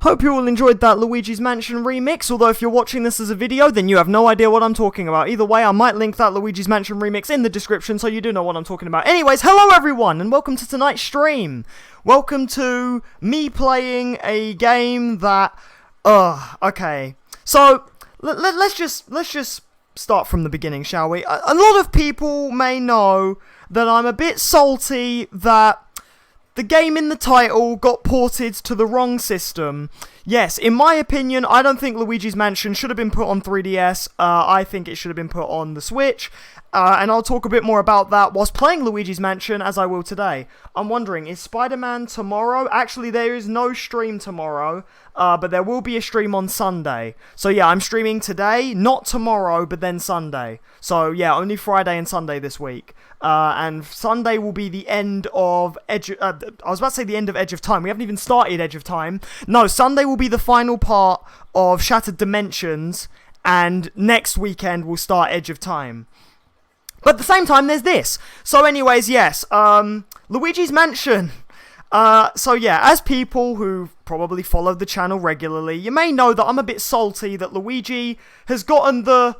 Hope you all enjoyed that Luigi's Mansion remix, although if you're watching this as a video, then you have no idea what I'm talking about. Either way, I might link that Luigi's Mansion remix in the description so you do know what I'm talking about. Anyways, hello everyone, and welcome to tonight's stream. Welcome to me playing a game that... okay. So, let's just start from the beginning, shall we? A lot of people may know that I'm a bit salty that the game in the title got ported to the wrong system. Yes, in my opinion, I don't think Luigi's Mansion should have been put on 3DS. I think it should have been put on the Switch. And I'll talk a bit more about that whilst playing Luigi's Mansion, as I will today. I'm wondering, is Spider-Man tomorrow? Actually, there is no stream tomorrow, but there will be a stream on Sunday. So yeah, I'm streaming today, not tomorrow, but then Sunday. So yeah, only Friday and Sunday this week. And Sunday will be the end of Edge... I was about to say the end of Edge of Time. We haven't even started Edge of Time. No, Sunday will be the final part of Shattered Dimensions, and next weekend we'll start Edge of Time. But at the same time, there's this. So anyways, yes, Luigi's Mansion. So yeah, as people who probably followed the channel regularly, you may know that I'm a bit salty that Luigi has gotten the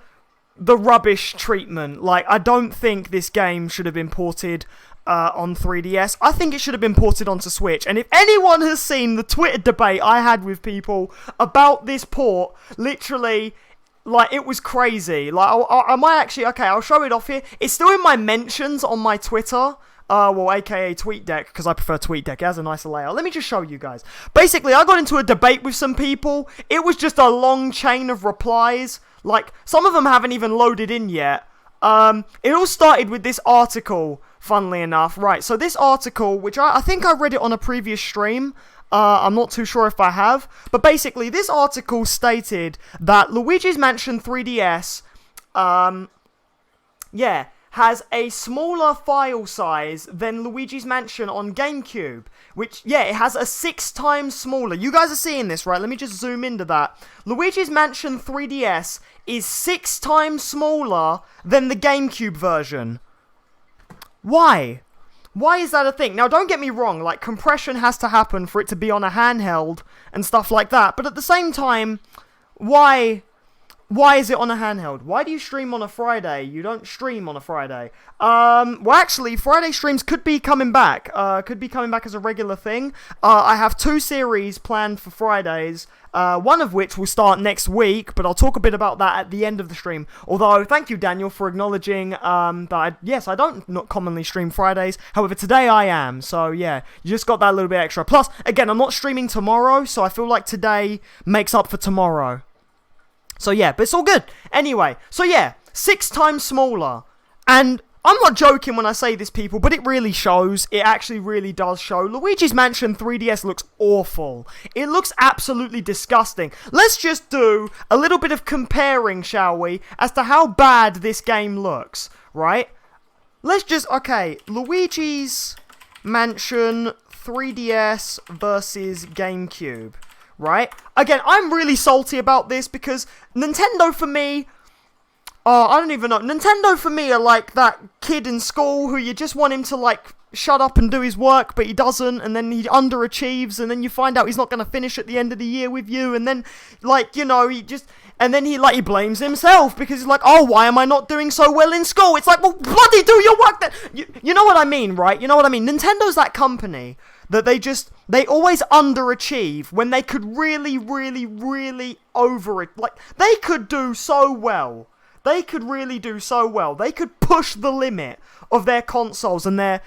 rubbish treatment. Like, I don't think this game should have been ported on 3DS. I think it should have been ported onto Switch. And if anyone has seen the Twitter debate I had with people about this port, literally... like, it was crazy. Like, I might actually... okay, I'll show it off here. It's still in my mentions on my Twitter. Well, aka TweetDeck, because I prefer TweetDeck. It has a nicer layout. Let me just show you guys. Basically, I got into a debate with some people. It was just a long chain of replies. Like, some of them haven't even loaded in yet. It all started with this article, funnily enough. Right, so this article, which I think I read it on a previous stream. I'm not too sure if I have. But basically, this article stated that Luigi's Mansion 3DS, has a smaller file size than Luigi's Mansion on Gamecube. Which, yeah, it has a 6 times smaller. You guys are seeing this, right? Let me just zoom into that. Luigi's Mansion 3DS is 6 times smaller than the Gamecube version. Why? Why is that a thing? Now, don't get me wrong, like, compression has to happen for it to be on a handheld and stuff like that, but at the same time, why is it on a handheld? Why do you stream on a Friday? You don't stream on a Friday. Well, actually, Friday streams could be coming back. Could be coming back as a regular thing. I have 2 series planned for Fridays, one of which will start next week, but I'll talk a bit about that at the end of the stream. Although, thank you, Daniel, for acknowledging that, I don't not commonly stream Fridays. However, today I am, so yeah, you just got that little bit extra. Plus, again, I'm not streaming tomorrow, so I feel like today makes up for tomorrow. So yeah, but it's all good. Anyway, so yeah, 6 times smaller. And I'm not joking when I say this, people, but it really shows. It actually really does show. Luigi's Mansion 3DS looks awful. It looks absolutely disgusting. Let's just do a little bit of comparing, shall we, as to how bad this game looks, right? Let's just, okay, Luigi's Mansion 3DS versus Gamecube. Right? Again, I'm really salty about this because Nintendo for me... I don't even know. Nintendo for me are like that kid in school who you just want him to, like, shut up and do his work, but he doesn't, and then he underachieves, and then you find out he's not going to finish at the end of the year with you, and then, like, you know, he just... and then he blames himself because he's like, oh, why am I not doing so well in school? It's like, well, bloody do your work then! You know what I mean, right? You know what I mean? Nintendo's that company that they always underachieve when they could really, really, really over it. Like, they could do so well. They could really do so well. They could push the limit of their consoles and their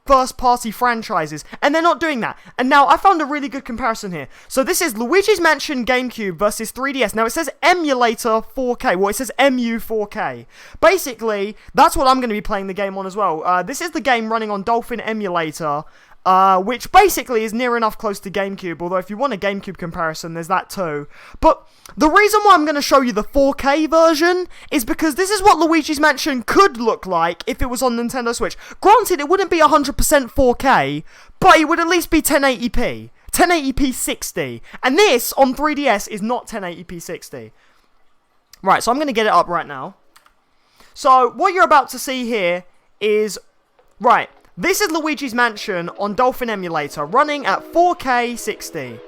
first-party franchises, and they're not doing that. And now, I found a really good comparison here. So this is Luigi's Mansion Gamecube versus 3DS. Now, it says emulator 4K. Well, it says MU 4K. Basically, that's what I'm going to be playing the game on as well. This is the game running on Dolphin emulator, which basically is near enough close to Gamecube, although if you want a Gamecube comparison, there's that too. But the reason why I'm going to show you the 4K version is because this is what Luigi's Mansion could look like if it was on Nintendo Switch. Granted, it wouldn't be 100% 4K, but it would at least be 1080p. 1080p 60. And this, on 3DS, is not 1080p 60. Right, so I'm going to get it up right now. So, what you're about to see here is... right, this is Luigi's Mansion on Dolphin Emulator, running at 4K 60.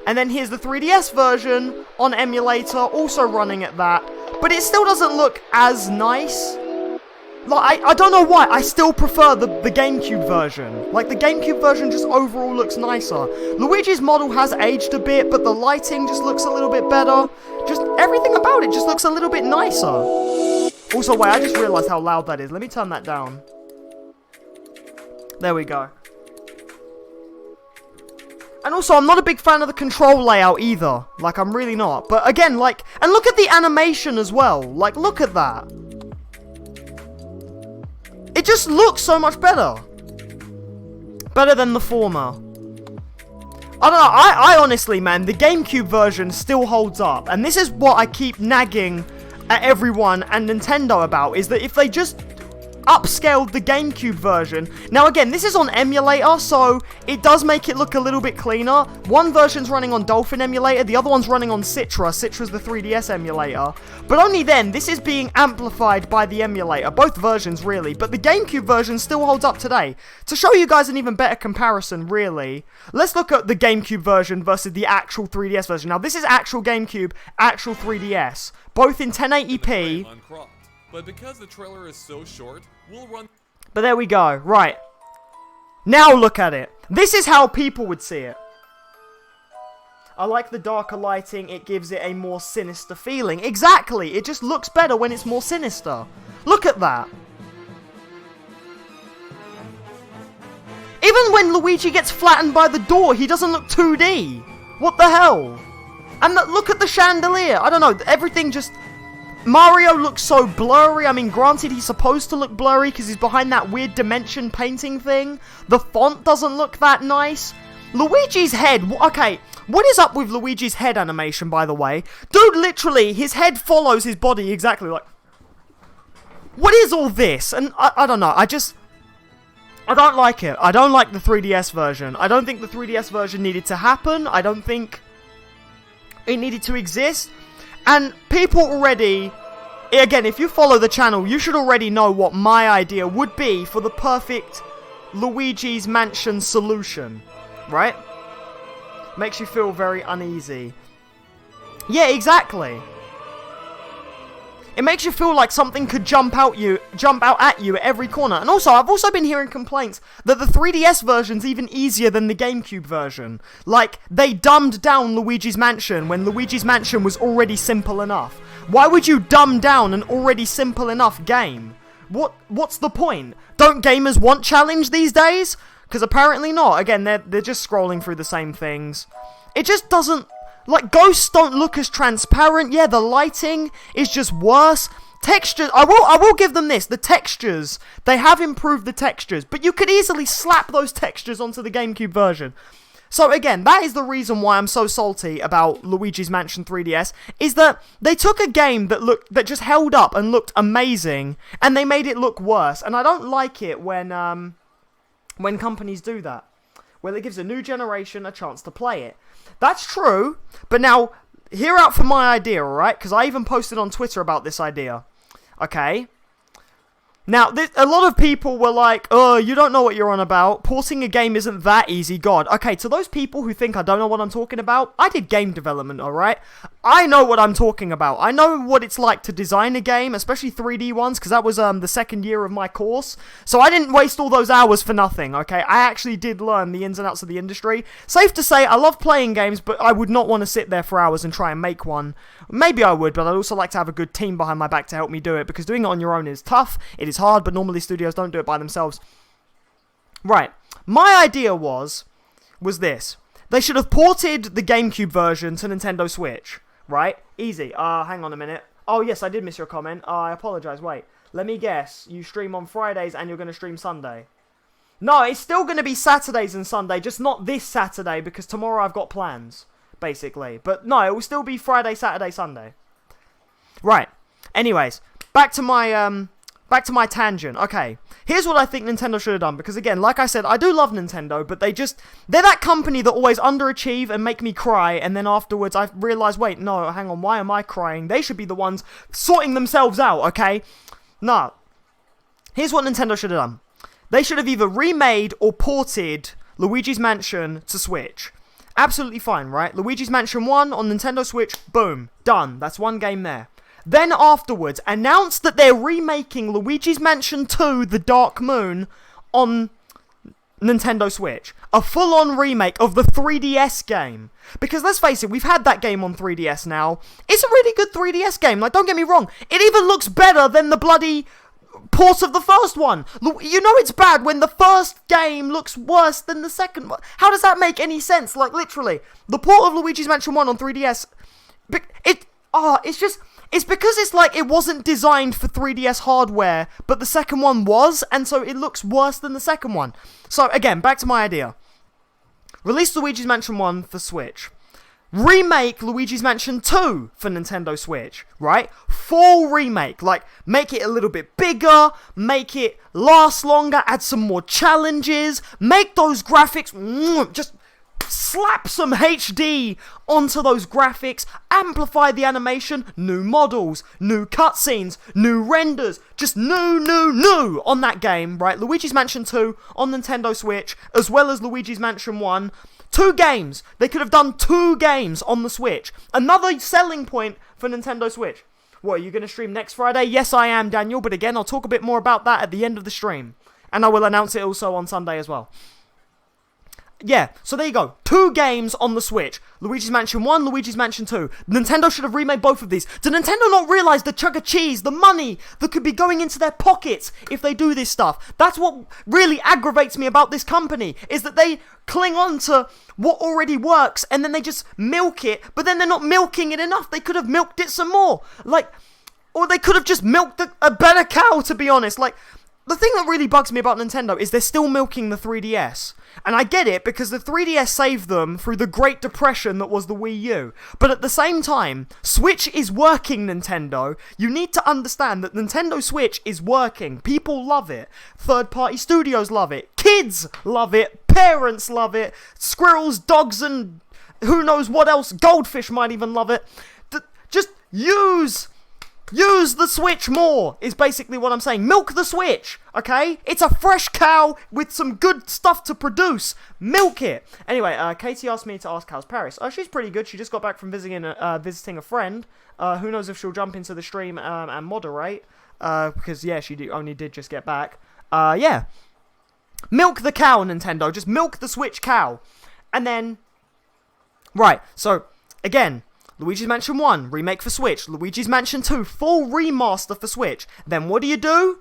And then here's the 3DS version on emulator, also running at that. But it still doesn't look as nice. Like, I don't know why, I still prefer the GameCube version. Like, the GameCube version just overall looks nicer. Luigi's model has aged a bit, but the lighting just looks a little bit better. Just everything about it just looks a little bit nicer. Also, wait, I just realized how loud that is. Let me turn that down. There we go. And also, I'm not a big fan of the control layout either. Like, I'm really not. But again, like, and look at the animation as well. Like, look at that. It just looks so much better. Better than the former. I don't know, I honestly, man, the GameCube version still holds up. And this is what I keep nagging at everyone and Nintendo about, is that if they just upscaled the GameCube version. Now again, this is on emulator, so it does make it look a little bit cleaner. One version's running on Dolphin emulator, the other one's running on Citra. Citra's the 3DS emulator. But only then, this is being amplified by the emulator. Both versions, really. But the GameCube version still holds up today. To show you guys an even better comparison, really, let's look at the GameCube version versus the actual 3DS version. Now, this is actual GameCube, actual 3DS. Both in 1080p. But because the trailer is so short, we'll run... But there we go. Right. Now look at it. This is how people would see it. I like the darker lighting. It gives it a more sinister feeling. Exactly. It just looks better when it's more sinister. Look at that. Even when Luigi gets flattened by the door, he doesn't look 2D. What the hell? And look at the chandelier. I don't know. Everything just... Mario looks so blurry. I mean, granted, he's supposed to look blurry because he's behind that weird dimension painting thing. The font doesn't look that nice. Luigi's head... Okay, what is up with Luigi's head animation, by the way? Dude, literally, his head follows his body exactly like... What is all this? And I don't know, I don't like it. I don't like the 3DS version. I don't think the 3DS version needed to happen. I don't think it needed to exist. And people already, again, if you follow the channel, you should already know what my idea would be for the perfect Luigi's Mansion solution, right? Makes you feel very uneasy. Yeah, exactly. It makes you feel like something could jump out at you at every corner. And also, I've also been hearing complaints that the 3DS version's even easier than the GameCube version. Like, they dumbed down Luigi's Mansion when Luigi's Mansion was already simple enough. Why would you dumb down an already simple enough game? What's the point? Don't gamers want challenge these days? Because apparently not. Again, they're just scrolling through the same things. It just doesn't... Like, ghosts don't look as transparent. Yeah, the lighting is just worse. Textures, I will give them this. The textures, they have improved the textures. But you could easily slap those textures onto the GameCube version. So again, that is the reason why I'm so salty about Luigi's Mansion 3DS. Is that they took a game that just held up and looked amazing. And they made it look worse. And I don't like it when companies do that. Where it gives a new generation a chance to play it. That's true, but now, hear out for my idea, alright? Because I even posted on Twitter about this idea. Okay? Now, a lot of people were like, oh, you don't know what you're on about. Porting a game isn't that easy, God. Okay, to those people who think I don't know what I'm talking about, I did game development, alright? I know what I'm talking about. I know what it's like to design a game, especially 3D ones, because that was the second year of my course. So I didn't waste all those hours for nothing, okay? I actually did learn the ins and outs of the industry. Safe to say, I love playing games, but I would not want to sit there for hours and try and make one. Maybe I would, but I'd also like to have a good team behind my back to help me do it, because doing it on your own is tough, it is hard, but normally studios don't do it by themselves. Right, my idea was this. They should have ported the GameCube version to Nintendo Switch, right? Easy. Hang on a minute. Oh, yes, I did miss your comment. I apologize. Wait, let me guess. You stream on Fridays and you're going to stream Sunday. No, it's still going to be Saturdays and Sunday, just not this Saturday, because tomorrow I've got plans, basically. But no, it will still be Friday, Saturday, Sunday. Right. Anyways, back to my tangent. Okay, here's what I think Nintendo should have done. Because again, like I said, I do love Nintendo, but they're that company that always underachieve and make me cry. And then afterwards, I realize, wait, no, hang on, why am I crying? They should be the ones sorting themselves out, okay? No. Here's what Nintendo should have done. They should have either remade or ported Luigi's Mansion to Switch. Absolutely fine, right? Luigi's Mansion 1 on Nintendo Switch, boom, done. That's one game there. Then afterwards, announced that they're remaking Luigi's Mansion 2, The Dark Moon, on Nintendo Switch. A full-on remake of the 3DS game. Because let's face it, we've had that game on 3DS now. It's a really good 3DS game, like, don't get me wrong. It even looks better than the bloody port of the first one. You know it's bad when the first game looks worse than the second one. How does that make any sense? Like, literally, the port of Luigi's Mansion 1 on 3DS, it's because it's like it wasn't designed for 3DS hardware, but the second one was, and so it looks worse than the second one. So, again, back to my idea. Release Luigi's Mansion 1 for Switch. Remake Luigi's Mansion 2 for Nintendo Switch, right? Full remake, like, make it a little bit bigger, make it last longer, add some more challenges, make those graphics, just slap some HD onto those graphics, amplify the animation, new models, new cutscenes, new renders, just new on that game, right? Luigi's Mansion 2 on Nintendo Switch, as well as Luigi's Mansion 1. 2 games. They could have done 2 games on the Switch. Another selling point for Nintendo Switch. What, are you going to stream next Friday? Yes, I am, Daniel, but again, I'll talk a bit more about that at the end of the stream. And I will announce it also on Sunday as well. Yeah, so there you go. 2 games on the Switch. Luigi's Mansion 1, Luigi's Mansion 2. Nintendo should have remade both of these. Did Nintendo not realize the chug of cheese, the money that could be going into their pockets if they do this stuff? That's what really aggravates me about this company, is that they cling on to what already works and then they just milk it, but then they're not milking it enough. They could have milked it some more. Or they could have just milked a better cow, to be honest. The thing that really bugs me about Nintendo is they're still milking the 3DS. And I get it, because the 3DS saved them through the Great Depression that was the Wii U. But at the same time, Switch is working, Nintendo. You need to understand that Nintendo Switch is working. People love it. Third-party studios love it. Kids love it. Parents love it. Squirrels, dogs, and who knows what else. Goldfish might even love it. Just use the Switch more, is basically what I'm saying. Milk the Switch, okay? It's a fresh cow with some good stuff to produce. Milk it. Anyway, Katie asked me to ask how's Paris. Oh, she's pretty good. She just got back from visiting a friend. Who knows if she'll jump into the stream and moderate. Because, yeah, she only did just get back. Yeah. Milk the cow, Nintendo. Just milk the Switch cow. And then... Right, so, again... Luigi's Mansion 1, remake for Switch. Luigi's Mansion 2, full remaster for Switch. Then what do?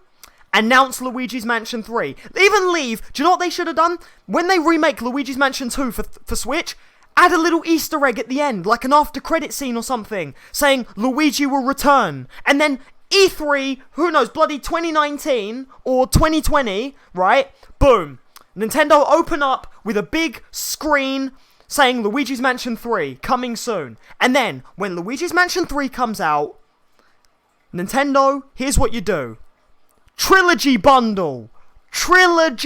Announce Luigi's Mansion 3. They even leave. Do you know what they should have done? When they remake Luigi's Mansion 2 for Switch, add a little Easter egg at the end, like an after credit scene or something, saying Luigi will return. And then E3, who knows, bloody 2019 or 2020, right? Boom. Nintendo open up with a big screen saying Luigi's Mansion 3, coming soon. And then, when Luigi's Mansion 3 comes out, Nintendo, here's what you do. Trilogy bundle. Include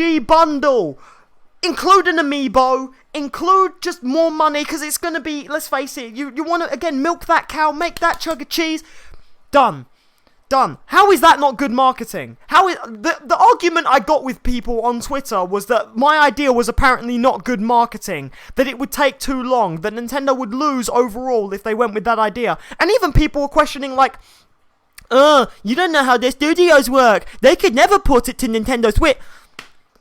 an amiibo. Include just more money, because it's going to be, let's face it, you want to, again, milk that cow, make that chug of cheese. Done. How is that not good marketing? The argument I got with people on Twitter was that my idea was apparently not good marketing, that it would take too long, that Nintendo would lose overall if they went with that idea. And even people were questioning like, you don't know how their studios work. They could never port it to Nintendo Switch.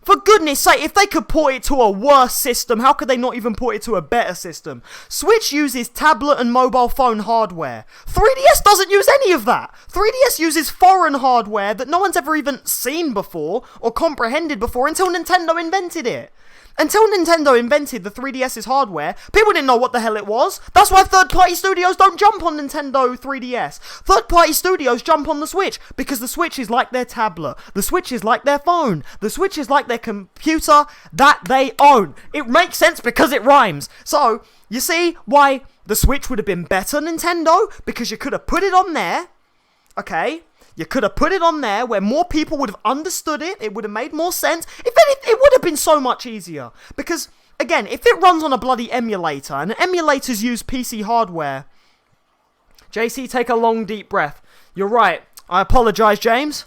For goodness sake, if they could port it to a worse system, how could they not even port it to a better system? Switch uses tablet and mobile phone hardware. 3DS doesn't use any of that. 3DS uses foreign hardware that no one's ever even seen before or comprehended before until Nintendo invented it. Until Nintendo invented the 3DS's hardware, people didn't know what the hell it was. That's why third-party studios don't jump on Nintendo 3DS. Third-party studios jump on the Switch, because the Switch is like their tablet. The Switch is like their phone. The Switch is like their computer that they own. It makes sense because it rhymes. So, you see why the Switch would have been better, Nintendo? Because you could have put it on there, okay? You could have put it on there where more people would have understood it. It would have made more sense. If anything, it would have been so much easier. Because, again, if it runs on a bloody emulator, and emulators use PC hardware... JC, take a long, deep breath. You're right. I apologise, James.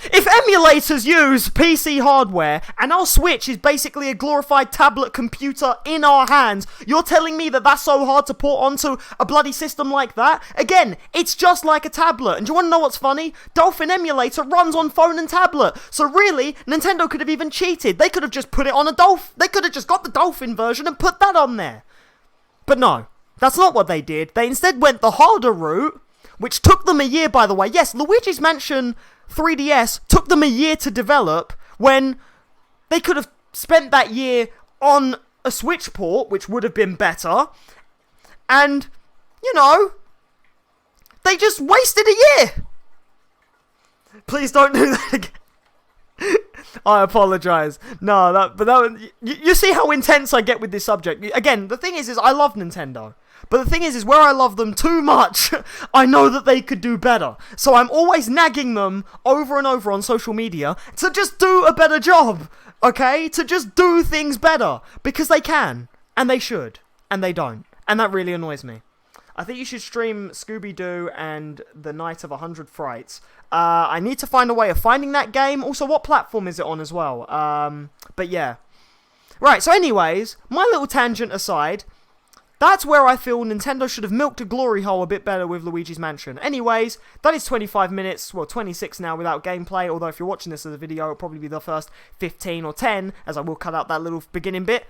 If emulators use PC hardware and our Switch is basically a glorified tablet computer in our hands, you're telling me that that's so hard to port onto a bloody system like that? Again, it's just like a tablet. And do you want to know what's funny? Dolphin Emulator runs on phone and tablet. So really, Nintendo could have even cheated. They could have just put it on a Dolphin. They could have just got the Dolphin version and put that on there. But no, that's not what they did. They instead went the harder route, which took them a year, by the way. Yes, Luigi's Mansion 3DS took them a year to develop when they could have spent that year on a Switch port, which would have been better. And, you know, they just wasted a year. Please don't do that again. I apologize. No, you see how intense I get with this subject. Again, the thing is I love Nintendo. But the thing is where I love them too much, I know that they could do better. So I'm always nagging them over and over on social media to just do a better job, okay? To just do things better. Because they can, and they should, and they don't. And that really annoys me. I think you should stream Scooby-Doo and the Night of 100 Frights. I need to find a way of finding that game. Also, what platform is it on as well? But yeah. Right, so anyways, my little tangent aside, that's where I feel Nintendo should have milked a glory hole a bit better with Luigi's Mansion. Anyways, that is 25 minutes, well 26 now without gameplay, although if you're watching this as a video, it'll probably be the first 15 or 10, as I will cut out that little beginning bit.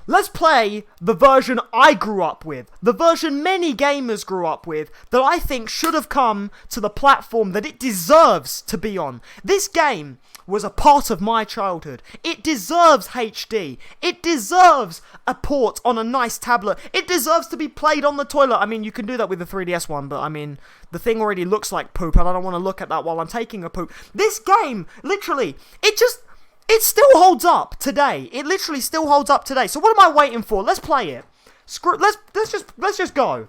Let's play the version I grew up with, the version many gamers grew up with, that I think should have come to the platform that it deserves to be on. This game was a part of my childhood. It deserves HD. It deserves a port on a nice tablet. It deserves to be played on the toilet. I mean, you can do that with the 3DS one, but I mean, the thing already looks like poop, and I don't want to look at that while I'm taking a poop. This game, literally, it still holds up today. It literally still holds up today. So what am I waiting for? Let's play it. Let's just go.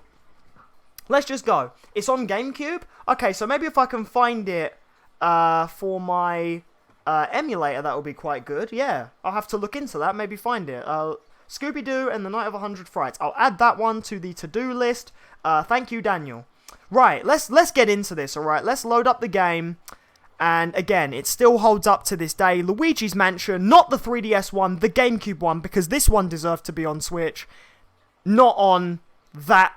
Let's just go. It's on Gamecube. Okay, so maybe if I can find it for my emulator, that would be quite good. Yeah, I'll have to look into that. Maybe find it. Scooby-Doo and the Night of 100 Frights. I'll add that one to the to-do list. Thank you, Daniel. Right, let's get into this. All right, let's load up the game. And again, it still holds up to this day. Luigi's Mansion, not the 3DS one, the Gamecube one, because this one deserved to be on Switch, not on that.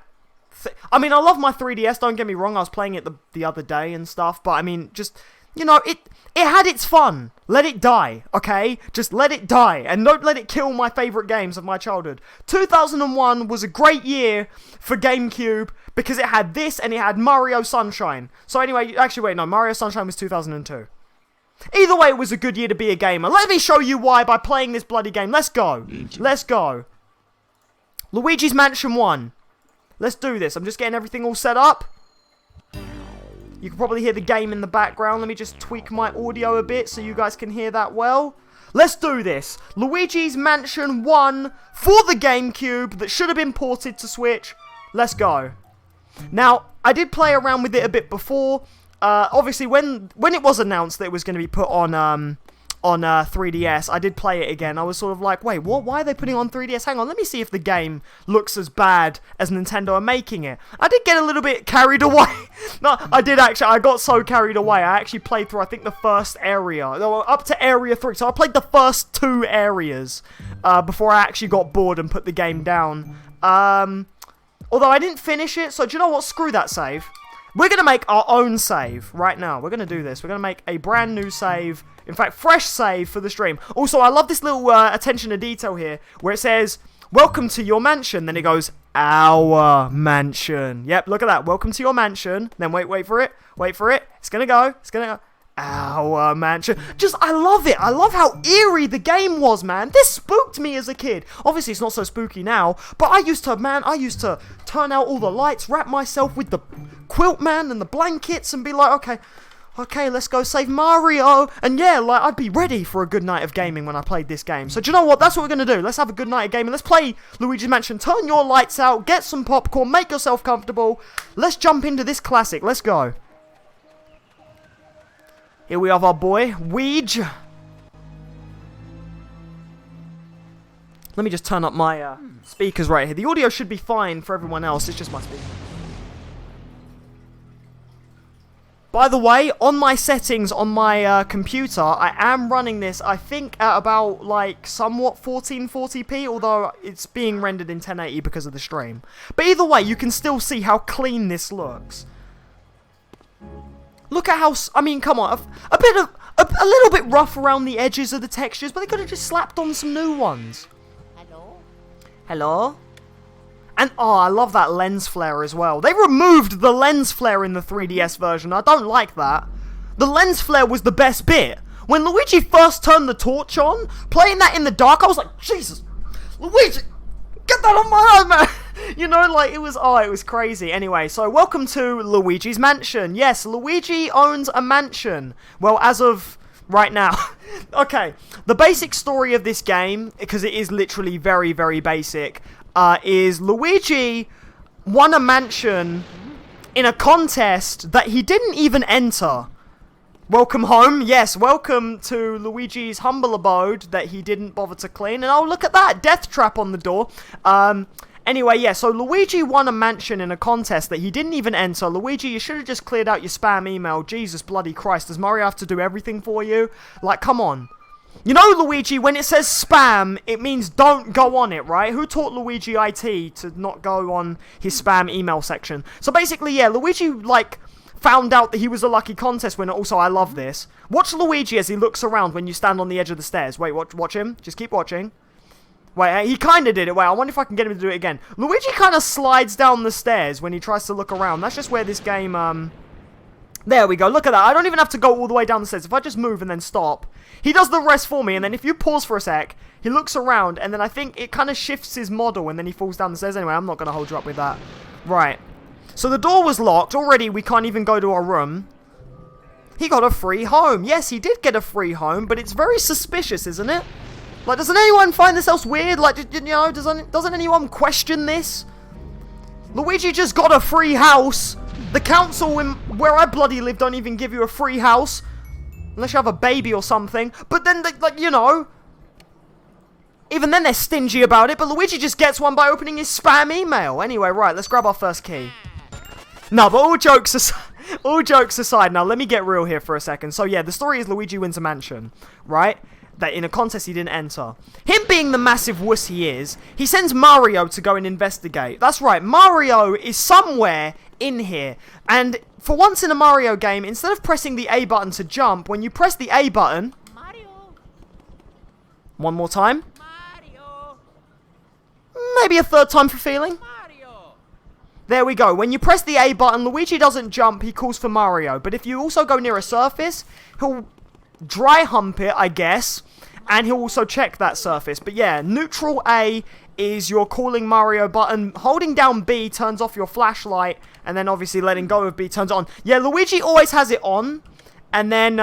I mean, I love my 3DS, don't get me wrong, I was playing it the other day and stuff, but I mean, just, you know, it had its fun. Let it die, okay? Just let it die, and don't let it kill my favourite games of my childhood. 2001 was a great year for Gamecube, because it had this, and it had Mario Sunshine. So anyway, actually wait, no, Mario Sunshine was 2002. Either way, it was a good year to be a gamer. Let me show you why by playing this bloody game. Let's go. Let's go. Luigi's Mansion 1. Let's do this. I'm just getting everything all set up. You can probably hear the game in the background. Let me just tweak my audio a bit so you guys can hear that well. Let's do this. Luigi's Mansion 1 for the GameCube that should have been ported to Switch. Let's go. Now, I did play around with it a bit before. Obviously, when it was announced that it was going to be put on 3DS, I did play it again. I was sort of like, wait, what? Why are they putting it on 3DS? Hang on, let me see if the game looks as bad as Nintendo are making it. I did get a little bit carried away. No, I did actually. I got so carried away. I actually played through, I think, the first area. Up to area 3. So I played the first 2 areas before I actually got bored and put the game down. Although I didn't finish it, so do you know what? Screw that save. We're going to make our own save right now. We're going to do this. We're going to make a brand new save. In fact, fresh save for the stream. Also, I love this little attention to detail here where it says, welcome to your mansion. Then it goes, our mansion. Yep, look at that. Welcome to your mansion. Then wait for it. Wait for it. It's going to go. It's going to go. Our mansion. Just, I love it. I love how eerie the game was, man. This spooked me as a kid. Obviously, it's not so spooky now, but I used to turn out all the lights, wrap myself with the quilt, man, and the blankets, and be like, okay, let's go save Mario. And yeah, like, I'd be ready for a good night of gaming when I played this game. So do you know what? That's what we're going to do. Let's have a good night of gaming. Let's play Luigi's Mansion. Turn your lights out, get some popcorn, make yourself comfortable. Let's jump into this classic. Let's go. Here we have our boy, Weege. Let me just turn up my speakers right here. The audio should be fine for everyone else. It's just my speaker. By the way, on my settings on my computer, I am running this, I think, at about, like, somewhat 1440p, although it's being rendered in 1080 because of the stream. But either way, you can still see how clean this looks. Look at how, I mean, come on, a little bit rough around the edges of the textures, but they could have just slapped on some new ones. Hello? Hello? And, oh, I love that lens flare as well. They removed the lens flare in the 3DS version. I don't like that. The lens flare was the best bit. When Luigi first turned the torch on, playing that in the dark, I was like, Jesus, Luigi, get that on my eye, man. You know, like, it was crazy. Anyway, so welcome to Luigi's Mansion. Yes, Luigi owns a mansion. Well, as of right now. Okay, the basic story of this game, because it is literally very, very basic, is Luigi won a mansion in a contest that he didn't even enter. Welcome home. Yes, welcome to Luigi's humble abode that he didn't bother to clean. And oh, look at that, death trap on the door. Anyway, yeah, so Luigi won a mansion in a contest that he didn't even enter. Luigi, you should have just cleared out your spam email. Jesus bloody Christ, does Mario have to do everything for you? Like, come on. You know, Luigi, when it says spam, it means don't go on it, right? Who taught Luigi IT to not go on his spam email section? So basically, yeah, Luigi, like, found out that he was a lucky contest winner. Also, I love this. Watch Luigi as he looks around when you stand on the edge of the stairs. Wait, watch him. Just keep watching. Wait, he kind of did it. Wait, I wonder if I can get him to do it again. Luigi kind of slides down the stairs when he tries to look around. That's just where this game, There we go. Look at that. I don't even have to go all the way down the stairs. If I just move and then stop, he does the rest for me. And then if you pause for a sec, he looks around. And then I think it kind of shifts his model. And then he falls down the stairs. Anyway, I'm not going to hold you up with that. Right. So the door was locked. Already, we can't even go to our room. He got a free home. Yes, he did get a free home. But it's very suspicious, isn't it? Like, doesn't anyone find this else weird? Like, you know, doesn't anyone question this? Luigi just got a free house. The council where I bloody live don't even give you a free house. Unless you have a baby or something. But then, like, you know. Even then they're stingy about it. But Luigi just gets one by opening his spam email. Anyway, right, let's grab our first key. No, but all jokes aside, now let me get real here for a second. So yeah, the story is Luigi wins a mansion, right? That in a contest he didn't enter. Him being the massive wuss he is, he sends Mario to go and investigate. That's right, Mario is somewhere in here. And for once in a Mario game, instead of pressing the A button to jump, when you press the A button... Mario! One more time. Mario! Maybe a third time for feeling. Mario! There we go. When you press the A button, Luigi doesn't jump, he calls for Mario. But if you also go near a surface, he'll dry hump it, I guess, and he'll also check that surface. But yeah, neutral A is your calling Mario button. Holding down B turns off your flashlight, and then obviously letting go of B turns it on. Yeah, Luigi always has it on, and then,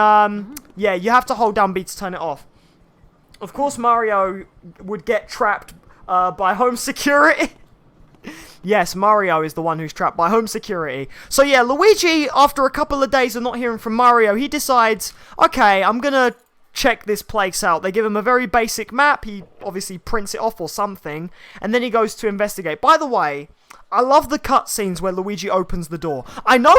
yeah, you have to hold down B to turn it off. Of course, Mario would get trapped by home security. Yes, Mario is the one who's trapped by home security. So yeah, Luigi, after a couple of days of not hearing from Mario, he decides, okay, I'm gonna check this place out. They give him a very basic map. He obviously prints it off or something, and then he goes to investigate. By the way, I love the cutscenes where Luigi opens the door. I know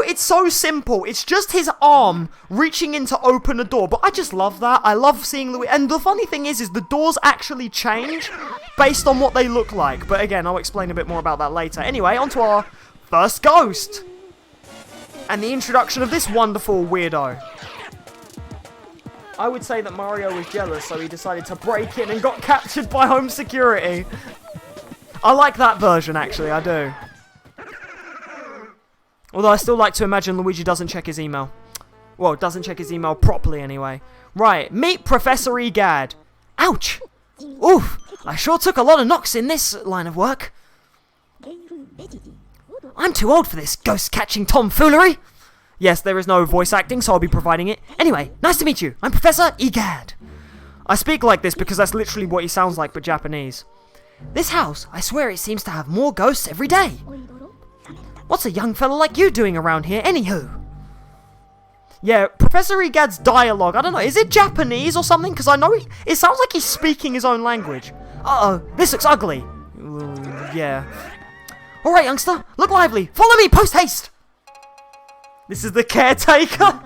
it's so simple. It's just his arm reaching in to open a door. But I just love that. I love seeing Luigi. And the funny thing is the doors actually change based on what they look like. But again, I'll explain a bit more about that later. Anyway, on to our first ghost. And the introduction of this wonderful weirdo. I would say that Mario was jealous, so he decided to break in and got captured by home security. I like that version, actually. I do. Although I still like to imagine Luigi doesn't check his email. Well, doesn't check his email properly anyway. Right, meet Professor Egad. Ouch! Oof, I sure took a lot of knocks in this line of work. I'm too old for this ghost-catching tomfoolery. Yes, there is no voice acting, so I'll be providing it. Anyway, nice to meet you. I'm Professor Egad. I speak like this because that's literally what he sounds like, but Japanese. This house, I swear it seems to have more ghosts every day. What's a young fella like you doing around here, anywho? Yeah, Professor Egad's dialogue, I don't know, is it Japanese or something? Because I know it sounds like he's speaking his own language. Uh-oh, this looks ugly. Yeah. Alright, youngster, look lively. Follow me, post-haste! This is the caretaker.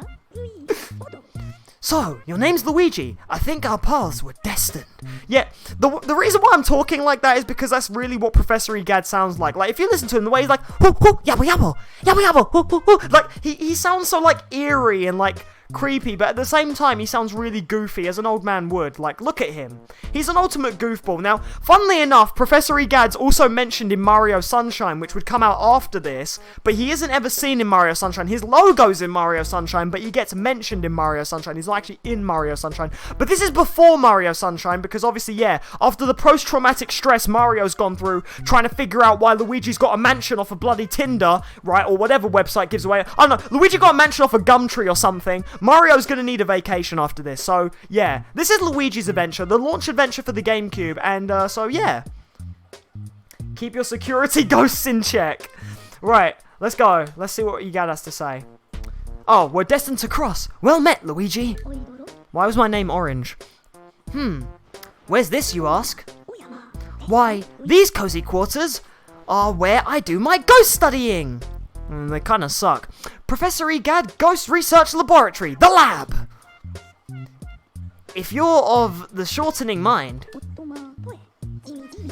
So, your name's Luigi. I think our paths were destined. Yeah, the reason why I'm talking like that is because that's really what Professor Egad sounds like. Like, if you listen to him, the way he's like, hoo, hoo, yabba, yabba, yabba, yabba, hoo, hoo, hoo. Like, he sounds so, like, eerie and, like, creepy, but at the same time, he sounds really goofy, as an old man would. Like, look at him. He's an ultimate goofball. Now, funnily enough, Professor Egad's also mentioned in Mario Sunshine, which would come out after this, but he isn't ever seen in Mario Sunshine. His logo's in Mario Sunshine, but he gets mentioned in Mario Sunshine. He's not actually in Mario Sunshine. But this is before Mario Sunshine, because obviously, yeah, after the post-traumatic stress Mario's gone through, trying to figure out why Luigi's got a mansion off of bloody Tinder, right, or whatever website gives away. I don't know, Luigi got a mansion off a Gumtree or something. Mario's gonna need a vacation after this, so, yeah. This is Luigi's adventure, the launch adventure for the Gamecube, and, so, yeah. Keep your security ghosts in check. Right, let's go. Let's see what Egad has to say. Oh, we're destined to cross. Well met, Luigi. Why was my name orange? Where's this, you ask? Why, these cozy quarters are where I do my ghost studying. They kinda suck. Professor Egad Ghost Research Laboratory, the lab! If you're of the shortening mind,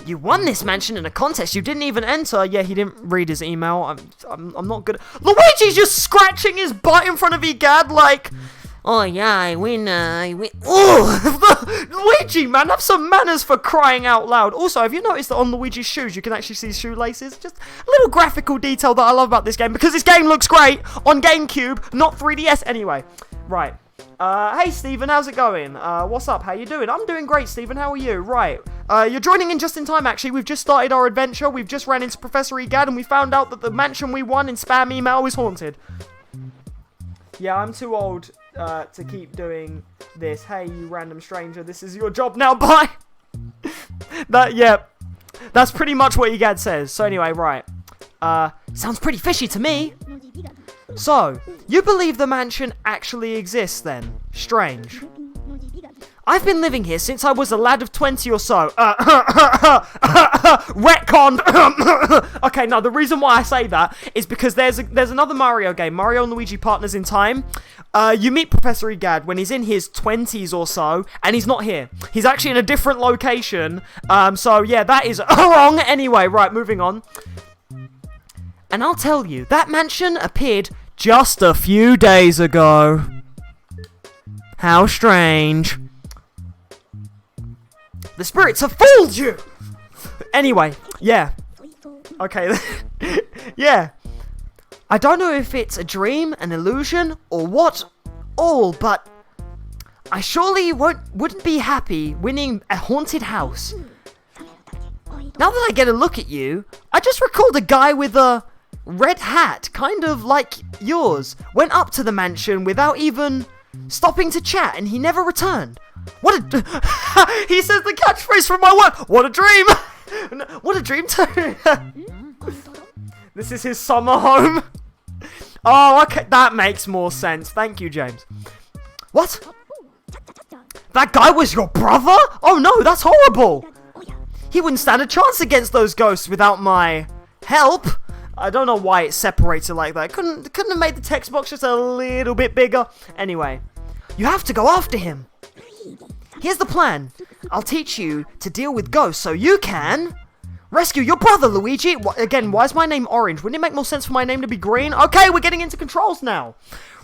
you won this mansion in a contest you didn't even enter. Yeah, he didn't read his email. I'm not good. Luigi's just scratching his butt in front of Egad like, oh yeah, I win. Oh, Luigi, man, have some manners for crying out loud. Also, have you noticed that on Luigi's shoes, you can actually see shoelaces? Just a little graphical detail that I love about this game, because this game looks great on GameCube, not 3DS. Anyway, right. Hey, Stephen, how's it going? What's up? How you doing? I'm doing great, Stephen. How are you? Right. You're joining in just in time, actually. We've just started our adventure. We've just ran into Professor Egad, and we found out that the mansion we won in spam email is haunted. Yeah, I'm too old to keep doing this. Hey, you random stranger, this is your job now, bye! Yeah, that's pretty much what Egad says. So anyway, right. Sounds pretty fishy to me. So, you believe the mansion actually exists then? Strange. I've been living here since I was a lad of 20 or so. Retconned. Okay, no, the reason why I say that is because there's another Mario game, Mario and Luigi Partners in Time. You meet Professor Egad when he's in his 20s or so, and he's not here. He's actually in a different location. So yeah, that is wrong. Anyway, right, moving on. And I'll tell you, that mansion appeared just a few days ago. How strange. The spirits have fooled you! Anyway, yeah. Okay, yeah. I don't know if it's a dream, an illusion, or what all, but I surely wouldn't be happy winning a haunted house. Now that I get a look at you, I just recalled a guy with a red hat, kind of like yours, went up to the mansion without even stopping to chat, and he never returned. What a... He says the catchphrase from my work. What a dream. What a dream too. This is his summer home. Oh, okay. That makes more sense. Thank you, James. What? That guy was your brother? Oh no, that's horrible. He wouldn't stand a chance against those ghosts without my help. I don't know why it's separated like that. Couldn't have made the text box just a little bit bigger. Anyway, you have to go after him. Here's the plan. I'll teach you to deal with ghosts so you can rescue your brother, Luigi. Again, why is my name orange? Wouldn't it make more sense for my name to be green? Okay, we're getting into controls now.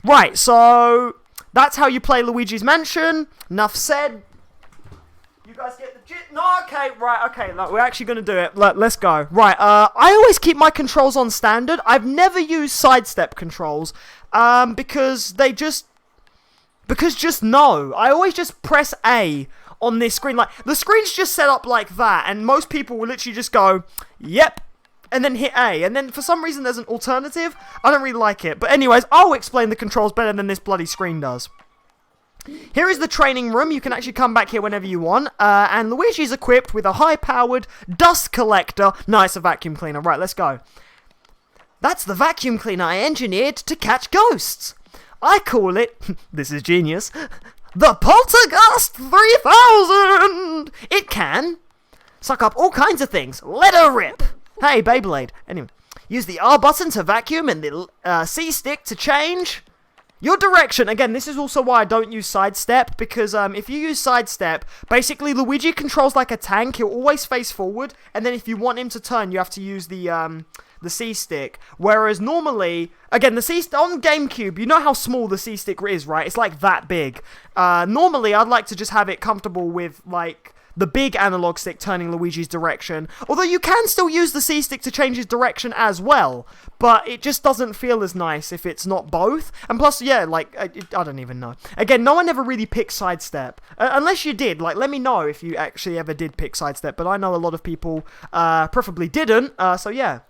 Right, so that's how you play Luigi's Mansion. Enough said. You guys get the gist? No, okay, right, okay. Look, we're actually going to do it. Let's go. Right, I always keep my controls on standard. I've never used sidestep controls because no. I always just press A on this screen. Like, the screen's just set up like that, and most people will literally just go, yep, and then hit A. And then for some reason there's an alternative. I don't really like it. But anyways, I'll explain the controls better than this bloody screen does. Here is the training room. You can actually come back here whenever you want. And Luigi's equipped with a high-powered dust collector. Nice, a vacuum cleaner. Right, let's go. That's the vacuum cleaner I engineered to catch ghosts. I call it, this is genius, the Poltergust 3000! It can suck up all kinds of things. Let her rip. Hey, Beyblade. Anyway, Use the R button to vacuum and the C stick to change your direction. Again, this is also why I don't use sidestep, because if you use sidestep, basically Luigi controls like a tank. He'll always face forward, and then if you want him to turn, you have to use the C stick. Whereas normally, again, on Gamecube, you know how small the C stick is, right? It's like that big. Normally, I'd like to just have it comfortable with like the big analog stick turning Luigi's direction. Although you can still use the C stick to change his direction as well, but it just doesn't feel as nice if it's not both. And plus, yeah, like, I don't even know. Again, no one ever really picked sidestep. Unless you did. Like, let me know if you actually ever did pick sidestep, but I know a lot of people preferably didn't, so yeah.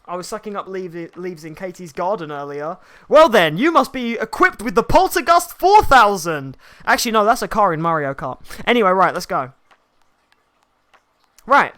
I was sucking up leaves in Katie's garden earlier. Well then, you must be equipped with the Poltergust 4000! Actually, no, that's a car in Mario Kart. Anyway, right, let's go. Right.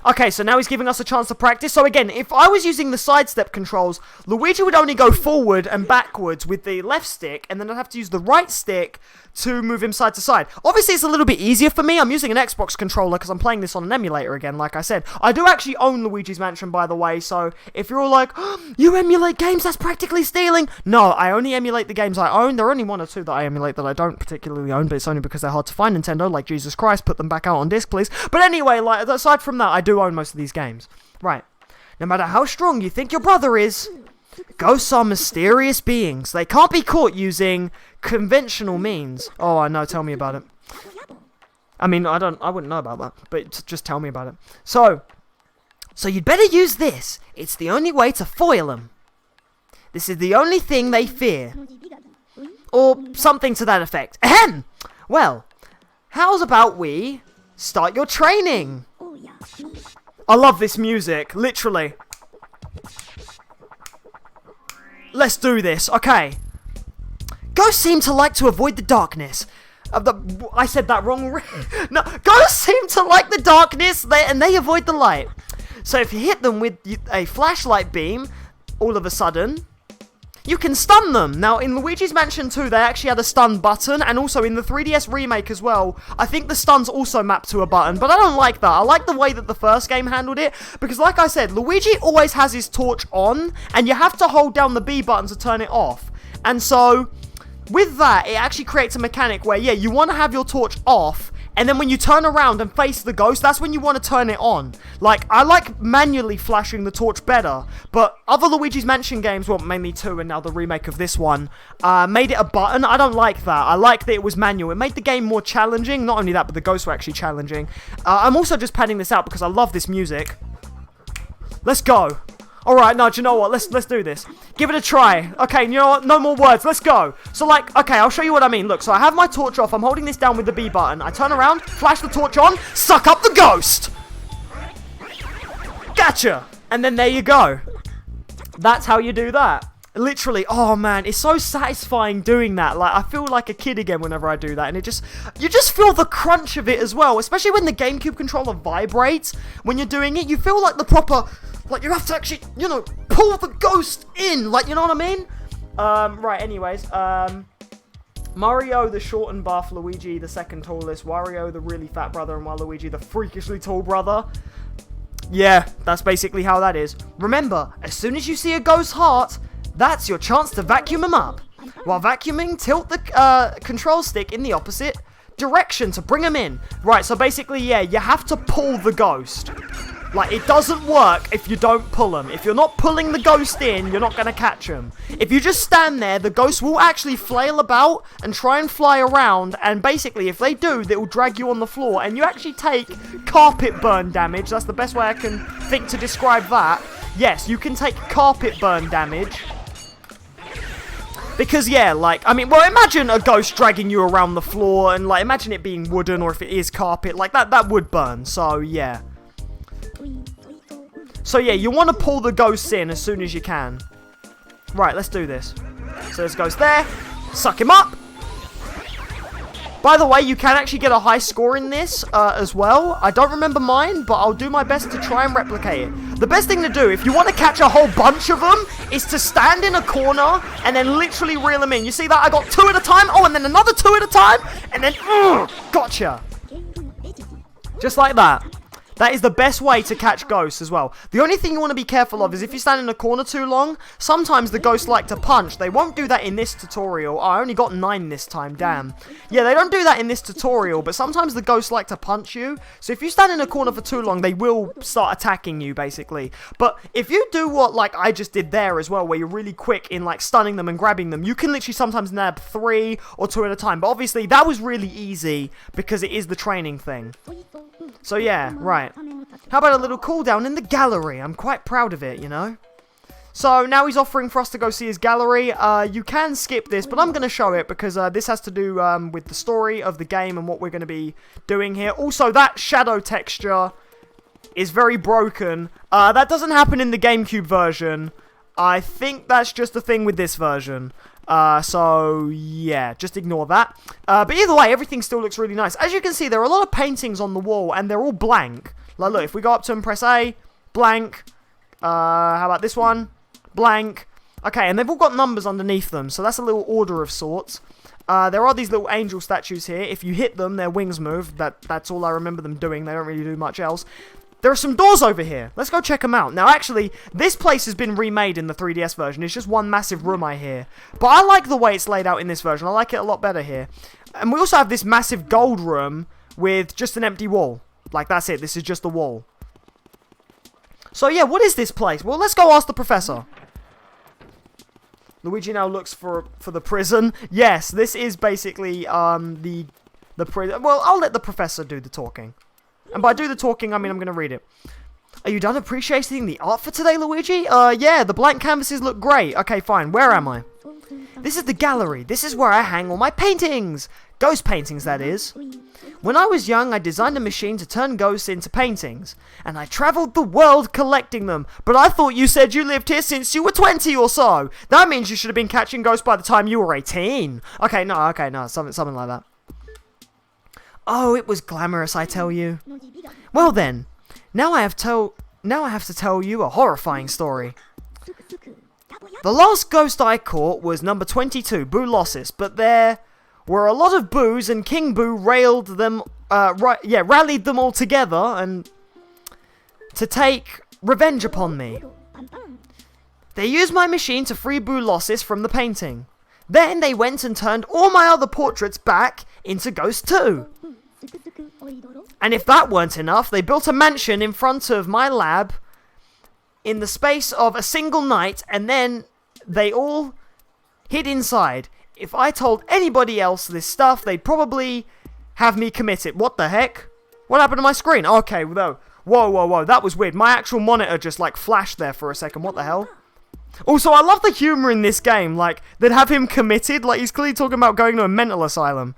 Okay, so now he's giving us a chance to practice. So again, if I was using the sidestep controls, Luigi would only go forward and backwards with the left stick, and then I'd have to use the right stick to move him side to side. Obviously, it's a little bit easier for me. I'm using an Xbox controller because I'm playing this on an emulator again, like I said. I do actually own Luigi's Mansion, by the way, so if you're all like, oh, you emulate games, that's practically stealing. No, I only emulate the games I own. There are only one or two that I emulate that I don't particularly own, but it's only because they're hard to find, Nintendo, like Jesus Christ, put them back out on disc, please. But anyway, like, aside from that, I do own most of these games. Right. No matter how strong you think your brother is, ghosts are mysterious beings. They can't be caught using conventional means. Oh, I know. Tell me about it. I mean, I wouldn't know about that, but just tell me about it. So you'd better use this. It's the only way to foil them. This is the only thing they fear. Or something to that effect. Ahem! Well, how's about we start your training? I love this music, literally. Let's do this, okay. Ghosts seem to like to avoid the darkness. I said that wrong. No, ghosts seem to like the darkness, and they avoid the light. So if you hit them with a flashlight beam, all of a sudden, you can stun them. Now, in Luigi's Mansion 2, they actually had a stun button, and also in the 3DS remake as well, I think the stuns also map to a button, but I don't like that. I like the way that the first game handled it, because like I said, Luigi always has his torch on, and you have to hold down the B button to turn it off. And so, with that, it actually creates a mechanic where, yeah, you want to have your torch off, and then when you turn around and face the ghost, that's when you want to turn it on. Like, I like manually flashing the torch better, but other Luigi's Mansion games, well, mainly 2 and now the remake of this one, made it a button. I don't like that. I like that it was manual. It made the game more challenging. Not only that, but the ghosts were actually challenging. I'm also just padding this out because I love this music. Let's go. Alright, no, do you know what? Let's do this. Give it a try. Okay, you know what? No more words. Let's go. So, like, okay, I'll show you what I mean. Look, so I have my torch off. I'm holding this down with the B button. I turn around, flash the torch on, suck up the ghost. Gotcha. And then there you go. That's how you do that. Literally, oh man, it's so satisfying doing that. Like, I feel like a kid again whenever I do that, and you just feel the crunch of it as well, especially when the GameCube controller vibrates when you're doing it. You feel like the proper, like, you have to actually, you know, pull the ghost in, like, you know what I mean? Right, anyways, Mario the short and buff, Luigi the second tallest, Wario the really fat brother, and Waluigi the freakishly tall brother. Yeah, that's basically how that is. Remember, as soon as you see a ghost's heart, that's your chance to vacuum him up. While vacuuming, tilt the control stick in the opposite direction to bring him in. Right, so basically, yeah, you have to pull the ghost. Like, it doesn't work if you don't pull him. If you're not pulling the ghost in, you're not going to catch him. If you just stand there, the ghost will actually flail about and try and fly around. And basically, if they do, they will drag you on the floor. And you actually take carpet burn damage. That's the best way I can think to describe that. Yes, you can take carpet burn damage. Because, yeah, like, I mean, well, imagine a ghost dragging you around the floor. And, like, imagine it being wooden or if it is carpet. Like, that would burn. So, yeah. So yeah, you want to pull the ghosts in as soon as you can. Right, let's do this. So this ghost there. Suck him up. By the way, you can actually get a high score in this as well. I don't remember mine, but I'll do my best to try and replicate it. The best thing to do, if you want to catch a whole bunch of them, is to stand in a corner and then literally reel them in. You see that? I got 2 at a time. Oh, and then another 2 at a time. And then, gotcha. Just like that. That is the best way to catch ghosts as well. The only thing you want to be careful of is if you stand in a corner too long, sometimes the ghosts like to punch. They won't do that in this tutorial. Oh, I only got 9 this time, damn. Yeah, they don't do that in this tutorial, but sometimes the ghosts like to punch you. So if you stand in a corner for too long, they will start attacking you, basically. But if you do what, like, I just did there as well, where you're really quick in, like, stunning them and grabbing them, you can literally sometimes nab 3 or 2 at a time. But obviously, that was really easy because it is the training thing. So yeah, right. How about a little cooldown in the gallery? I'm quite proud of it, you know? So now he's offering for us to go see his gallery. You can skip this, but I'm going to show it because this has to do with the story of the game and what we're going to be doing here. Also, that shadow texture is very broken. That doesn't happen in the Gamecube version. I think that's just a thing with this version. So, yeah, just ignore that. But either way, everything still looks really nice. As you can see, there are a lot of paintings on the wall, and they're all blank. Like, look, if we go up to them, press A, blank. How about this one? Blank. Okay, and they've all got numbers underneath them, so that's a little order of sorts. There are these little angel statues here. If you hit them, their wings move. That's all I remember them doing. They don't really do much else. There are some doors over here. Let's go check them out. Now, actually, this place has been remade in the 3DS version. It's just one massive room, I hear. But I like the way it's laid out in this version. I like it a lot better here. And we also have this massive gold room with just an empty wall. Like, that's it. This is just the wall. So, yeah, what is this place? Well, let's go ask the professor. Luigi now looks for the prison. Yes, this is basically the prison. Well, I'll let the professor do the talking. And by do the talking, I mean I'm going to read it. Are you done appreciating the art for today, Luigi? Yeah, the blank canvases look great. Okay, fine. Where am I? This is the gallery. This is where I hang all my paintings. Ghost paintings, that is. When I was young, I designed a machine to turn ghosts into paintings. And I travelled the world collecting them. But I thought you said you lived here since you were 20 or so. That means you should have been catching ghosts by the time you were 18. Okay, no, something like that. Oh, it was glamorous, I tell you. Well then, now I have to tell you a horrifying story. The last ghost I caught was number 22, Boo Lossis, but there were a lot of Boos and King Boo rallied them all together and to take revenge upon me. They used my machine to free Boo Lossis from the painting. Then they went and turned all my other portraits back into ghosts too. And if that weren't enough, they built a mansion in front of my lab in the space of a single night, and then they all hid inside. If I told anybody else this stuff, they'd probably have me committed. What the heck? What happened to my screen? Okay, no. Whoa, that was weird. My actual monitor just, like, flashed there for a second. What the hell? Also, I love the humor in this game. Like, they'd have him committed. Like, he's clearly talking about going to a mental asylum.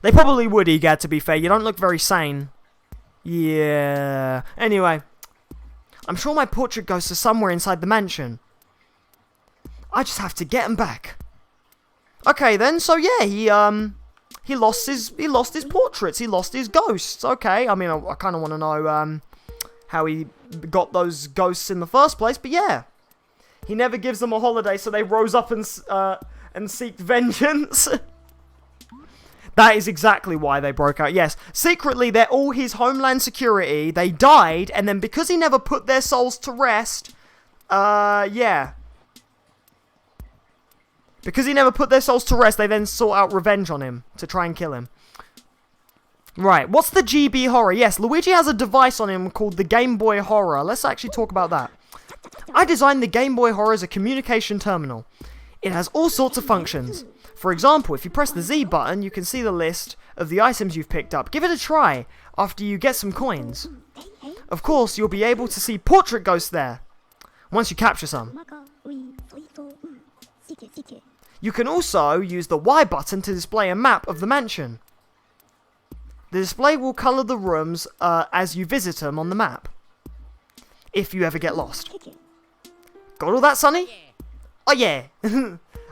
They probably would, Egad, to be fair. You don't look very sane. Yeah. Anyway. I'm sure my portrait ghosts are somewhere inside the mansion. I just have to get them back. Okay, then. So, yeah, he lost his portraits. He lost his ghosts. Okay. I mean, I kind of want to know how he got those ghosts in the first place. But, yeah. He never gives them a holiday, so they rose up and seeked vengeance. That is exactly why they broke out. Yes, secretly, they're all his homeland security. They died, and then because he never put their souls to rest, yeah. Because he never put their souls to rest, they then sought out revenge on him to try and kill him. Right, what's the GB Horror? Yes, Luigi has a device on him called the Game Boy Horror. Let's actually talk about that. I designed the Game Boy Horror as a communication terminal. It has all sorts of functions. For example, if you press the Z button, you can see the list of the items you've picked up. Give it a try after you get some coins. Of course, you'll be able to see portrait ghosts there, once you capture some. You can also use the Y button to display a map of the mansion. The display will colour the rooms as you visit them on the map, if you ever get lost. Got all that, Sonny? Oh yeah!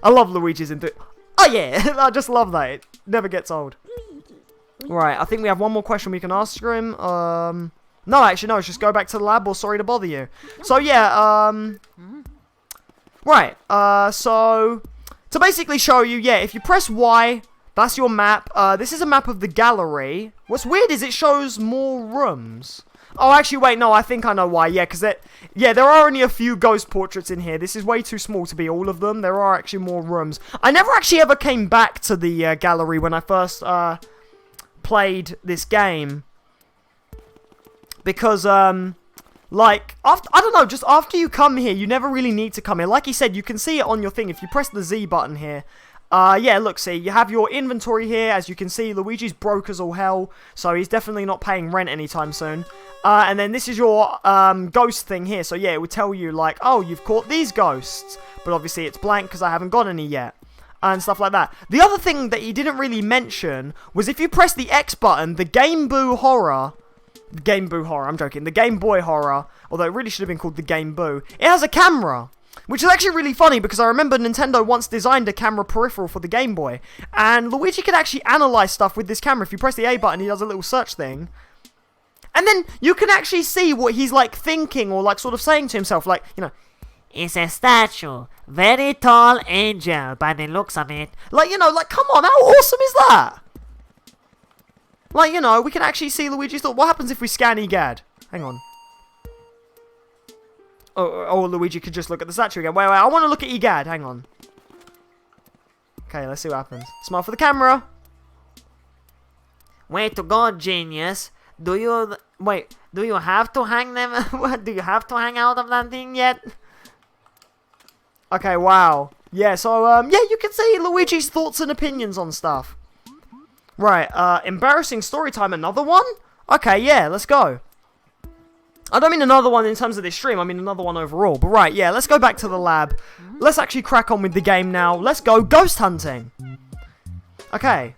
I love Luigi's enthusiasm. Oh yeah, I just love that. It never gets old. Right, I think we have one more question we can ask him. No, actually, no. Let's just go back to the lab. Or sorry to bother you. So yeah, right. So to basically show you, yeah, if you press Y That's your map. This is a map of the gallery. What's weird is it shows more rooms. Oh, actually, wait, no, I think I know why. Yeah, because there are only a few ghost portraits in here. This is way too small to be all of them. There are actually more rooms. I never actually ever came back to the gallery when I first played this game. Because, like, after, I don't know, just after you come here, you never really need to come here. Like he said, you can see it on your thing. If you press the Z button here, yeah, look, see, you have your inventory here. As you can see, Luigi's broke as all hell, so he's definitely not paying rent anytime soon. And then this is your ghost thing here. So, yeah, it would tell you, like, oh, you've caught these ghosts. But obviously, it's blank because I haven't got any yet. And stuff like that. The other thing that he didn't really mention was if you press the X button, the Game Boy Horror, I'm joking, the Game Boy Horror, although it really should have been called the Game Boo, it has a camera. Which is actually really funny because I remember Nintendo once designed a camera peripheral for the Game Boy. And Luigi could actually analyze stuff with this camera. If you press the A button, he does a little search thing. And then you can actually see what he's like thinking or like sort of saying to himself. Like, you know, It's a statue. Very tall angel by the looks of it. like, you know, like, come on, how awesome is that? Like, you know, we can actually see Luigi's thought. What happens if we scan EGAD? Hang on. Oh, Luigi could just look at the statue again. Wait, I want to look at EGAD. Hang on. Okay, let's see what happens. Smile for the camera. Way to go, genius. Do you have to hang them? Do you have to hang out of that thing yet? Okay, wow. Yeah, so, yeah, you can see Luigi's thoughts and opinions on stuff. Right, embarrassing story time, another one? Okay, yeah, let's go. I don't mean another one in terms of this stream, I mean another one overall. But right, yeah, let's go back to the lab. Let's actually crack on with the game now. Let's go ghost hunting. Okay.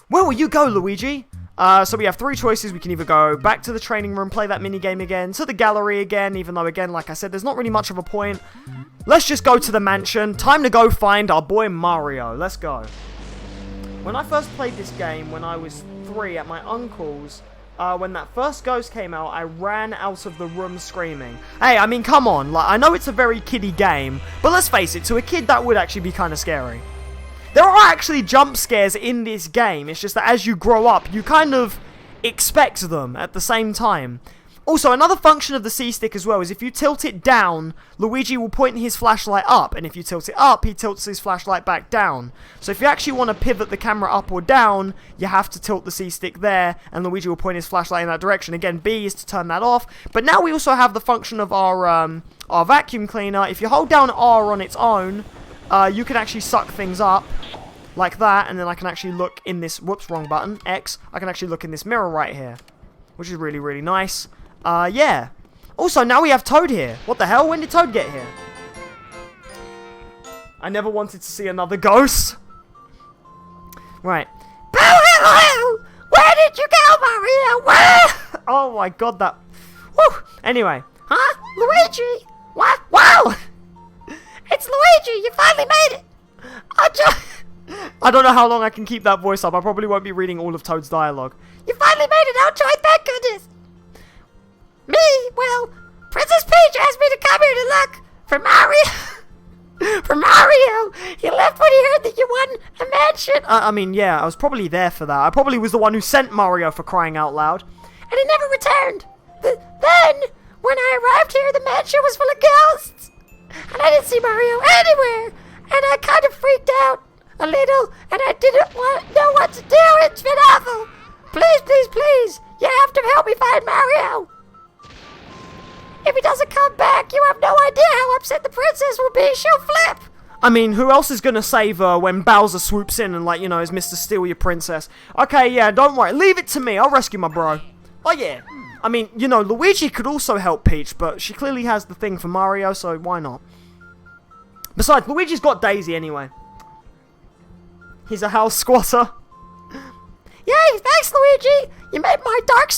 Where will you go, Luigi? So we have three choices. We can either go back to the training room, play that minigame again, to the gallery again, even though, again, like I said, there's not really much of a point. Let's just go to the mansion. Time to go find our boy Mario. Let's go. When I first played this game, when I was 3 at my uncle's, when that first ghost came out, I ran out of the room screaming. Hey, I mean, come on. Like, I know it's a very kiddie game, but let's face it, to a kid, that would actually be kind of scary. There are actually jump scares in this game. It's just that as you grow up, you kind of expect them at the same time. Also, another function of the C-stick as well is if you tilt it down, Luigi will point his flashlight up, and if you tilt it up, he tilts his flashlight back down. So if you actually want to pivot the camera up or down, you have to tilt the C-stick there, and Luigi will point his flashlight in that direction. Again, B is to turn that off. But now we also have the function of our vacuum cleaner. If you hold down R on its own, you can actually suck things up like that, and then I can actually look in this, whoops, wrong button, X. I can actually look in this mirror right here, which is really, really nice. Yeah. Also, now we have Toad here. What the hell? When did Toad get here? I never wanted to see another ghost. Right. Where did you go, Mario? Where? Oh my god, that... Woo! Anyway. Huh? Luigi? What? Wow! It's Luigi! You finally made it! I don't know how long I can keep that voice up. I probably won't be reading all of Toad's dialogue. You finally made it out, Joy! Thank goodness! Me? Well, Princess Peach asked me to come here to look for Mario. For Mario! He left when he heard that you won a mansion. I mean, yeah, I was probably there for that. I probably was the one who sent Mario, for crying out loud. And he never returned. Then, when I arrived here, the mansion was full of ghosts. And I didn't see Mario anywhere. And I kind of freaked out a little. And I didn't know what to do. It's been awful. Please, please, please. You have to help me find Mario. If he doesn't come back, you have no idea how upset the princess will be. She'll flip. I mean, who else is gonna save her when Bowser swoops in and, like, you know, is Mr. Steal Your Princess? Okay, yeah, don't worry. Leave it to me. I'll rescue my bro. Oh, yeah. I mean, you know, Luigi could also help Peach, but she clearly has the thing for Mario, so why not? Besides, Luigi's got Daisy anyway. He's a house squatter. Yay, thanks, Luigi. You made my dark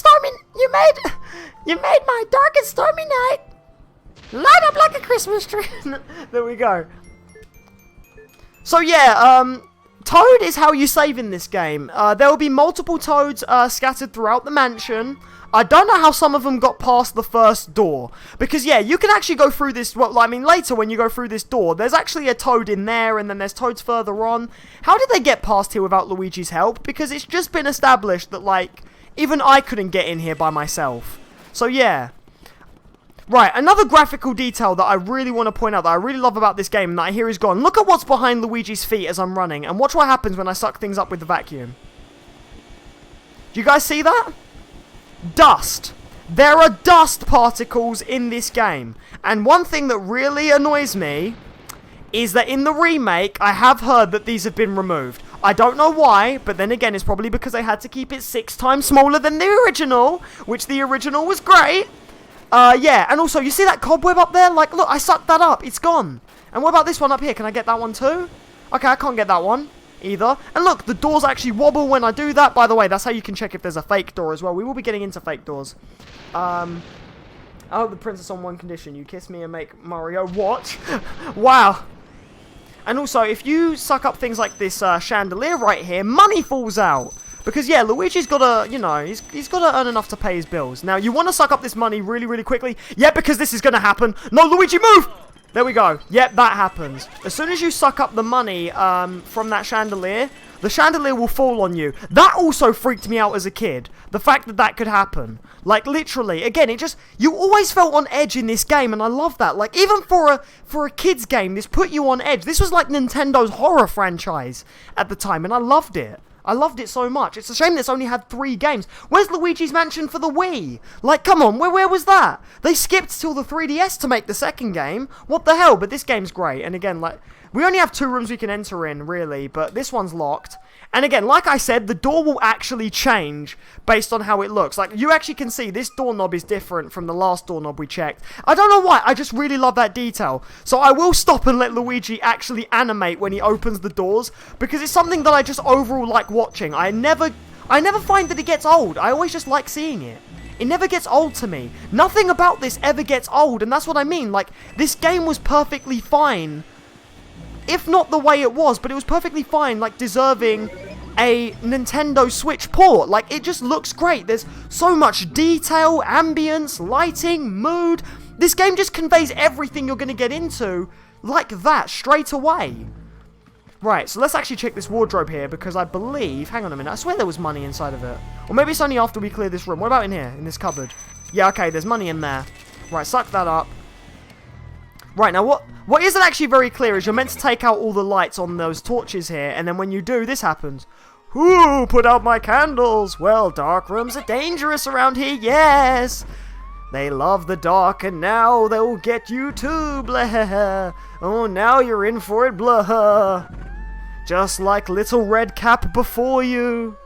and stormy night light up like a Christmas tree. There we go. So yeah, Toad is how you save in this game. There will be multiple Toads scattered throughout the mansion. I don't know how some of them got past the first door. Because, yeah, you can actually go through this... Well, I mean, later when you go through this door, there's actually a toad in there, and then there's toads further on. How did they get past here without Luigi's help? Because it's just been established that, like, even I couldn't get in here by myself. So, yeah. Right, another graphical detail that I really want to point out, that I really love about this game, and that I hear is gone. Look at what's behind Luigi's feet as I'm running, and watch what happens when I suck things up with the vacuum. Do you guys see that? Dust. There are dust particles in this game. And one thing that really annoys me is that in the remake, I have heard that these have been removed. I don't know why, but then again, it's probably because they had to keep it 6 times smaller than the original, which the original was great. Yeah, and also, you see that cobweb up there? Like, look, I sucked that up. It's gone. And what about this one up here? Can I get that one too? Okay, I can't get that one either. And look, the doors actually wobble when I do that. By the way, that's how you can check if there's a fake door as well. We will be getting into fake doors. I hope the princess on one condition. You kiss me and make Mario watch. Wow. And also, if you suck up things like this chandelier right here, money falls out. Because, yeah, Luigi's got to, you know, he's got to earn enough to pay his bills. Now, you want to suck up this money really, really quickly. Yeah, because this is going to happen. No, Luigi, move! There we go. Yep, that happens. As soon as you suck up the money from that chandelier, the chandelier will fall on you. That also freaked me out as a kid. The fact that that could happen. Like, literally. Again, it just... You always felt on edge in this game, and I love that. Like, even for a kid's game, this put you on edge. This was like Nintendo's horror franchise at the time, and I loved it. I loved it so much. It's a shame that it's only had 3 games. Where's Luigi's Mansion for the Wii? Like, come on, where was that? They skipped till the 3DS to make the second game. What the hell? But this game's great. And again, like, we only have 2 rooms we can enter in, really. But this one's locked. And again, like I said, the door will actually change based on how it looks. Like, you actually can see this doorknob is different from the last doorknob we checked. I don't know why, I just really love that detail. So I will stop and let Luigi actually animate when he opens the doors, because it's something that I just overall like watching. I never find that it gets old. I always just like seeing it. It never gets old to me. Nothing about this ever gets old, and that's what I mean. Like, this game was perfectly fine. If not the way it was, but it was perfectly fine, like, deserving a Nintendo Switch port. Like, it just looks great. There's so much detail, ambience, lighting, mood. This game just conveys everything you're going to get into like that, straight away. Right, so let's actually check this wardrobe here, because I believe... Hang on a minute, I swear there was money inside of it. Or maybe it's only after we clear this room. What about in here, in this cupboard? Yeah, okay, there's money in there. Right, suck that up. Right, now what isn't actually very clear is you're meant to take out all the lights on those torches here, and then when you do, this happens. Who put out my candles? Well, dark rooms are dangerous around here, yes! They love the dark, and now they'll get you too, blah. Oh, now you're in for it, blah. Just like little red cap before you.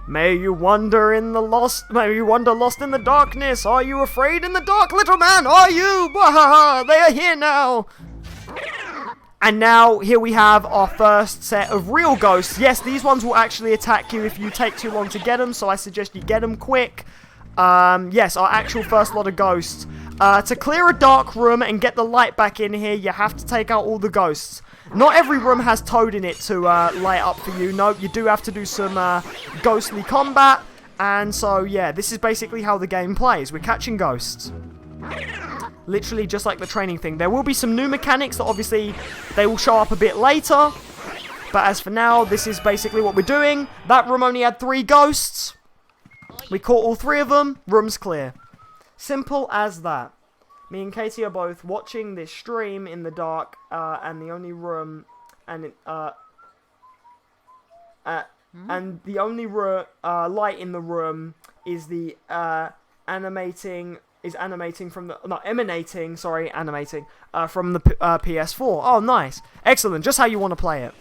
May you wander lost in the darkness. Are you afraid in the dark, little man? Are you? They are here now. And now, here we have our first set of real ghosts. Yes, these ones will actually attack you if you take too long to get them, so I suggest you get them quick. Yes, our actual first lot of ghosts. To clear a dark room and get the light back in here, you have to take out all the ghosts. Not every room has Toad in it to light up for you. No, you do have to do some ghostly combat. And so, yeah, this is basically how the game plays. We're catching ghosts. Literally just like the training thing. There will be some new mechanics that obviously they will show up a bit later. But as for now, this is basically what we're doing. That room only had 3 ghosts. We caught all 3 of them. Room's clear. Simple as that. Me and Katie are both watching this stream in the dark, and the only room, and the only light in the room is the emanating from the PS4. Oh, nice, excellent, just how you want to play it.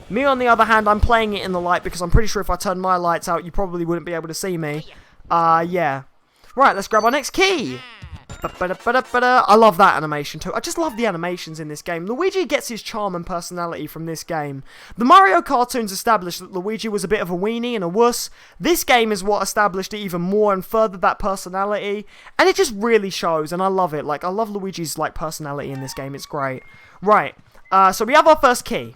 Me, on the other hand, I'm playing it in the light because I'm pretty sure if I turned my lights out, you probably wouldn't be able to see me. Yeah. Right, let's grab our next key. I love that animation too. I just love the animations in this game. Luigi gets his charm and personality from this game. The Mario cartoons established that Luigi was a bit of a weenie and a wuss. This game is what established it even more and furthered that personality. And it just really shows, and I love it. Like, I love Luigi's, like, personality in this game. It's great. Right, so we have our first key.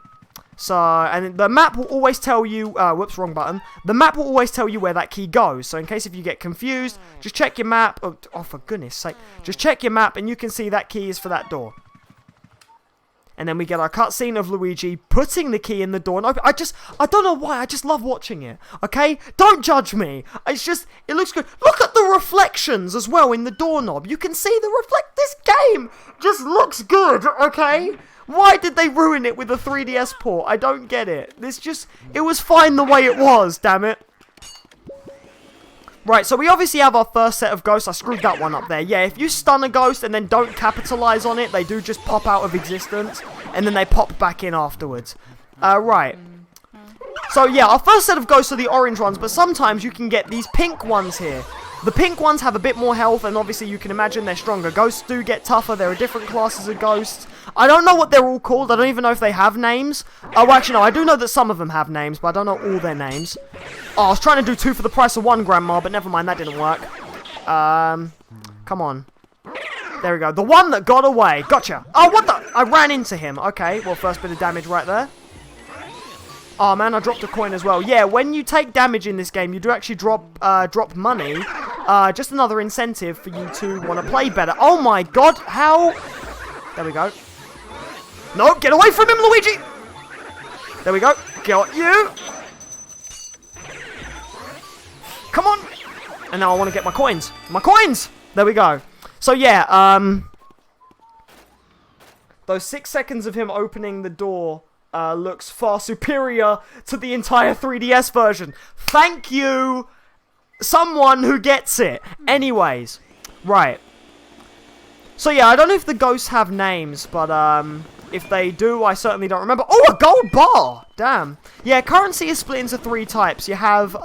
So, and the map will always tell you, whoops, wrong button. The map will always tell you where that key goes. So in case if you get confused, just check your map. Oh, for goodness sake. Just check your map and you can see that key is for that door. And then we get our cutscene of Luigi putting the key in the door. And I don't know why, I just love watching it. Okay? Don't judge me. It's just, it looks good. Look at the reflections as well in the doorknob. You can see the this game just looks good, okay? Why did they ruin it with a 3DS port? I don't get it. It was fine the way it was, damn it. Right, so we obviously have our first set of ghosts. I screwed that one up there. Yeah, if you stun a ghost and then don't capitalize on it, they do just pop out of existence, and then they pop back in afterwards. Right. So yeah, our first set of ghosts are the orange ones, but sometimes you can get these pink ones here. The pink ones have a bit more health, and obviously you can imagine they're stronger. Ghosts do get tougher. There are different classes of ghosts. I don't know what they're all called. I don't even know if they have names. Oh, actually, no. I do know that some of them have names, but I don't know all their names. Oh, I was trying to do 2 for the price of 1, Grandma, but never mind. That didn't work. Come on. There we go. The one that got away. Gotcha. Oh, what the? I ran into him. Okay, well, first bit of damage right there. Oh, man, I dropped a coin as well. Yeah, when you take damage in this game, you do actually drop money. Just another incentive for you to want to play better. Oh, my God. How? There we go. No, get away from him, Luigi! There we go. Got you. Come on. And now I want to get my coins. My coins! There we go. So, yeah, those 6 seconds of him opening the door looks far superior to the entire 3DS version. Thank you, someone who gets it. Anyways, right. So yeah, I don't know if the ghosts have names, but if they do, I certainly don't remember. Oh, a gold bar! Damn. Yeah, currency is split into 3 types. You have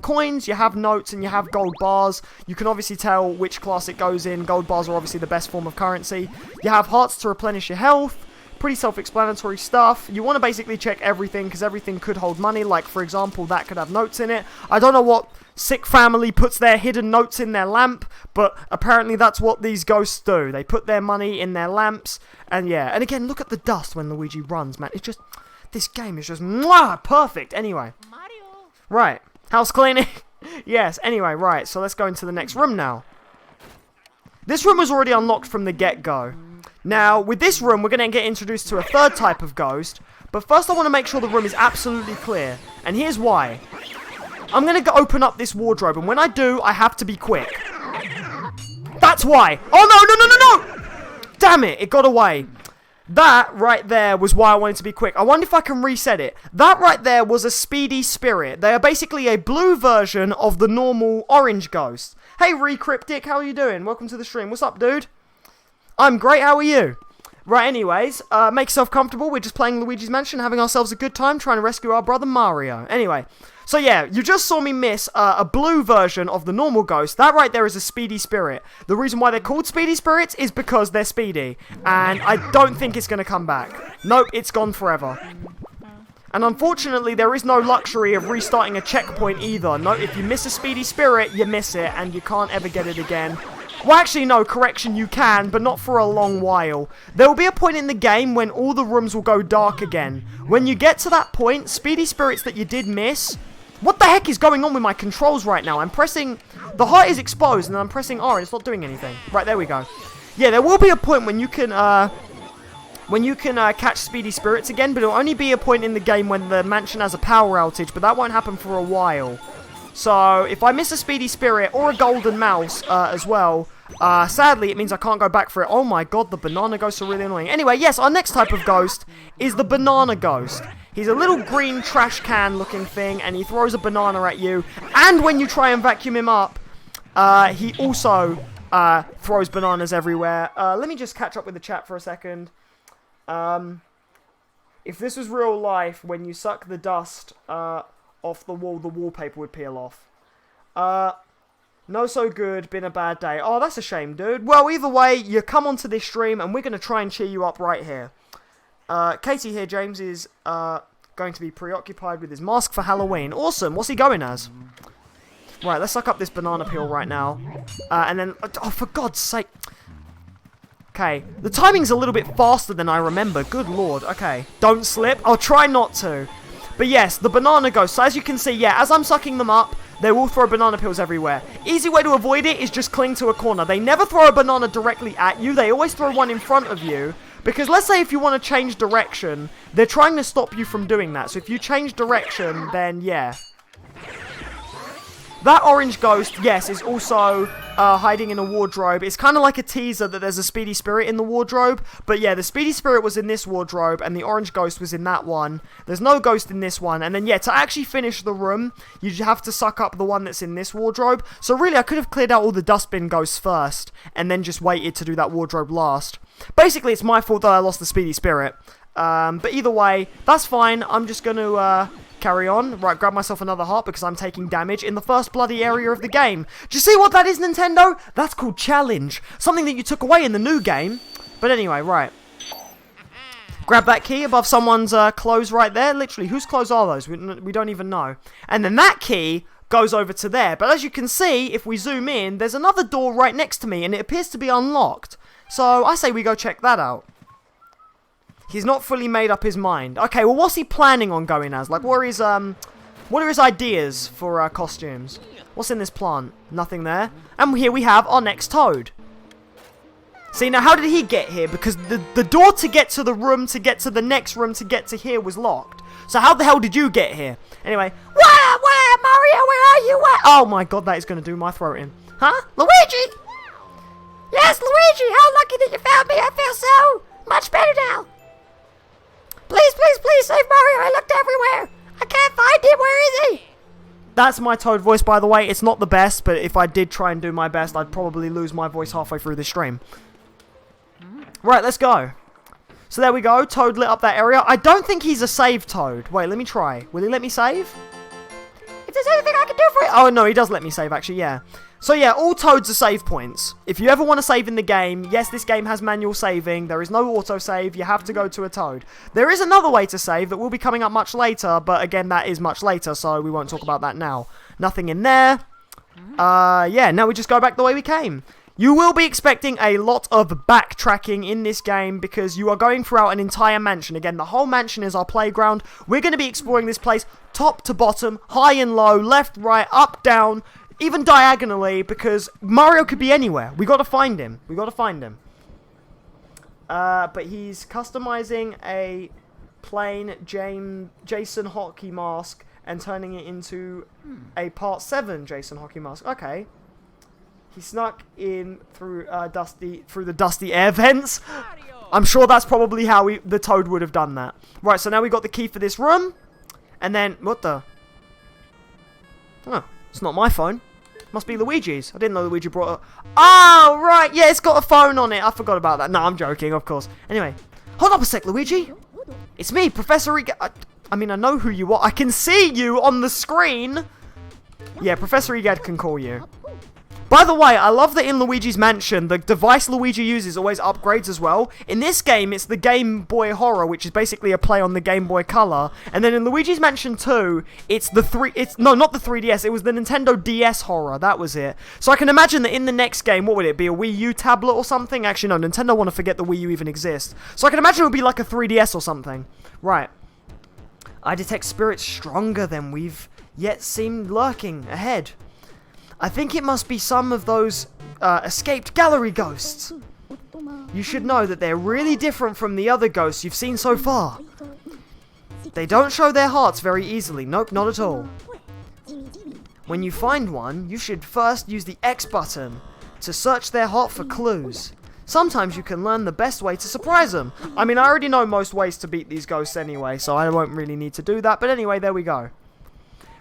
coins, you have notes, and you have gold bars. You can obviously tell which class it goes in. Gold bars are obviously the best form of currency. You have hearts to replenish your health. Pretty self-explanatory stuff. You want to basically check everything, because everything could hold money. Like, for example, that could have notes in it. I don't know what sick family puts their hidden notes in their lamp, but apparently that's what these ghosts do. They put their money in their lamps, and yeah. And again, look at the dust when Luigi runs, man. It's just, this game is just, mwah, perfect. Anyway. Mario. Right. House cleaning. Yes, anyway, right. So let's go into the next room now. This room was already unlocked from the get-go. Now, with this room, we're going to get introduced to a 3rd type of ghost. But first, I want to make sure the room is absolutely clear. And here's why. I'm going to open up this wardrobe, and when I do, I have to be quick. That's why. Oh, no! Damn it, it got away. That right there was why I wanted to be quick. I wonder if I can reset it. That right there was a speedy spirit. They are basically a blue version of the normal orange ghost. Hey, Recryptic, how are you doing? Welcome to the stream. What's up, dude? I'm great, how are you? Right, anyways, make yourself comfortable. We're just playing Luigi's Mansion, having ourselves a good time, trying to rescue our brother Mario. Anyway, so yeah, you just saw me miss a blue version of the normal ghost. That right there is a speedy spirit. The reason why they're called speedy spirits is because they're speedy. And I don't think it's going to come back. Nope, it's gone forever. And unfortunately, there is no luxury of restarting a checkpoint either. No, if you miss a speedy spirit, you miss it, and you can't ever get it again. Well, actually, no, correction, you can, but not for a long while. There will be a point in the game when all the rooms will go dark again. When you get to that point, speedy spirits that you did miss... What the heck is going on with my controls right now? I'm pressing... The heart is exposed, and I'm pressing R, and it's not doing anything. Right, there we go. Yeah, there will be a point when you can, catch speedy spirits again, but it'll only be a point in the game when the mansion has a power outage, but that won't happen for a while. So, if I miss a speedy spirit, or a golden mouse, as well... sadly, it means I can't go back for it. Oh my god, the banana ghosts are really annoying. Anyway, yes, our next type of ghost is the banana ghost. He's a little green trash can looking thing, and he throws a banana at you. And when you try and vacuum him up, he also throws bananas everywhere. Let me just catch up with the chat for a second. If this was real life, when you suck the dust off the wallpaper would peel off. No so good, been a bad day. Oh, that's a shame, dude. Well, either way, you come onto this stream, and we're going to try and cheer you up right here. Katie here, James, is going to be preoccupied with his mask for Halloween. Awesome, what's he going as? Right, let's suck up this banana peel right now. And then, oh, for God's sake. Okay, the timing's a little bit faster than I remember. Good lord. Okay, don't slip. I'll try not to. But yes, the banana ghost. So as you can see, yeah, as I'm sucking them up, they will throw banana peels everywhere. Easy way to avoid it is just cling to a corner. They never throw a banana directly at you. They always throw one in front of you. Because let's say if you want to change direction, they're trying to stop you from doing that. So if you change direction, then yeah. That orange ghost, yes, is also hiding in a wardrobe. It's kind of like a teaser that there's a speedy spirit in the wardrobe. But yeah, the speedy spirit was in this wardrobe and the orange ghost was in that one. There's no ghost in this one. And then yeah, to actually finish the room, you have to suck up the one that's in this wardrobe. So really, I could have cleared out all the dustbin ghosts first and then just waited to do that wardrobe last. Basically, it's my fault that I lost the speedy spirit. But either way, that's fine. I'm just going to carry on. Right, grab myself another heart because I'm taking damage in the first bloody area of the game. Do you see what that is, Nintendo? That's called challenge. Something that you took away in the new game. But anyway, right. Grab that key above someone's clothes right there. Literally, whose clothes are those? We don't even know. And then that key goes over to there. But as you can see, if we zoom in, there's another door right next to me and it appears to be unlocked. So I say we go check that out. He's not fully made up his mind. Okay, well, what's he planning on going as? Like, what are his ideas for costumes? What's in this plant? Nothing there. And here we have our next Toad. See, now, how did he get here? Because the door to get to the room, to get to the next room, to get to here was locked. So how the hell did you get here? Anyway, where, Mario, where are you? Where? Oh my god, that is going to do my throat in. Huh? Luigi? Yes, Luigi, how lucky that you found me. I feel so much better now. Please, please, please save Mario. I looked everywhere. I can't find him. Where is he? That's my Toad voice, by the way. It's not the best, but if I did try and do my best, I'd probably lose my voice halfway through the stream. Right, let's go. So there we go. Toad lit up that area. I don't think he's a save Toad. Wait, let me try. Will he let me save? If there's anything I can do for you. Oh, no, he does let me save, actually, yeah. So yeah, all Toads are save points. If you ever want to save in the game, yes, this game has manual saving. There is no autosave. You have to go to a Toad. There is another way to save that will be coming up much later, but again, that is much later, so we won't talk about that now. Nothing in there. Yeah, now we just go back the way we came. You will be expecting a lot of backtracking in this game because you are going throughout an entire mansion. Again, the whole mansion is our playground. We're going to be exploring this place top to bottom, high and low, left, right, up, down, even diagonally, because Mario could be anywhere. We got to find him. We got to find him. But he's customizing a plain Jason hockey mask and turning it into a Part 7 Jason hockey mask. Okay. He snuck in through the dusty air vents. I'm sure that's probably how the Toad would have done that. Right, so now we got the key for this room. And then, what the? Oh, it's not my phone. Must be Luigi's. I didn't know Luigi brought it. Oh, right. Yeah, it's got a phone on it. I forgot about that. No, I'm joking, of course. Anyway, hold up a sec, Luigi. It's me, Professor Egad. I mean, I know who you are. I can see you on the screen. Yeah, Professor Egad can call you. By the way, I love that in Luigi's Mansion, the device Luigi uses always upgrades as well. In this game, it's the Game Boy Horror, which is basically a play on the Game Boy Color. And then in Luigi's Mansion 2, it's not the 3DS, it was the Nintendo DS Horror, that was it. So I can imagine that in the next game, what would it be, a Wii U tablet or something? Actually, no, Nintendo want to forget the Wii U even exists. So I can imagine it would be like a 3DS or something. Right. I detect spirits stronger than we've yet seen lurking ahead. I think it must be some of those escaped gallery ghosts. You should know that they're really different from the other ghosts you've seen so far. They don't show their hearts very easily. Nope, not at all. When you find one, you should first use the X button to search their heart for clues. Sometimes you can learn the best way to surprise them. I mean, I already know most ways to beat these ghosts anyway, so I won't really need to do that. But anyway, there we go.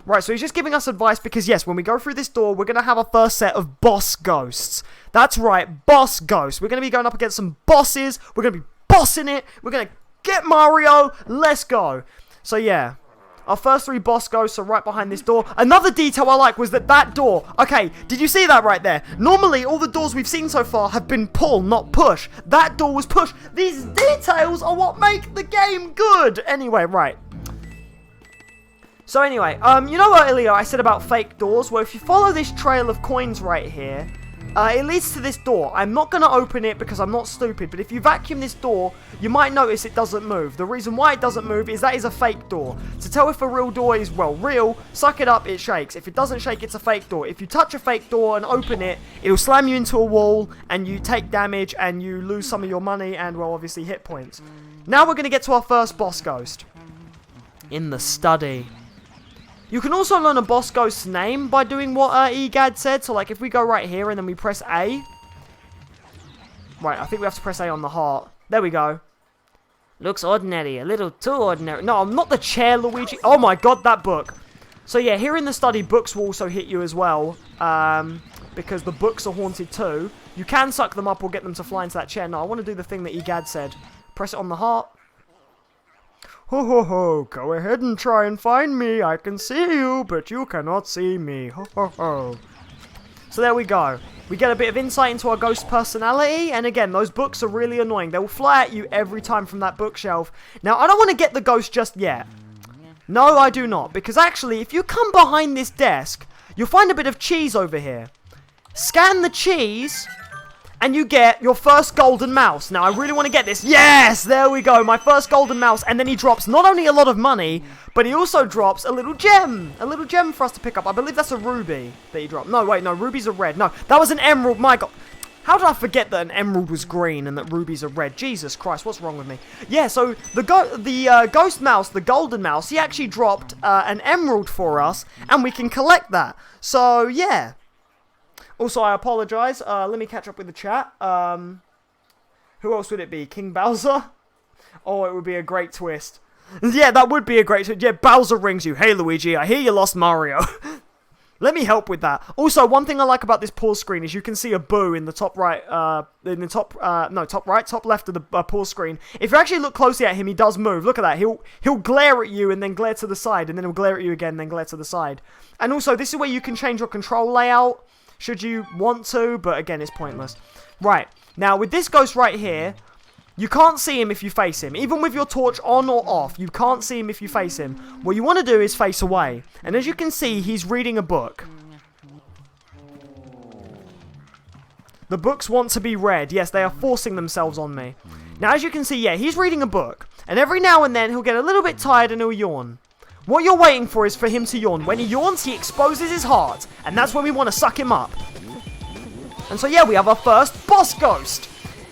Right, so he's just giving us advice because, yes, when we go through this door, we're going to have our first set of boss ghosts. That's right, boss ghosts. We're going to be going up against some bosses. We're going to be bossing it. We're going to get Mario. Let's go. So, yeah, our first 3 boss ghosts are right behind this door. Another detail I like was that door. Okay, did you see that right there? Normally, all the doors we've seen so far have been pull, not push. That door was push. These details are what make the game good. Anyway, right. So anyway, you know what earlier I said about fake doors? Well, if you follow this trail of coins right here, It leads to this door. I'm not going to open it because I'm not stupid, but if you vacuum this door, you might notice it doesn't move. The reason why it doesn't move is that is a fake door. To tell if a real door is, well, real, suck it up, it shakes. If it doesn't shake, it's a fake door. If you touch a fake door and open it, it'll slam you into a wall, and you take damage, and you lose some of your money, and, well, obviously hit points. Now we're going to get to our first boss ghost. In the study. You can also learn a boss ghost's name by doing what Egad said. So, like, if we go right here and then we press A. Right, I think we have to press A on the heart. There we go. Looks ordinary. A little too ordinary. No, I'm not the chair, Luigi. Oh my god, that book. So, yeah, here in the study, books will also hit you as well. Because the books are haunted too. You can suck them up or get them to fly into that chair. No, I want to do the thing that Egad said. Press it on the heart. Ho ho ho, go ahead and try and find me. I can see you, but you cannot see me. Ho ho ho. So there we go. We get a bit of insight into our ghost personality, and again, those books are really annoying. They will fly at you every time from that bookshelf. Now, I don't want to get the ghost just yet. No, I do not, because actually, if you come behind this desk, you'll find a bit of cheese over here. Scan the cheese, and you get your first golden mouse. Now, I really want to get this. Yes! There we go. My first golden mouse. And then he drops not only a lot of money, but he also drops a little gem. A little gem for us to pick up. I believe that's a ruby that he dropped. No, wait. No, rubies are red. No, that was an emerald. My God. How did I forget that an emerald was green and that rubies are red? Jesus Christ, what's wrong with me? Yeah, so the ghost mouse, the golden mouse, he actually dropped an emerald for us. And we can collect that. So, yeah. Also, I apologize. Let me catch up with the chat. Who else would it be? King Bowser? Oh, it would be a great twist. Yeah, that would be a great twist. Yeah, Bowser rings you. Hey, Luigi, I hear you lost Mario. Let me help with that. Also, one thing I like about this pause screen is you can see a boo in the top right, top left of the pause screen. If you actually look closely at him, he does move. Look at that. He'll glare at you and then glare to the side, and then he'll glare at you again and then glare to the side. And also, this is where you can change your control layout. Should you want to, but again, it's pointless. Right, now with this ghost right here, you can't see him if you face him. Even with your torch on or off, you can't see him if you face him. What you want to do is face away. And as you can see, he's reading a book. The books want to be read. Yes, they are forcing themselves on me. Now, as you can see, yeah, he's reading a book. And every now and then, he'll get a little bit tired and he'll yawn. What you're waiting for is for him to yawn. When he yawns, he exposes his heart. And that's when we want to suck him up. And so, yeah, we have our first boss ghost.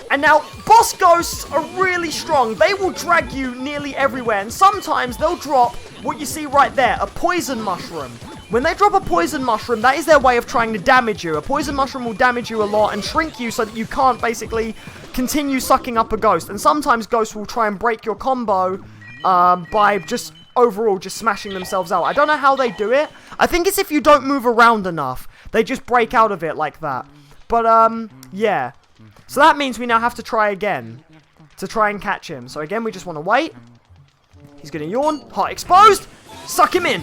And now, boss ghosts are really strong. They will drag you nearly everywhere. And sometimes they'll drop what you see right there, a poison mushroom. When they drop a poison mushroom, that is their way of trying to damage you. A poison mushroom will damage you a lot and shrink you so that you can't basically continue sucking up a ghost. And sometimes ghosts will try and break your combo by just overall just smashing themselves out. I don't know how they do it. I think it's if you don't move around enough. They just break out of it like that. But, yeah. So that means we now have to try again to try and catch him. So again, we just want to wait. He's going to yawn. Heart exposed. Suck him in.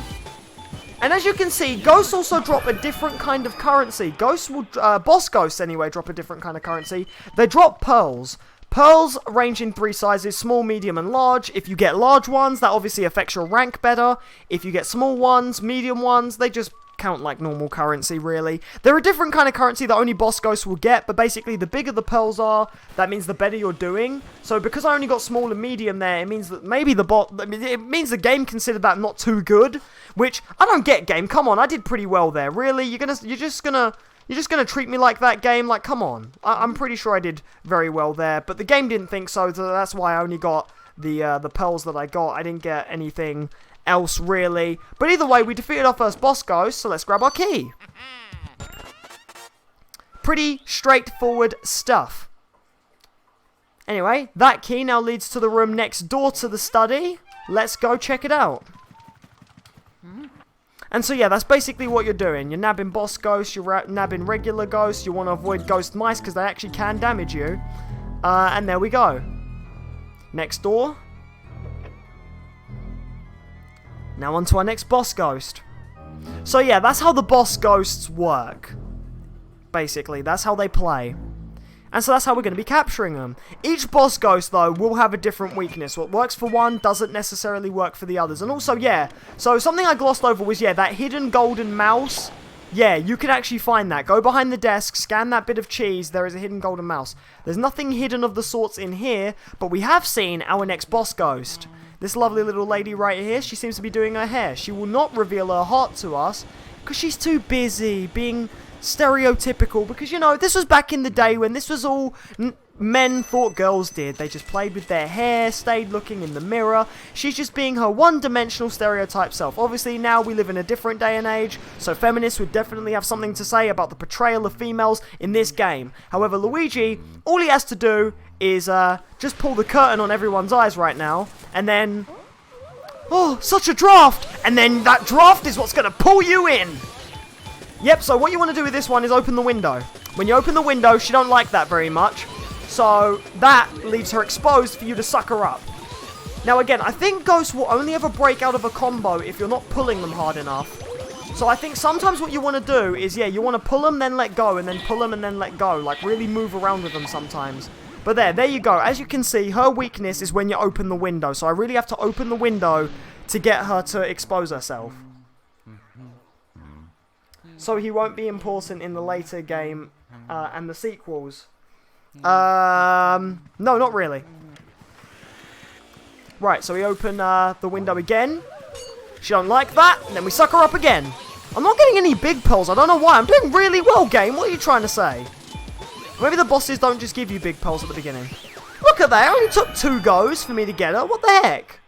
And as you can see, ghosts also drop a different kind of currency. Ghosts will, boss ghosts anyway, drop a different kind of currency. They drop pearls. Pearls range in 3 sizes, small, medium, and large. If you get large ones, that obviously affects your rank better. If you get small ones, medium ones, they just count like normal currency, really. They're a different kind of currency that only boss ghosts will get, but basically the bigger the pearls are, that means the better you're doing. So because I only got small and medium there, it means that maybe it means the game considered that not too good, which I don't get, game. Come on, I did pretty well there. Really? You're just gonna treat me like that, game? Like, come on. I'm pretty sure I did very well there, but the game didn't think so, so that's why I only got the pearls that I got. I didn't get anything else, really. But either way, we defeated our first boss ghost, so let's grab our key. Pretty straightforward stuff. Anyway, that key now leads to the room next door to the study. Let's go check it out. And so yeah, that's basically what you're doing. You're nabbing boss ghosts, you're nabbing regular ghosts, you want to avoid ghost mice because they actually can damage you. And there we go. Next door. Now on to our next boss ghost. So yeah, that's how the boss ghosts work. Basically, that's how they play. And so that's how we're going to be capturing them. Each boss ghost, though, will have a different weakness. What works for one doesn't necessarily work for the others. And also, yeah, so something I glossed over was, yeah, that hidden golden mouse Yeah, you can actually find that. Go behind the desk, scan that bit of cheese, there is a hidden golden mouse. There's nothing hidden of the sorts in here, but we have seen our next boss ghost. This lovely little lady right here, she seems to be doing her hair. She will not reveal her heart to us, because she's too busy being stereotypical, because, you know, this was back in the day when this was all men thought girls did. They just played with their hair, stayed looking in the mirror. She's just being her one-dimensional stereotype self. Obviously, now we live in a different day and age, so feminists would definitely have something to say about the portrayal of females in this game. However, Luigi, all he has to do is just pull the curtain on everyone's eyes right now, and then... Oh, such a draft! And then that draft is what's going to pull you in! Yep, so what you want to do with this one is open the window. When you open the window, she don't like that very much. So that leaves her exposed for you to suck her up. Now again, I think ghosts will only ever break out of a combo if you're not pulling them hard enough. So I think sometimes what you want to do is, yeah, you want to pull them, then let go, and then pull them and then let go. Like, really move around with them sometimes. But there you go. As you can see, her weakness is when you open the window. So I really have to open the window to get her to expose herself. So he won't be important in the later game and the sequels. No, not really. Right, so we open the window again. She don't like that, and then we suck her up again. I'm not getting any big pearls. I don't know why. I'm doing really well, game. What are you trying to say? Maybe the bosses don't just give you big pearls at the beginning. Look at that. It only took 2 goes for me to get her. What the heck?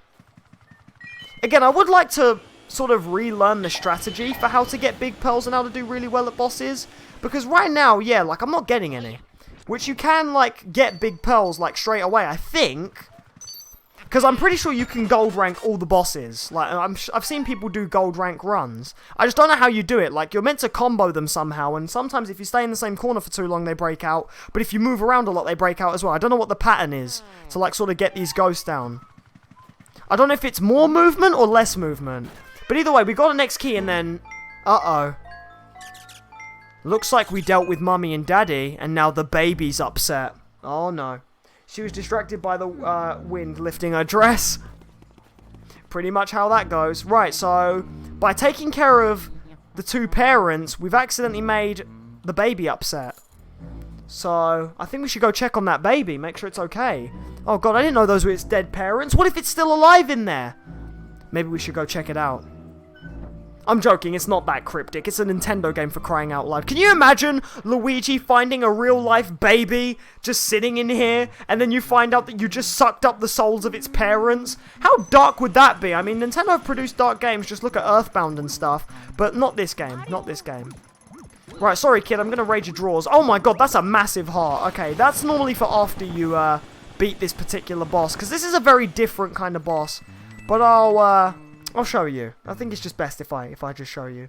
Again, I would like to sort of relearn the strategy for how to get big pearls and how to do really well at bosses. Because right now, yeah, like, I'm not getting any. Which you can, like, get big pearls, like, straight away, I think. Because I'm pretty sure you can gold rank all the bosses. Like, I've seen people do gold rank runs. I just don't know how you do it. Like, you're meant to combo them somehow, and sometimes if you stay in the same corner for too long, they break out. But if you move around a lot, they break out as well. I don't know what the pattern is to, like, sort of get these ghosts down. I don't know if it's more movement or less movement. But either way, we got a next key, and then... Uh-oh. Looks like we dealt with Mummy and Daddy, and now the baby's upset. Oh, no. She was distracted by the wind lifting her dress. Pretty much how that goes. Right, so by taking care of the 2 parents, we've accidentally made the baby upset. So I think we should go check on that baby, make sure it's okay. Oh god, I didn't know those were its dead parents. What if it's still alive in there? Maybe we should go check it out. I'm joking, it's not that cryptic. It's a Nintendo game, for crying out loud. Can you imagine Luigi finding a real-life baby just sitting in here, and then you find out that you just sucked up the souls of its parents? How dark would that be? I mean, Nintendo have produced dark games, just look at Earthbound and stuff, but not this game, not this game. Right, sorry kid, I'm gonna raid your drawers. Oh my god, that's a massive heart. Okay, that's normally for after you beat this particular boss, because this is a very different kind of boss. But I'll show you. I think it's just best if I just show you.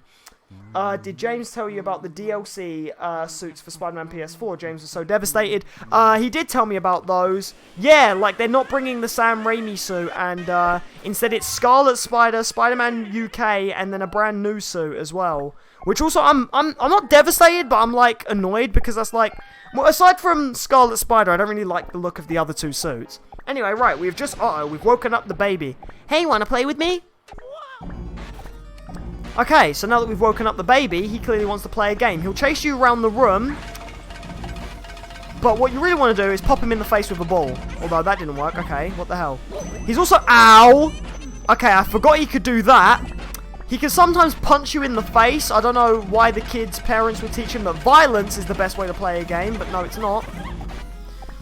Did James tell you about the DLC suits for Spider-Man PS4? James was so devastated. He did tell me about those. Yeah, like they're not bringing the Sam Raimi suit, and instead it's Scarlet Spider, Spider-Man UK, and then a brand new suit as well. Which also I'm not devastated, but I'm like annoyed because that's like, well, aside from Scarlet Spider, I don't really like the look of the other 2 suits. Anyway, right, we've just we've woken up the baby. Hey, wanna play with me? Okay, so now that we've woken up the baby, he clearly wants to play a game. He'll chase you around the room, but what you really want to do is pop him in the face with a ball. Although that didn't work. Okay, what the hell? He's also... Ow! Okay, I forgot he could do that. He can sometimes punch you in the face. I don't know why the kid's parents would teach him that violence is the best way to play a game, but no, it's not.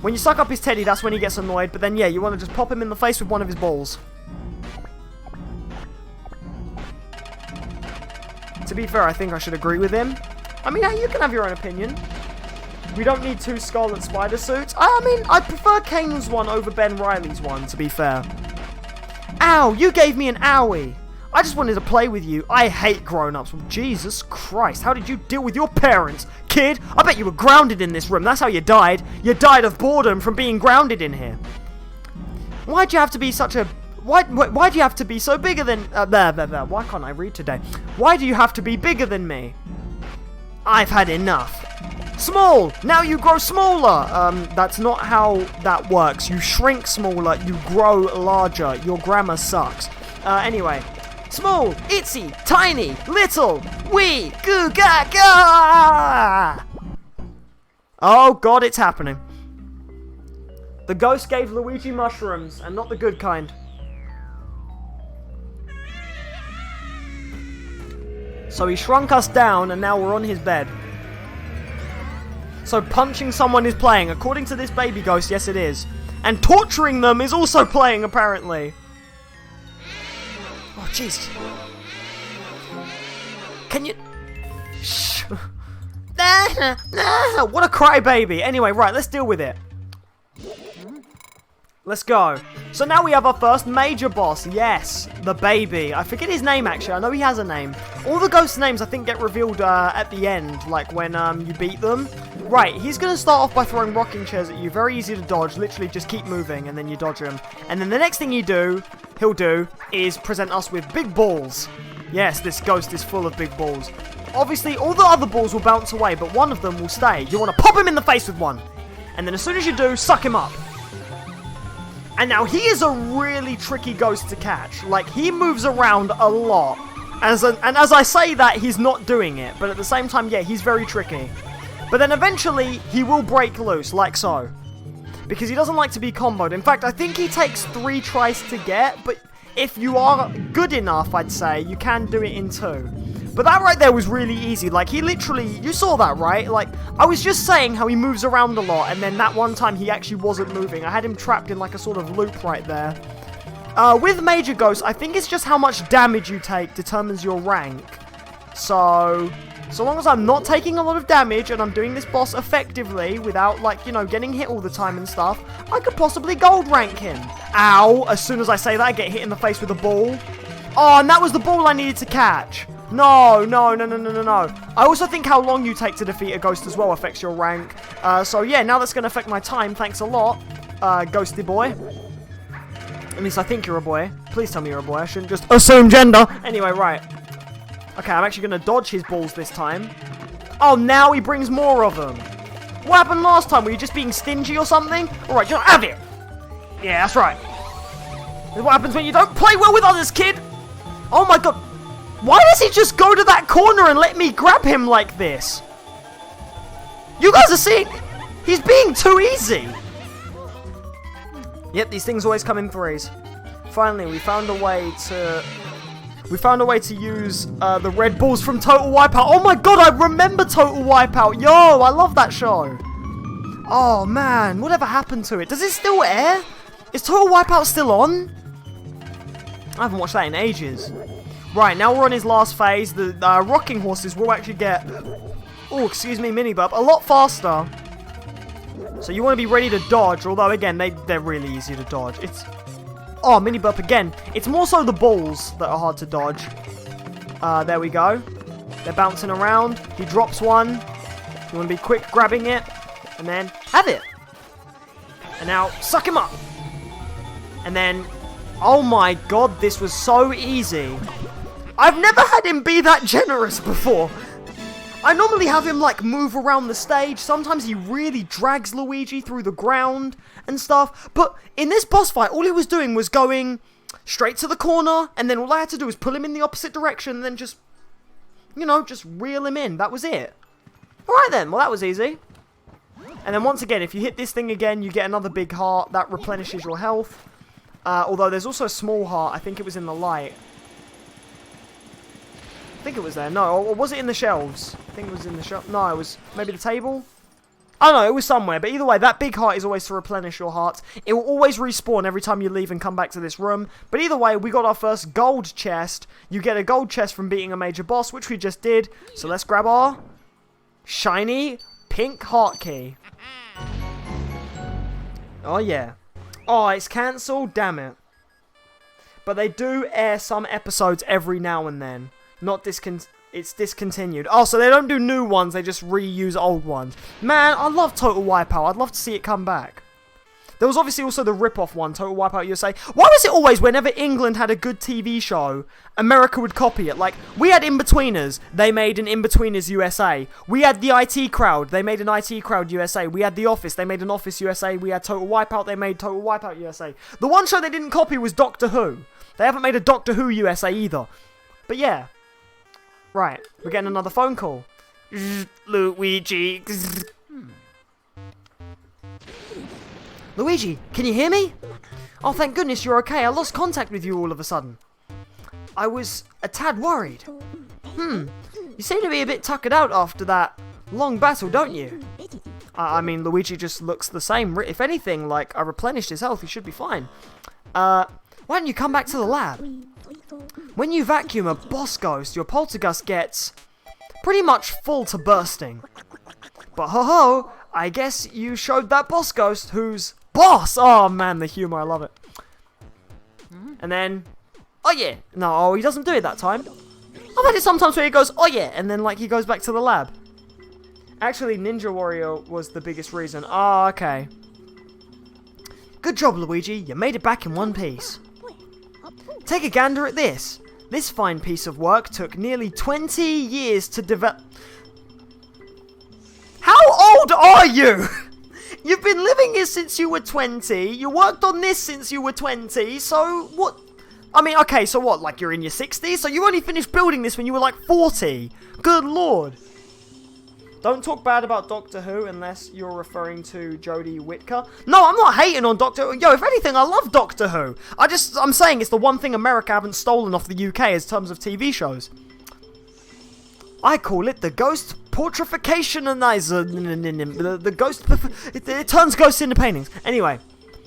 When you suck up his teddy, that's when he gets annoyed, but then, yeah, you want to just pop him in the face with one of his balls. To be fair, I think I should agree with him. I mean, you can have your own opinion. We don't need 2 Scarlet Spider suits. I mean, I prefer Kane's one over Ben Reilly's one, to be fair. Ow, you gave me an owie. I just wanted to play with you. I hate grown-ups. Well, Jesus Christ, how did you deal with your parents? Kid, I bet you were grounded in this room. That's how you died. You died of boredom from being grounded in here. Why'd you have to be such a... Why do you have to be so bigger than... Why can't I read today? Why do you have to be bigger than me? I've had enough. Small! Now you grow smaller! That's not how that works. You shrink smaller, you grow larger. Your grammar sucks. Anyway. Small, itsy, tiny, little, wee, goo, ga, ga! Oh god, it's happening. The ghost gave Luigi mushrooms, and not the good kind. So he shrunk us down, and now we're on his bed. So punching someone is playing. According to this baby ghost, yes it is. And torturing them is also playing, apparently. Oh, jeez. Can you... Shh. What a crybaby. Anyway, right, let's deal with it. Let's go. So now we have our first major boss. Yes, the baby. I forget his name, actually. I know he has a name. All the ghost names, I think, get revealed at the end, like when you beat them. Right, he's going to start off by throwing rocking chairs at you. Very easy to dodge. Literally just keep moving, and then you dodge him. And then the next thing he'll do, is present us with big balls. Yes, this ghost is full of big balls. Obviously, all the other balls will bounce away, but one of them will stay. You want to pop him in the face with one. And then as soon as you do, suck him up. And now he is a really tricky ghost to catch. Like, he moves around a lot. And as I say that, he's not doing it. But at the same time, yeah, he's very tricky. But then eventually, he will break loose, like so. Because he doesn't like to be comboed. In fact, I think he takes 3 tries to get. But if you are good enough, I'd say, you can do it in 2. But that right there was really easy. Like, he literally... You saw that, right? Like, I was just saying how he moves around a lot, and then that one time he actually wasn't moving. I had him trapped in, like, a sort of loop right there. With Major Ghost, I think it's just how much damage you take determines your rank. So long as I'm not taking a lot of damage, and I'm doing this boss effectively, without, like, you know, getting hit all the time and stuff, I could possibly gold rank him. Ow! As soon as I say that, I get hit in the face with a ball. Oh, and that was the ball I needed to catch. No. I also think how long you take to defeat a ghost as well affects your rank. So yeah, now that's going to affect my time. Thanks a lot, ghosty boy. At least I think you're a boy. Please tell me you're a boy. I shouldn't just assume gender. Anyway, right. Okay, I'm actually going to dodge his balls this time. Oh, now he brings more of them. What happened last time? Were you just being stingy or something? Alright, you don't have it. Yeah, that's right. This is what happens when you don't play well with others, kid. Oh my god. Why does he just go to that corner and let me grab him like this? You guys are seeing... He's being too easy. Yep, these things always come in 3s. Finally, we found a way to... use the red balls from Total Wipeout. Oh my god, I remember Total Wipeout. Yo, I love that show. Oh man, whatever happened to it? Does it still air? Is Total Wipeout still on? I haven't watched that in ages. Right, now we're on his last phase. The rocking horses will actually get... Oh, excuse me, mini burp. A lot faster. So you want to be ready to dodge. Although, again, they're really easy to dodge. It's... Oh, mini burp again. It's more so the balls that are hard to dodge. There we go. They're bouncing around. He drops one. You want to be quick grabbing it. And then have it. And now, suck him up. And then... Oh my god, this was so easy. I've never had him be that generous before. I normally have him, like, move around the stage. Sometimes he really drags Luigi through the ground and stuff. But in this boss fight, all he was doing was going straight to the corner. And then all I had to do was pull him in the opposite direction and then just, you know, just reel him in. That was it. Alright then, well that was easy. And then once again, if you hit this thing again, you get another big heart. That replenishes your health. Although there's also a small heart. I think it was in the light. I think it was there. No, or was it in the shelves? I think it was in the shelf. No, it was maybe the table. I don't know, it was somewhere. But either way, that big heart is always to replenish your hearts. It will always respawn every time you leave and come back to this room. But either way, we got our first gold chest. You get a gold chest from beating a major boss, which we just did. So let's grab our shiny pink heart key. Oh, yeah. Oh, it's cancelled? Damn it. But they do air some episodes every now and then. It's discontinued. Oh, so they don't do new ones, they just reuse old ones. Man, I love Total Wipeout. I'd love to see it come back. There was obviously also the rip-off one, Total Wipeout USA. Why was it always, whenever England had a good TV show, America would copy it? Like, we had In-Betweeners, they made an In-Betweeners USA. We had the IT Crowd, they made an IT Crowd USA. We had The Office, they made an Office USA. We had Total Wipeout, they made Total Wipeout USA. The one show they didn't copy was Doctor Who. They haven't made a Doctor Who USA either. But yeah. Right, we're getting another phone call. Luigi. Luigi, can you hear me? Oh, thank goodness you're okay. I lost contact with you all of a sudden. I was a tad worried. You seem to be a bit tuckered out after that long battle, don't you? I mean, Luigi just looks the same. If anything, like, I replenished his health, he should be fine. Why don't you come back to the lab? When you vacuum a boss ghost, your poltergust gets pretty much full to bursting. But ho-ho, I guess you showed that boss ghost who's boss! Oh man, the humour, I love it. And then, oh yeah. No, he doesn't do it that time. I've had it sometimes where he goes, oh yeah, and then like he goes back to the lab. Actually, Ninja Warrior was the biggest reason. Oh, okay. Good job, Luigi. You made it back in one piece. Take a gander at this. This fine piece of work took nearly 20 years to develop. How old are you? You've been living here since you were 20. You worked on this since you were 20. So what? I mean, okay, so what? Like you're in your 60s? So you only finished building this when you were like 40. Good lord. Don't talk bad about Doctor Who unless you're referring to Jodie Whittaker. No, I'm not hating on Doctor Who. Yo, if anything, I love Doctor Who. I'm saying it's the one thing America haven't stolen off the UK in terms of TV shows. I call it the ghost portrification-anizer. The ghost... It turns ghosts into paintings. Anyway,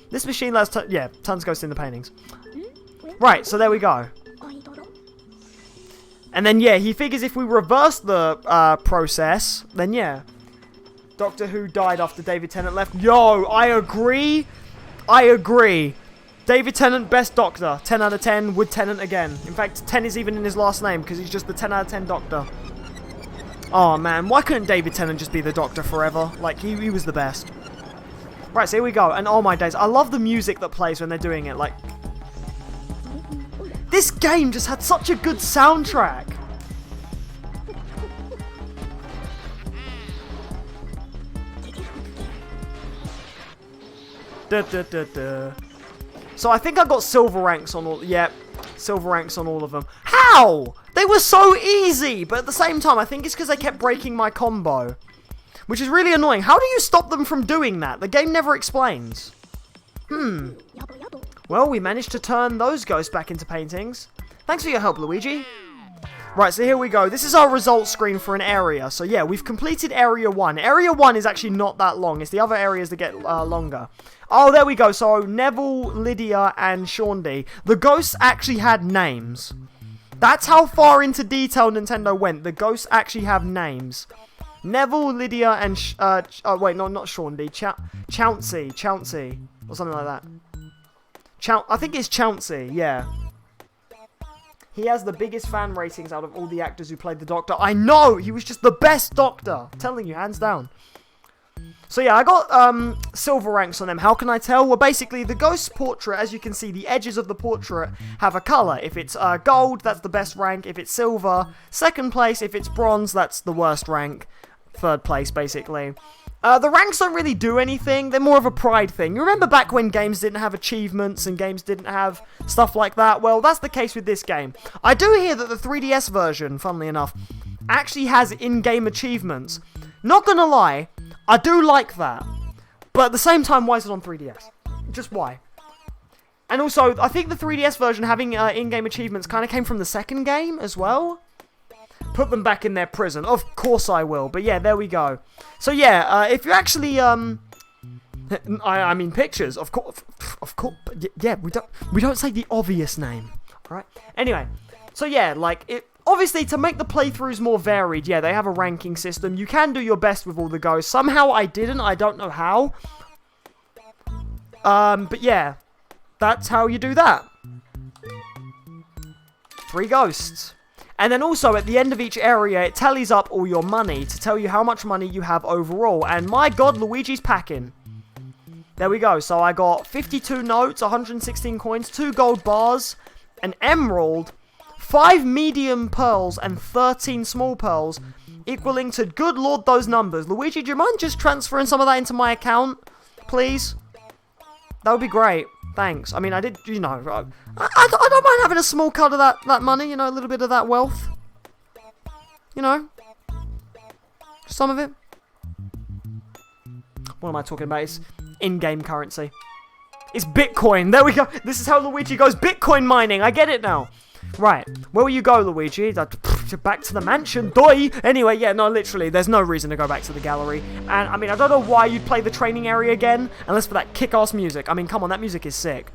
this machine turns ghosts into paintings. Right, so there we go. And then, yeah, he figures if we reverse the process, then, yeah. Doctor Who died after David Tennant left. Yo, I agree. I agree. David Tennant, best Doctor. 10 out of 10, would Tennant again. In fact, 10 is even in his last name, because he's just the 10 out of 10 Doctor. Oh, man, why couldn't David Tennant just be the Doctor forever? Like, he was the best. Right, so here we go. And, oh my days, I love the music that plays when they're doing it, like... This game just had such a good soundtrack. So I think I got silver ranks on all... Yep, silver ranks on all of them. How? They were so easy, but at the same time, I think it's because they kept breaking my combo. Which is really annoying. How do you stop them from doing that? The game never explains. Well, we managed to turn those ghosts back into paintings. Thanks for your help, Luigi. Right, so here we go. This is our results screen for an area. So yeah, we've completed Area 1. Area 1 is actually not that long. It's the other areas that get longer. Oh, there we go. So Neville, Lydia, and Shoud've. The ghosts actually had names. That's how far into detail Nintendo went. The ghosts actually have names. Neville, Lydia, and... oh, wait, no, not Shoud've. Chauncey. Or something like that. I think it's Chauncey, yeah. He has the biggest fan ratings out of all the actors who played the Doctor. I know! He was just the best Doctor! I'm telling you, hands down. So yeah, I got silver ranks on them. How can I tell? Well, basically, the ghost's portrait, as you can see, the edges of the portrait have a colour. If it's gold, that's the best rank. If it's silver, second place. If it's bronze, that's the worst rank. Third place, basically. The ranks don't really do anything. They're more of a pride thing. You remember back when games didn't have achievements and games didn't have stuff like that? Well, that's the case with this game. I do hear that the 3DS version, funnily enough, actually has in-game achievements. Not gonna lie, I do like that. But at the same time, why is it on 3DS? Just why? And also, I think the 3DS version having in-game achievements kind of came from the second game as well. Put them back in their prison. Of course I will. But yeah, there we go. So yeah, if you actually, I mean pictures, of course, yeah, we don't say the obvious name, alright? Anyway, so yeah, like, obviously to make the playthroughs more varied, yeah, they have a ranking system. You can do your best with all the ghosts. Somehow I didn't, I don't know how. But yeah, that's how you do that. 3 ghosts. And then also, at the end of each area, it tallies up all your money to tell you how much money you have overall. And my god, Luigi's packing. There we go. So I got 52 notes, 116 coins, 2 gold bars, an emerald, 5 medium pearls, and 13 small pearls, equaling to, good lord, those numbers. Luigi, do you mind just transferring some of that into my account, please? That would be great. Thanks. I mean, I did, you know, I don't mind having a small cut of that money, you know, a little bit of that wealth. You know, some of it. What am I talking about? It's in-game currency. It's Bitcoin. There we go. This is how Luigi goes Bitcoin mining. I get it now. Right. Where will you go, Luigi? Back to the mansion. Doi. Anyway, yeah, no, literally, there's no reason to go back to the gallery. And, I mean, I don't know why you'd play the training area again, unless for that kick-ass music. I mean, come on, that music is sick.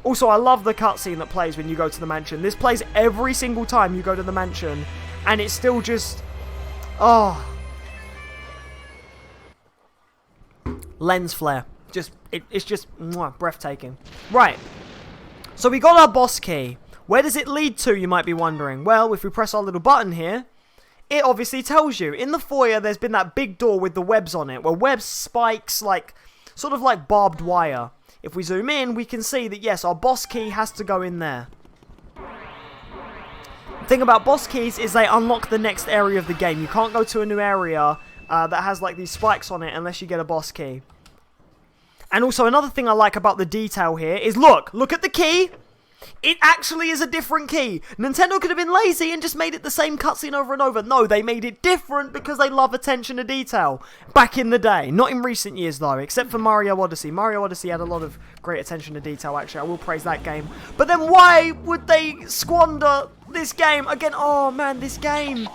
Also, I love the cutscene that plays when you go to the mansion. This plays every single time you go to the mansion, and it's still just... Oh... Lens flare. It's just breathtaking. Right. So we got our boss key. Where does it lead to, you might be wondering? Well, if we press our little button here, it obviously tells you. In the foyer, there's been that big door with the webs on it, where webs spikes like, sort of like barbed wire. If we zoom in, we can see that, yes, our boss key has to go in there. The thing about boss keys is they unlock the next area of the game. You can't go to a new area that has like these spikes on it unless you get a boss key. And also another thing I like about the detail here is look at the key. It actually is a different key. Nintendo could have been lazy and just made it the same cutscene over and over. No, they made it different because they love attention to detail. Back in the day. Not in recent years though, except for Mario Odyssey. Mario Odyssey had a lot of great attention to detail actually. I will praise that game. But then why would they squander this game? Again, oh man, this game.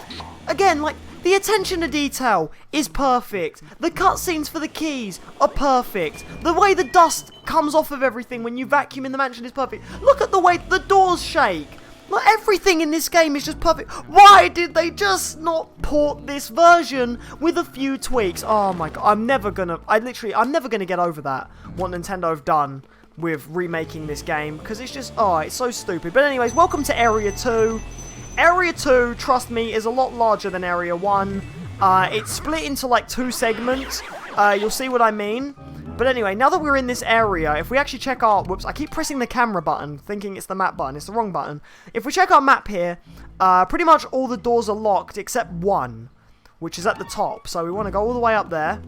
Again, like... The attention to detail is perfect. The cutscenes for the keys are perfect. The way the dust comes off of everything when you vacuum in the mansion is perfect. Look at the way the doors shake. Like, everything in this game is just perfect. Why did they just not port this version with a few tweaks? Oh my god, I'm never gonna get over that. What Nintendo have done with remaking this game. Because it's just, oh, it's so stupid. But anyways, welcome to Area 2. Area 2, trust me, is a lot larger than Area 1. It's split into like 2 segments. You'll see what I mean. But anyway, now that we're in this area, if we actually check our... Whoops, I keep pressing the camera button, thinking it's the map button. It's the wrong button. If we check our map here, pretty much all the doors are locked except one, which is at the top. So we want to go all the way up there.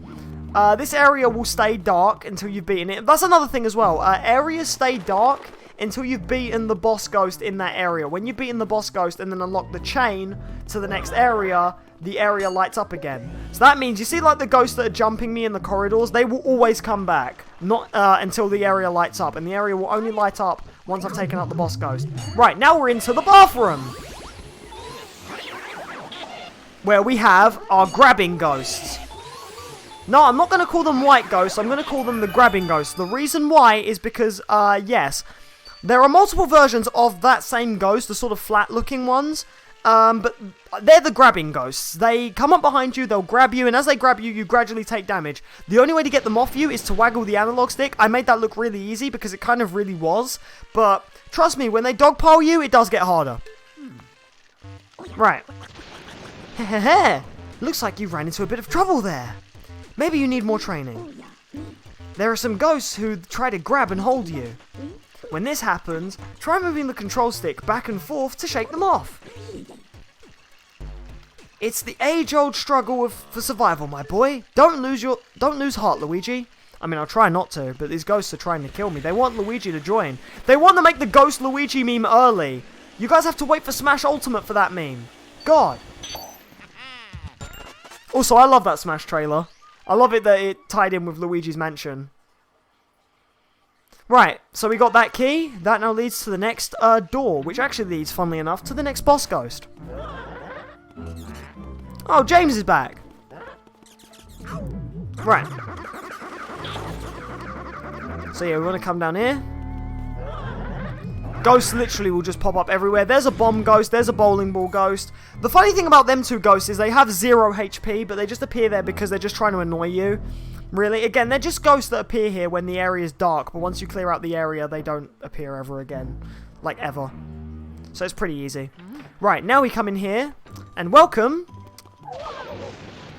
This area will stay dark until you've beaten it. That's another thing as well. Areas stay dark until you've beaten the boss ghost in that area. When you've beaten the boss ghost and then unlock the chain to the next area, the area lights up again. So that means, you see like the ghosts that are jumping me in the corridors, they will always come back. Not until the area lights up. And the area will only light up once I've taken out the boss ghost. Right, now we're into the bathroom, where we have our grabbing ghosts. No, I'm not going to call them white ghosts, I'm going to call them the grabbing ghosts. The reason why is because, yes, there are multiple versions of that same ghost, the sort of flat-looking ones, but they're the grabbing ghosts. They come up behind you, they'll grab you, and as they grab you, you gradually take damage. The only way to get them off you is to waggle the analog stick. I made that look really easy because it kind of really was, but trust me, when they dogpile you, it does get harder. Right. Hehehe. Looks like you ran into a bit of trouble there. Maybe you need more training. There are some ghosts who try to grab and hold you. When this happens, try moving the control stick back and forth to shake them off. It's the age-old struggle for survival, my boy. Don't lose heart, Luigi. I mean, I'll try not to, but these ghosts are trying to kill me. They want Luigi to join. They want to make the Ghost Luigi meme early. You guys have to wait for Smash Ultimate for that meme. God. Also, I love that Smash trailer. I love it that it tied in with Luigi's Mansion. Right, so we got that key. That now leads to the next door, which actually leads, funnily enough, to the next boss ghost. Oh, James is back. Right. So yeah, we want to come down here. Ghosts literally will just pop up everywhere. There's a bomb ghost, there's a bowling ball ghost. The funny thing about them two ghosts is they have 0 HP, but they just appear there because they're just trying to annoy you. Really, again, they're just ghosts that appear here when the area is dark, but once you clear out the area, they don't appear ever again. Like, ever. So it's pretty easy. Right, now we come in here, and welcome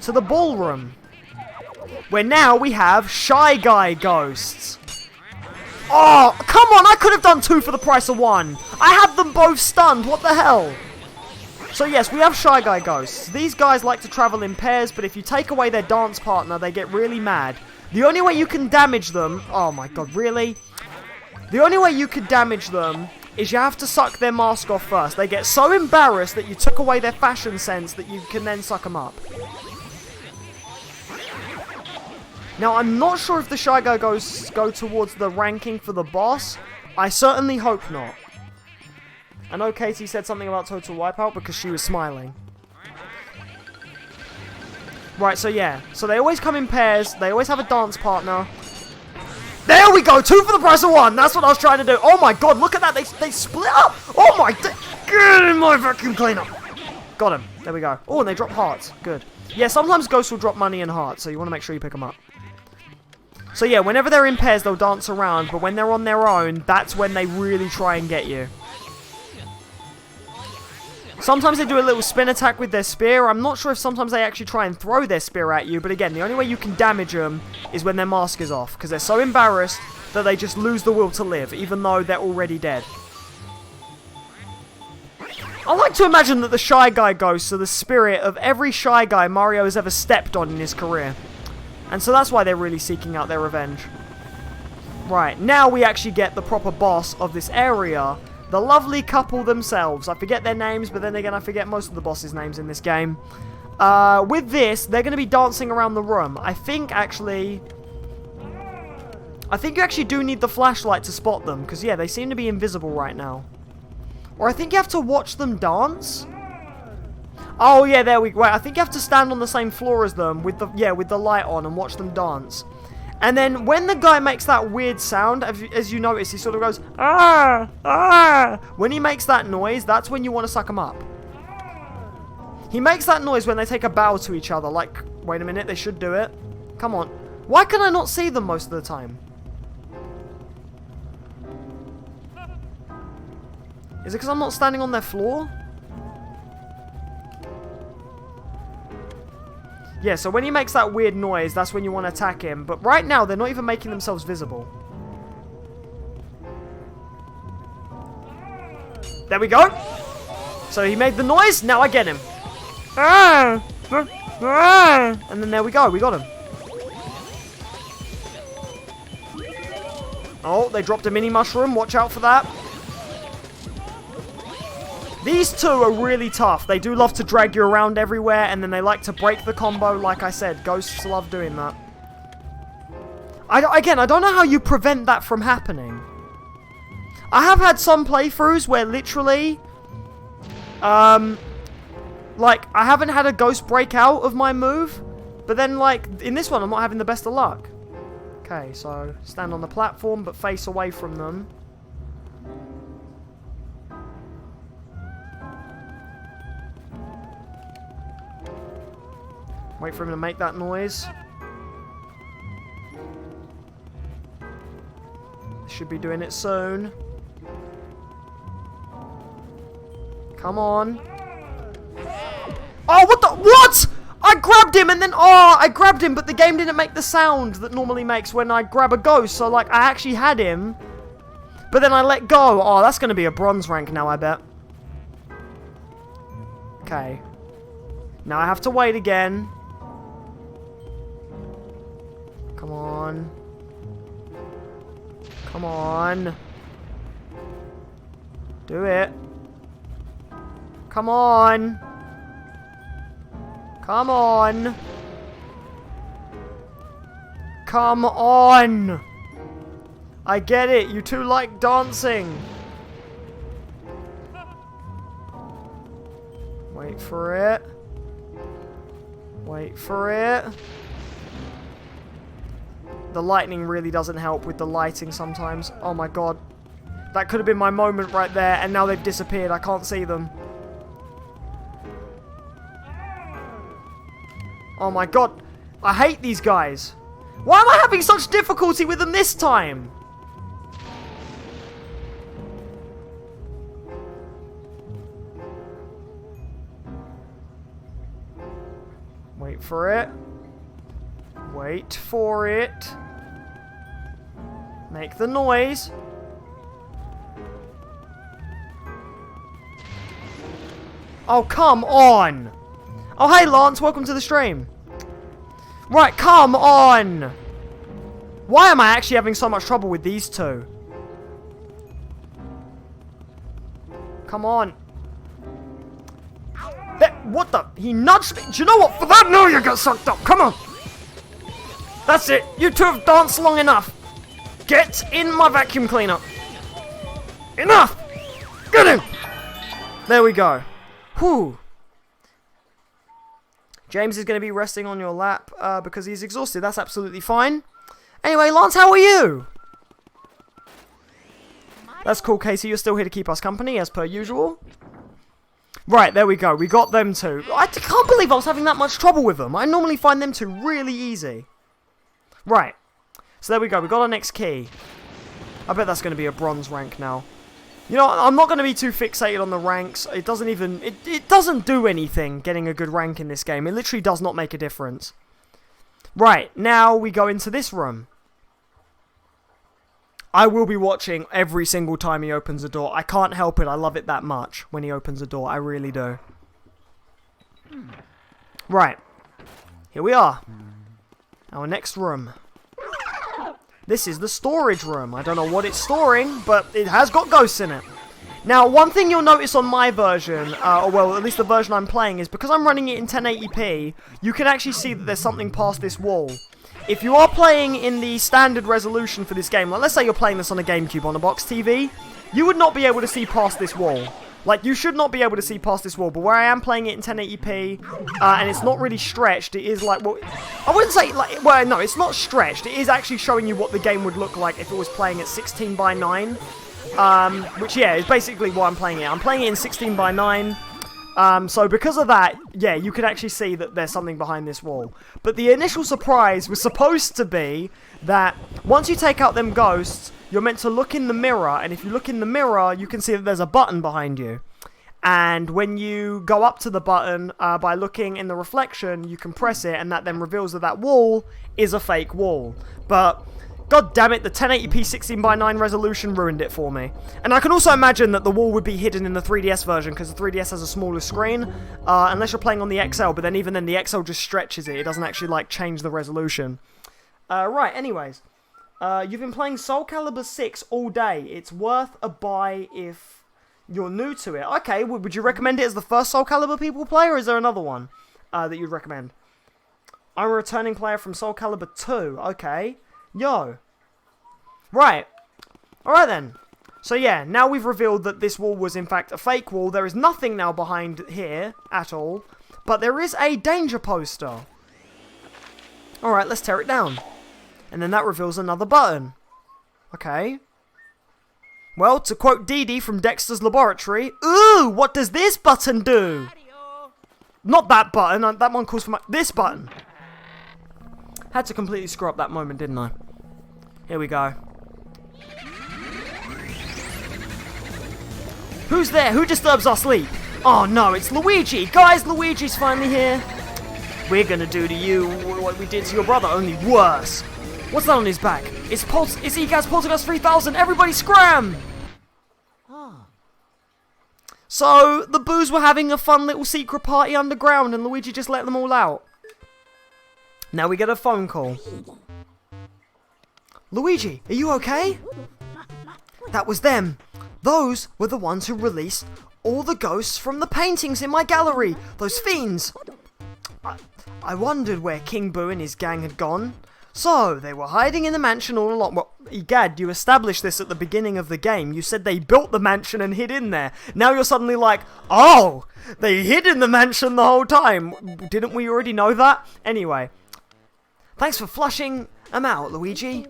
to the ballroom. where now we have Shy Guy ghosts. Oh, come on, I could have done 2 for the price of 1. I had them both stunned, what the hell? So yes, we have Shy Guy ghosts. These guys like to travel in pairs, but if you take away their dance partner, they get really mad. The only way you can damage them... Oh my god, really? The only way you could damage them is you have to suck their mask off first. They get so embarrassed that you took away their fashion sense that you can then suck them up. Now, I'm not sure if the Shy Guy ghosts go towards the ranking for the boss. I certainly hope not. I know Katie said something about Total Wipeout because she was smiling. Right, so yeah. So they always come in pairs. They always have a dance partner. There we go! 2 for the price of 1! That's what I was trying to do. Oh my god, look at that! They split up! Oh my... Get in my vacuum cleaner! Got him. There we go. Oh, and they drop hearts. Good. Yeah, sometimes ghosts will drop money and hearts, so you want to make sure you pick them up. So yeah, whenever they're in pairs, they'll dance around, but when they're on their own, that's when they really try and get you. Sometimes they do a little spin attack with their spear. I'm not sure if sometimes they actually try and throw their spear at you, but again, the only way you can damage them is when their mask is off, because they're so embarrassed that they just lose the will to live, even though they're already dead. I like to imagine that the Shy Guy ghosts are the spirit of every Shy Guy Mario has ever stepped on in his career. And so that's why they're really seeking out their revenge. Right, now we actually get the proper boss of this area. The lovely couple themselves. I forget their names, but then again, I forget most of the bosses' names in this game. With this, they're going to be dancing around the room. I think you actually do need the flashlight to spot them, because yeah, they seem to be invisible right now. Or I think you have to watch them dance. Oh yeah, there we go. Wait, I think you have to stand on the same floor as them with the light on and watch them dance. And then when the guy makes that weird sound, as you notice, he sort of goes, ah, ah. When he makes that noise, that's when you want to suck him up. He makes that noise when they take a bow to each other. Like, wait a minute, they should do it. Come on. Why can I not see them most of the time? Is it because I'm not standing on their floor? Yeah, so when he makes that weird noise, that's when you want to attack him. But right now, they're not even making themselves visible. There we go. So he made the noise, now I get him. And then there we go, we got him. Oh, they dropped a mini mushroom, watch out for that. These two are really tough. They do love to drag you around everywhere, and then they like to break the combo. Like I said, ghosts love doing that. Again, I don't know how you prevent that from happening. I have had some playthroughs where literally, like, I haven't had a ghost break out of my move, but then, like, in this one, I'm not having the best of luck. Okay, so stand on the platform, but face away from them. Wait for him to make that noise. Should be doing it soon. Come on. Oh, what the? What? I grabbed him and then... Oh, I grabbed him, but the game didn't make the sound that normally makes when I grab a ghost. So, like, I actually had him, but then I let go. Oh, that's going to be a bronze rank now, I bet. Okay. Now I have to wait again. Come on. Come on. Do it. Come on. Come on. Come on. I get it. You two like dancing. Wait for it. Wait for it. The lightning really doesn't help with the lighting sometimes. Oh my god. That could have been my moment right there, and now they've disappeared. I can't see them. Oh my god. I hate these guys. Why am I having such difficulty with them this time? Wait for it. Wait for it. Make the noise. Oh, come on! Oh, hey, Lance, welcome to the stream. Right, come on! Why am I actually having so much trouble with these two? Come on. What the? He nudged me. Do you know what? For that, no, you got sucked up. Come on. That's it. You two have danced long enough. Get in my vacuum cleaner. Enough. Get in. There we go. Whew. James is going to be resting on your lap because he's exhausted. That's absolutely fine. Anyway, Lance, how are you? That's cool, Casey. You're still here to keep us company, as per usual. Right, there we go. We got them two. I can't believe I was having that much trouble with them. I normally find them two really easy. Right. So there we go. We got our next key. I bet that's going to be a bronze rank now. You know, I'm not going to be too fixated on the ranks. It doesn't even... It doesn't do anything getting a good rank in this game. It literally does not make a difference. Right, now we go into this room. I will be watching every single time he opens a door. I can't help it. I love it that much when he opens a door. I really do. Right. Here we are. Our next room. This is the storage room. I don't know what it's storing, but it has got ghosts in it. Now, one thing you'll notice on my version, or well, at least the version I'm playing, is because I'm running it in 1080p, you can actually see that there's something past this wall. If you are playing in the standard resolution for this game, like let's say you're playing this on a Gamecube on a box TV, you would not be able to see past this wall. Like, you should not be able to see past this wall, but where I am playing it in 1080p, and it's not really stretched, it is like, well, I wouldn't say, like, well, no, it's not stretched, it is actually showing you what the game would look like if it was playing at 16 by 9, which, yeah, is basically what I'm playing it. I'm playing it in 16 by 9, so because of that, yeah, you can actually see that there's something behind this wall. But the initial surprise was supposed to be that once you take out them ghosts, you're meant to look in the mirror, and if you look in the mirror, you can see that there's a button behind you. And when you go up to the button, by looking in the reflection, you can press it, and that then reveals that that wall is a fake wall. But, god damn it, the 1080p 16 by 9 resolution ruined it for me. And I can also imagine that the wall would be hidden in the 3DS version, because the 3DS has a smaller screen, unless you're playing on the XL, but then even then the XL just stretches it. It doesn't actually, like, change the resolution. Right, anyways. You've been playing Soul Calibur 6 all day. It's worth a buy if you're new to it. Okay, would you recommend it as the first Soul Calibur people play, or is there another one that you'd recommend? I'm a returning player from Soul Calibur 2. Okay. Yo. Right. Alright then. So yeah, now we've revealed that this wall was in fact a fake wall. There is nothing now behind here at all. But there is a danger poster. Alright, let's tear it down. And then that reveals another button. Okay. Well, to quote Dee Dee from Dexter's Laboratory, ooh, what does this button do? Not that button, that one calls for this button. Had to completely screw up that moment, didn't I? Here we go. Who's there? Who disturbs our sleep? Oh no, it's Luigi. Guys, Luigi's finally here. We're gonna do to you what we did to your brother, only worse. What's that on his back? It's EGAS Poltergeist 3000. Everybody scram! So, the Boos were having a fun little secret party underground and Luigi just let them all out. Now we get a phone call. Luigi, are you okay? That was them. Those were the ones who released all the ghosts from the paintings in my gallery. Those fiends. I wondered where King Boo and his gang had gone. So, they were hiding in the mansion all along. Well, egad, you established this at the beginning of the game. You said they built the mansion and hid in there. Now you're suddenly like, oh, they hid in the mansion the whole time. Didn't we already know that? Anyway, thanks for flushing them out, Luigi.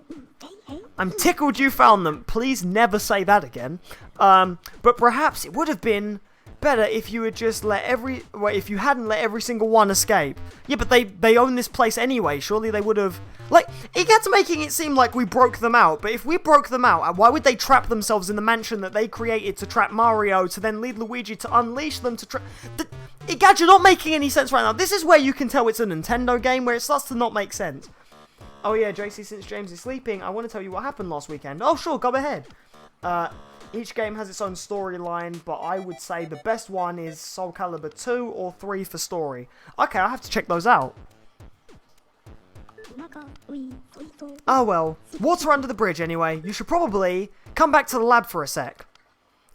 I'm tickled you found them. Please never say that again. But perhaps it would have been better if you had just if you hadn't let every single one escape. Yeah, but they own this place anyway. Surely they would have. Like, it gets making it seem like we broke them out, but if we broke them out, why would they trap themselves in the mansion that they created to trap Mario, to then lead Luigi to unleash them to trap... Egad, you're not making any sense right now. This is where you can tell it's a Nintendo game, where it starts to not make sense. Oh yeah, JC, since James is sleeping, I want to tell you what happened last weekend. Oh sure, go ahead. Each game has its own storyline, but I would say the best one is Soul Calibur 2 or 3 for story. Okay, I'll have to check those out. Oh well, water under the bridge anyway. You should probably come back to the lab for a sec.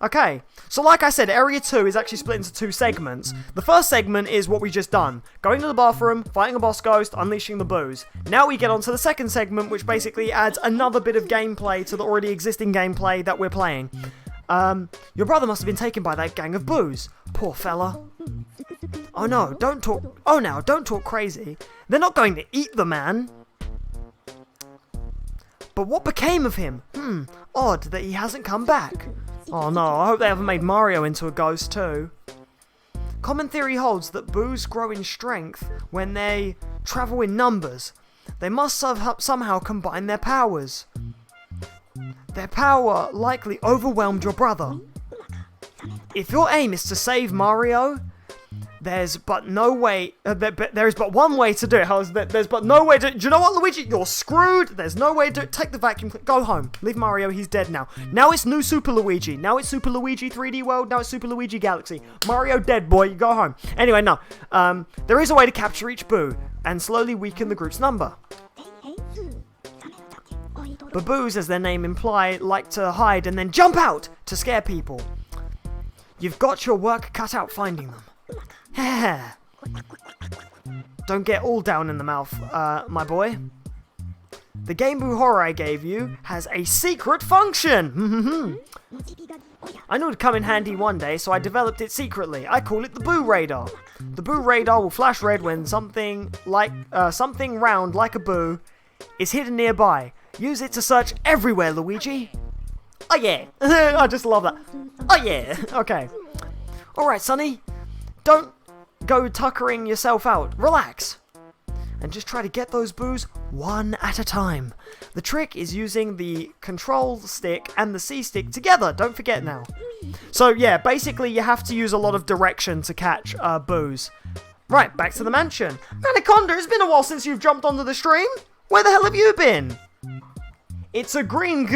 Okay, so like I said, Area 2 is actually split into 2 segments. The first segment is what we just done. Going to the bathroom, fighting a boss ghost, unleashing the boos. Now we get on to the second segment, which basically adds another bit of gameplay to the already existing gameplay that we're playing. Your brother must have been taken by that gang of boos. Poor fella. Oh no, don't talk crazy. They're not going to eat the man. But what became of him? Odd that he hasn't come back. Oh no, I hope they haven't made Mario into a ghost too. Common theory holds that boos grow in strength when they travel in numbers. They must have somehow combine their powers. Their power likely overwhelmed your brother. If your aim is to save Mario, there's but no way. There is but one way to do it. There's but no way to. Do you know what, Luigi? You're screwed. There's no way to take the vacuum. Go home. Leave Mario. He's dead now. Now it's new Super Luigi. Now it's Super Luigi 3D World. Now it's Super Luigi Galaxy. Mario dead, boy. You go home. Anyway, no. There is a way to capture each boo and slowly weaken the group's number. But boos, as their name imply, like to hide and then jump out to scare people. You've got your work cut out finding them. Don't get all down in the mouth, my boy. The Game Boo Horror I gave you has a secret function. I knew it'd come in handy one day, so I developed it secretly. I call it the Boo Radar. The Boo Radar will flash red when something round like a boo is hidden nearby. Use it to search everywhere, Luigi. Oh yeah, I just love that. Oh yeah, okay. Alright, Sonny. Don't go tuckering yourself out. Relax. And just try to get those boos one at a time. The trick is using the control stick and the C stick together. Don't forget now. So yeah, basically you have to use a lot of direction to catch boos. Right, back to the mansion. Anaconda, it's been a while since you've jumped onto the stream. Where the hell have you been? It's a green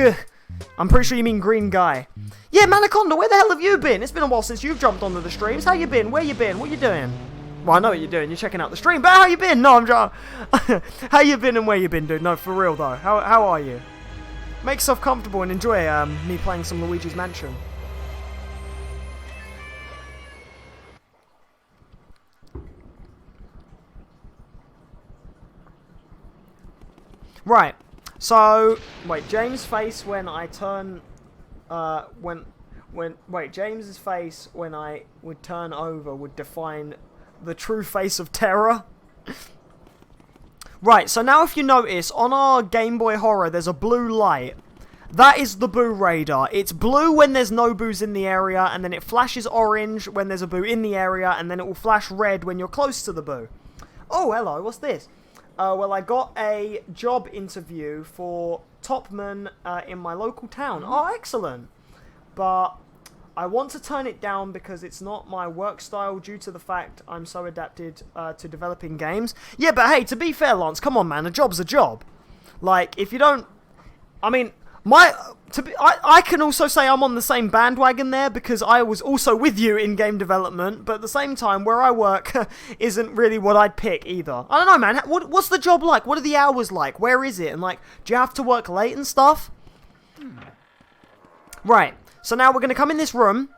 I'm pretty sure you mean green guy. Yeah, Manaconda, where the hell have you been? It's been a while since you've jumped onto the streams. How you been? Where you been? What you doing? Well, I know what you're doing. You're checking out the stream. But how you been? No, I'm just... How you been and where you been, dude? No, for real, though. How are you? Make yourself comfortable and enjoy me playing some Luigi's Mansion. Right. So, wait, James' face when I turn, James's face when I would turn over would define the true face of terror. Right, so now if you notice, on our Game Boy Horror, there's a blue light. That is the Boo Radar. It's blue when there's no boos in the area, and then it flashes orange when there's a boo in the area, and then it will flash red when you're close to the boo. Oh, hello, what's this? Well, I got a job interview for Topman in my local town. Oh, excellent. But I want to turn it down because it's not my work style due to the fact I'm so adapted to developing games. Yeah, but hey, to be fair, Lance, come on, man. A job's a job. Like, if you don't... I mean... I can also say I'm on the same bandwagon there because I was also with you in game development, but at the same time, where I work isn't really what I'd pick either. I don't know, man. What's the job like? What are the hours like? Where is it? And like, do you have to work late and stuff? Right. So now we're going to come in this room,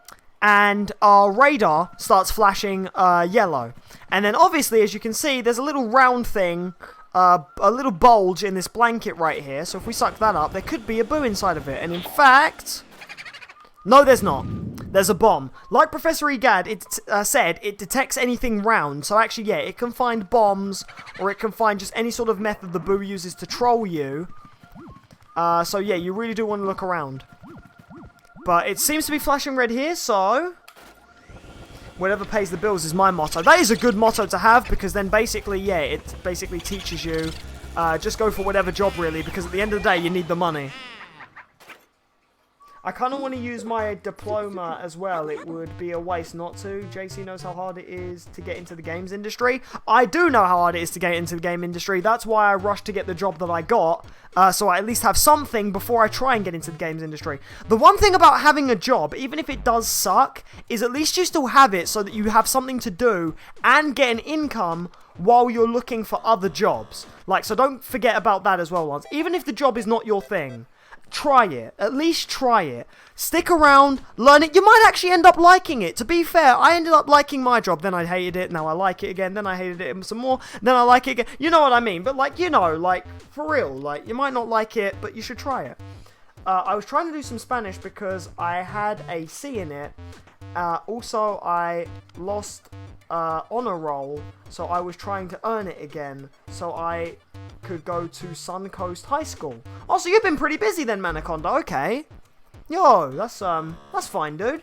and our radar starts flashing yellow. And then obviously, as you can see, there's a little round thing... a little bulge in this blanket right here, so if we suck that up, there could be a boo inside of it, and in fact... No, there's not. There's a bomb. Like Professor Egad said, it detects anything round, so actually, yeah, it can find bombs, or it can find just any sort of method the boo uses to troll you. So yeah, you really do want to look around. But it seems to be flashing red here, so... Whatever pays the bills is my motto. That is a good motto to have, because then basically, yeah, it basically teaches you, just go for whatever job, really, because at the end of the day, you need the money. I kind of want to use my diploma as well. It would be a waste not to. JC knows how hard it is to get into the games industry. I do know how hard it is to get into the game industry. That's why I rushed to get the job that I got. So I at least have something before I try and get into the games industry. The one thing about having a job, even if it does suck, is at least you still have it so that you have something to do and get an income while you're looking for other jobs. Like, so don't forget about that as well, Lance. Even if the job is not your thing, try it. At least try it. Stick around, learn it. You might actually end up liking it. To be fair, I ended up liking my job. Then I hated it. Now I like it again. Then I hated it some more. Then I like it again. You know what I mean? But like, you know, like, for real. Like, you might not like it, but you should try it. I was trying to do some Spanish because I had a C in it. Also, I lost honor roll, so I was trying to earn it again, so I could go to Suncoast High School. Oh, so you've been pretty busy then, Manaconda. Okay. Yo, that's fine, dude.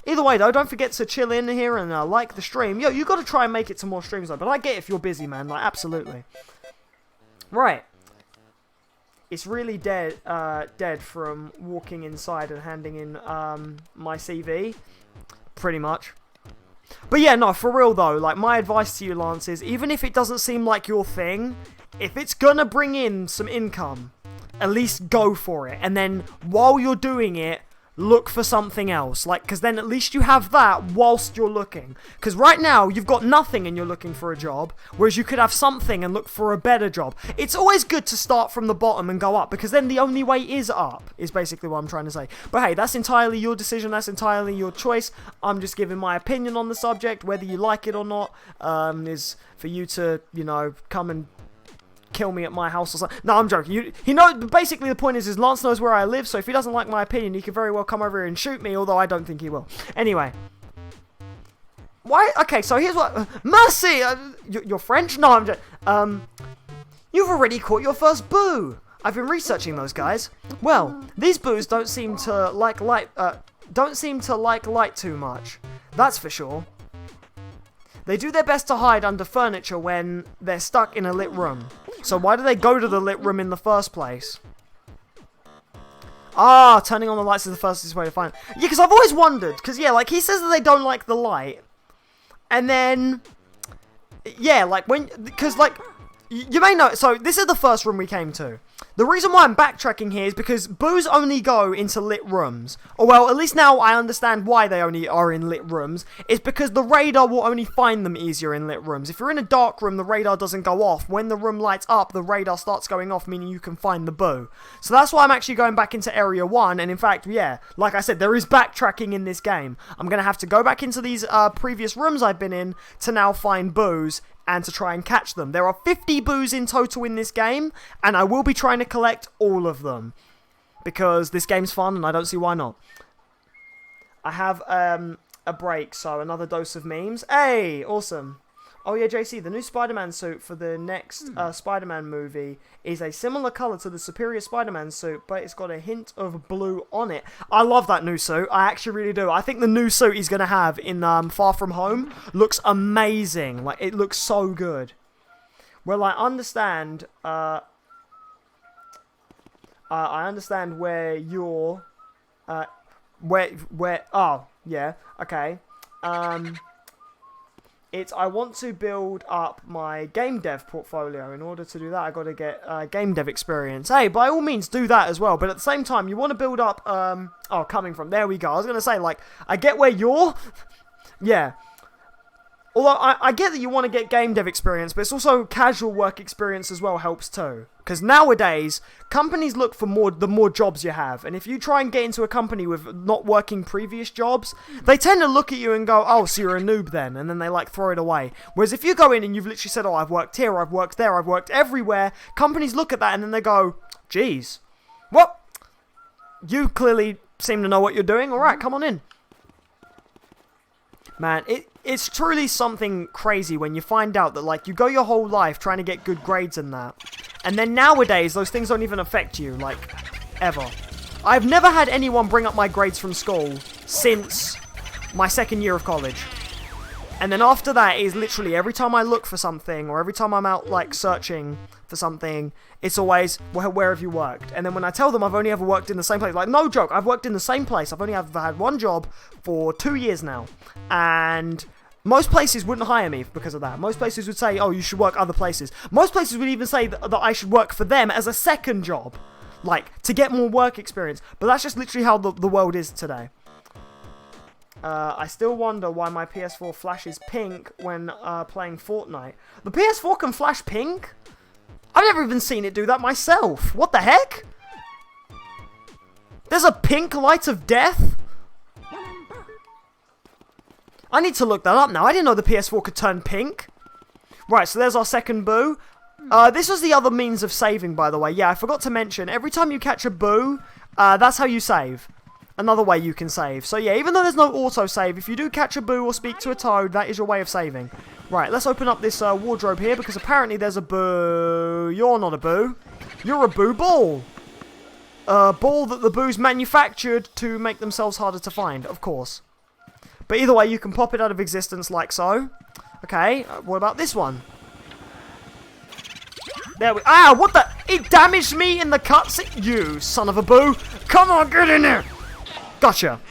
Either way, though, don't forget to chill in here and like the stream. Yo, you got to try and make it to more streams, though. But I get if you're busy, man. Like, absolutely. Right. It's really dead from walking inside and handing in my CV. Pretty much. But yeah, no, for real though, like, my advice to you, Lance, is even if it doesn't seem like your thing, if it's gonna bring in some income, at least go for it. And then while you're doing it, look for something else. Like, because then at least you have that whilst you're looking. Because right now, you've got nothing and you're looking for a job, whereas you could have something and look for a better job. It's always good to start from the bottom and go up, because then the only way is up, is basically what I'm trying to say. But hey, that's entirely your decision, that's entirely your choice. I'm just giving my opinion on the subject. Whether you like it or not, is for you to, you know, come and kill me at my house or something. No, I'm joking. He knows. Basically, the point is Lance knows where I live, so if he doesn't like my opinion, he could very well come over here and shoot me, although I don't think he will. Anyway. Why? Okay, so here's what... Mercy! You're French? No, I'm joking. You've already caught your first boo! I've been researching those guys. Well, these boos don't seem to like light too much. That's for sure. They do their best to hide under furniture when they're stuck in a lit room. So why do they go to the lit room in the first place? Ah, turning on the lights is the fastest way to find it. Yeah, because I've always wondered. Because, yeah, like, he says that they don't like the light. And then... Yeah, like, when... Because, like... You may know... So, this is the first room we came to. The reason why I'm backtracking here is because boos only go into lit rooms. Or, well, at least now I understand why they only are in lit rooms. It's because the radar will only find them easier in lit rooms. If you're in a dark room, the radar doesn't go off. When the room lights up, the radar starts going off, meaning you can find the boo. So that's why I'm actually going back into Area 1. And in fact, yeah, like I said, there is backtracking in this game. I'm going to have to go back into these previous rooms I've been in to now find boos and to try and catch them. There are 50 boos in total in this game, and I will be trying to collect all of them, because this game's fun and I don't see why not. I have a break, so another dose of memes. Hey, awesome. Oh yeah, JC, the new Spider-Man suit for the next Spider-Man movie is a similar colour to the Superior Spider-Man suit, but it's got a hint of blue on it. I love that new suit. I actually really do. I think the new suit he's going to have in Far From Home looks amazing. Like, it looks so good. Well, I understand... I understand where you're... Oh, yeah. Okay. I want to build up my game dev portfolio. In order to do that, I got to get game dev experience. Hey, by all means, do that as well. But at the same time, you want to build up... coming from... There we go. I was going to say, like, I get where you're... Yeah. Although, I get that you want to get game dev experience, but it's also casual work experience as well helps too. Because nowadays, companies look for the more jobs you have. And if you try and get into a company with not working previous jobs, they tend to look at you and go, oh, so you're a noob then. And then they, like, throw it away. Whereas if you go in and you've literally said, oh, I've worked here, I've worked there, I've worked everywhere, companies look at that and then they go, geez, what? You clearly seem to know what you're doing. All right, come on in. Man, it's truly something crazy when you find out that, like, you go your whole life trying to get good grades and that. And then nowadays, those things don't even affect you, like, ever. I've never had anyone bring up my grades from school since my second year of college. And then after that is literally every time I look for something or every time I'm out like searching for something, it's always, well, where have you worked? And then when I tell them I've only ever worked in the same place, like no joke, I've worked in the same place. I've only ever had one job for 2 years now. And most places wouldn't hire me because of that. Most places would say, oh, you should work other places. Most places would even say that I should work for them as a second job. Like, to get more work experience. But that's just literally how the world is today. I still wonder why my PS4 flashes pink when playing Fortnite. The PS4 can flash pink? I've never even seen it do that myself. What the heck? There's a pink light of death? I need to look that up now. I didn't know the PS4 could turn pink. Right, so there's our second boo. This was the other means of saving, by the way. Yeah, I forgot to mention, every time you catch a boo, that's how you save. Another way you can save. So yeah, even though there's no autosave, if you do catch a boo or speak to a toad, that is your way of saving. Right, let's open up this wardrobe here, because apparently there's a boo. You're not a boo. You're a boo ball. A ball that the boos manufactured to make themselves harder to find, of course. But either way, you can pop it out of existence like so. Okay, what about this one? There we... Ah, what the... It damaged me in the cutscene. You son of a boo. Come on, get in there. Gotcha.